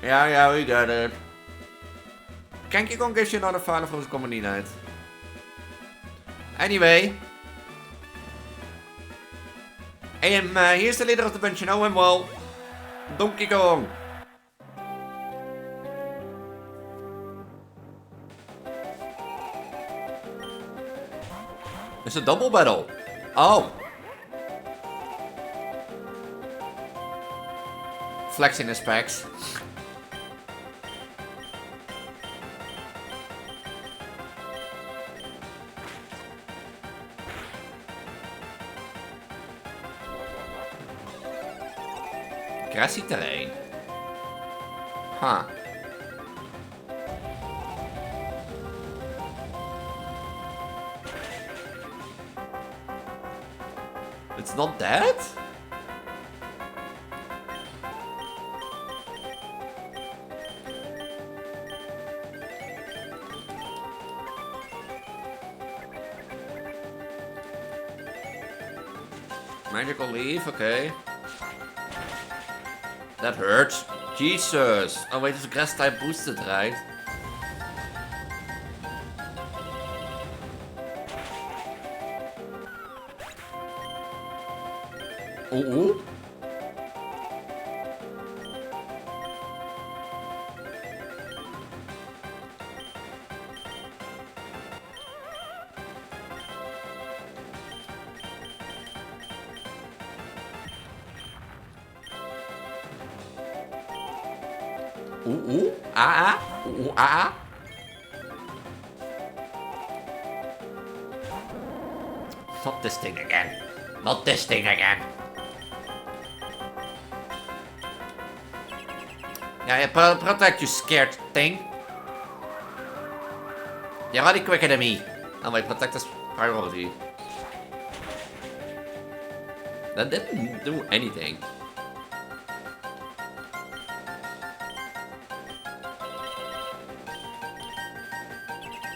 Yeah, we got it. Donkey Kong gives you another file from his comedy night. Anyway. And here's the leader of the bunch, you know him well. Donkey Kong. It's a double battle. Oh. Flexing his specs. Grassy terrain. Huh. It's not that? Magical leaf, okay. That hurts. Jesus. Oh wait, it's a grass type boosted, right? Ooh. Ooh. Ah. Ooh. Ah. Not this thing again. Not this thing again. Yeah, protect you, scared thing. You're already quicker than me. Oh wait, protect is priority. That didn't do anything.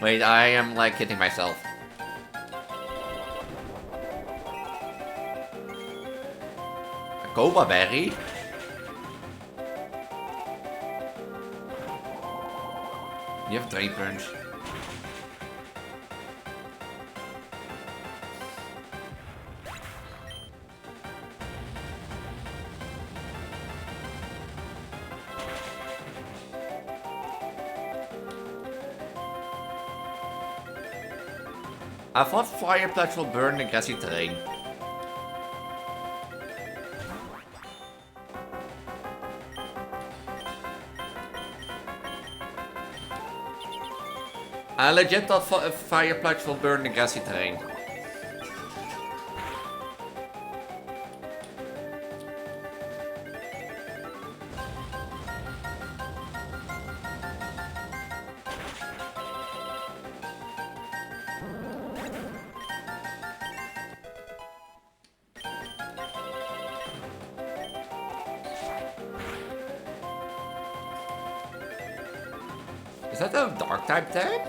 Wait, I am like hitting myself. A Cobra berry? You have Drain Punch. I thought fire pledge will burn the grassy terrain. I legit thought fire pledge will burn the grassy terrain. Is that a dark type tag?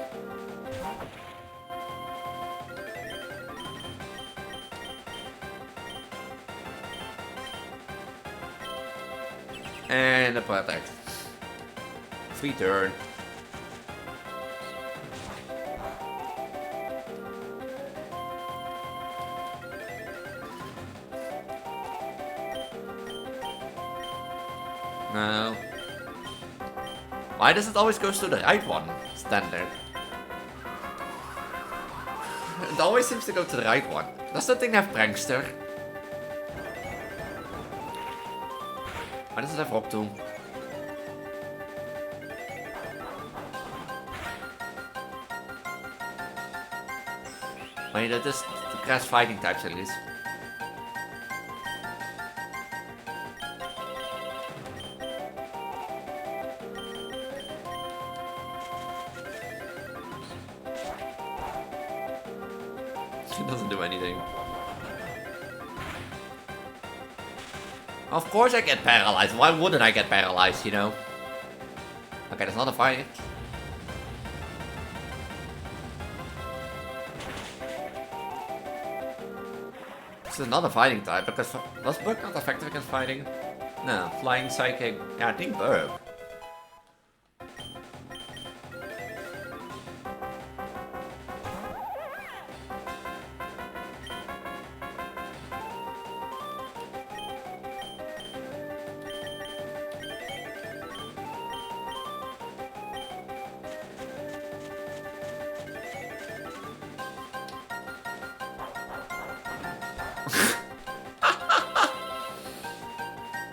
And a protect. Free turn. No. Why does it always go to the right one? Standard. It always seems to go to the right one. Does that thing have Prankster? Why does it have Rock Tomb? Wait, that is the grass fighting types at least. It doesn't do anything. Of course I get paralyzed. Why wouldn't I get paralyzed, you know? Okay, that's not a fight. This is not a fighting type because was Bug not effective against fighting? No, flying psychic. Yeah, I think Bug.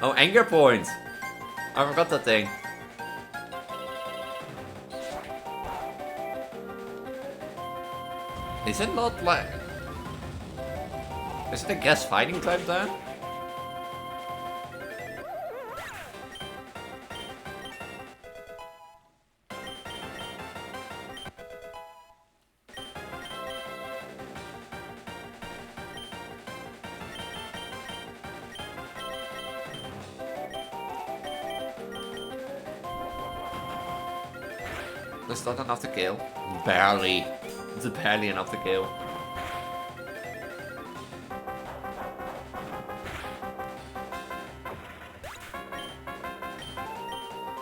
Oh, anger point! I forgot that thing. Is it not like... Is it a guess fighting type then? Is that enough to kill? Barely. It's barely enough to kill.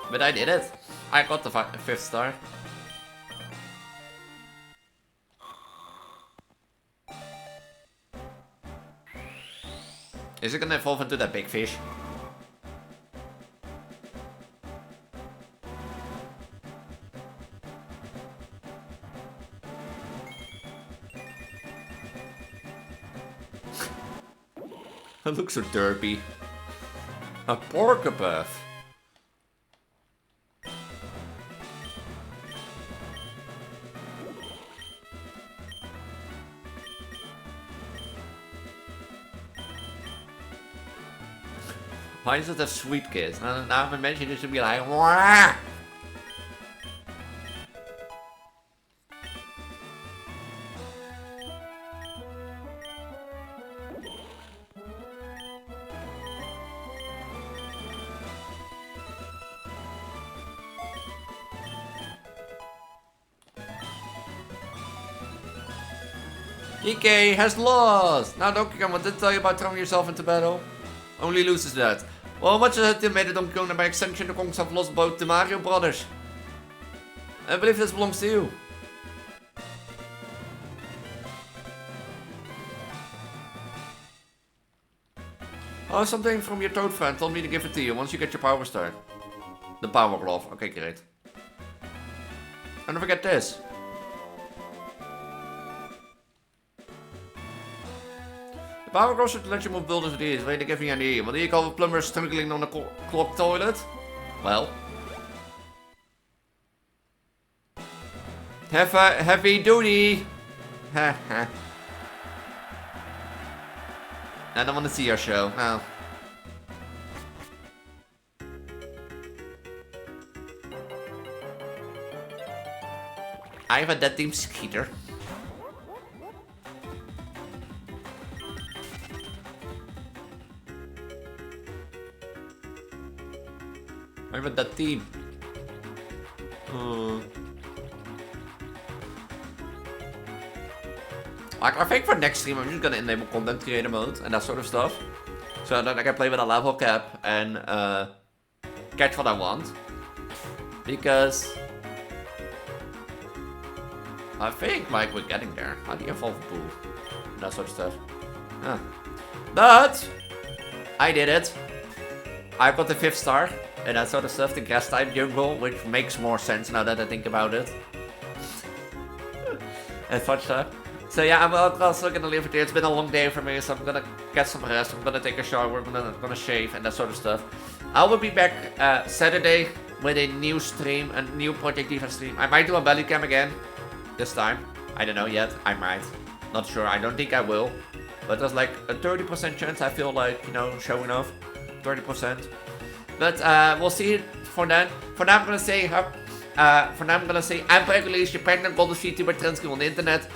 But I did it. I got the 5th star. Is it gonna evolve into that big fish? It looks so derpy. A porcupine. Why is it a sweet kiss? Now I'm imagining it should be like, wah! DK has lost! Now Donkey Kong, what did I tell you about throwing yourself into battle? Only loses that. Well, much as it made Donkey Kong and by extension the Kongs have lost both the Mario Brothers. I believe this belongs to you. Oh, something from your Toad friend told me to give it to you once you get your Power Star. The Power Glove. Okay, great. And don't forget this. The power crosser to let you move buildings with ease. Weet ik even niet. What do you call a plumber struggling on a clogged toilet? Well. Heavy duty. Haha. I don't want to see your show. No. I have a dead team Skeeter. I have a dead team. Like, I think for next stream I'm just gonna enable content creator mode and that sort of stuff. So that I can play with a level cap and catch what I want. Because I think like we're getting there. How do you evolve a pool? And that sort of stuff. Yeah. But I did it. I got the 5th star and that sort of stuff, the grass type jungle, which makes more sense now that I think about it. And such stuff. So yeah, I'm also gonna leave it here. It's been a long day for me, so I'm gonna get some rest. I'm gonna take a shower, I'm gonna shave and that sort of stuff. I will be back Saturday with a new stream, a new Project Diva stream. I might do a belly cam again this time. I don't know yet. I might. Not sure. I don't think I will. But there's like a 30% chance I feel like, you know, showing off. 30%. But we'll see for then. For now I'm gonna say I'm pregnant Elise, you're pregnant goddess Vtuber trans girl on the internet.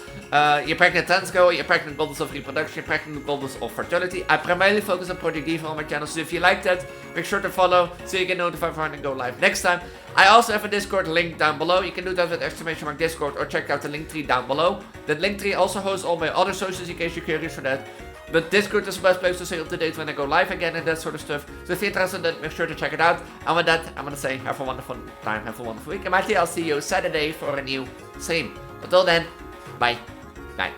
You're pregnant trans girl, you're pregnant goddess of reproduction, you're pregnant goddess of fertility. I primarily focus on Project Diva on my channel, so if you like that, make sure to follow so you get notified when I go live next time. I also have a Discord link down below. You can do that with exclamation mark Discord or check out the link tree down below. That link tree also hosts all my other socials in case you're curious for that. But Discord is the best place to stay up to date when I go live again and that sort of stuff. So if you're interested in that, make sure to check it out. And with that, I'm gonna say have a wonderful time, have a wonderful week. And I'll see you Saturday for a new stream. Until then, bye. Bye.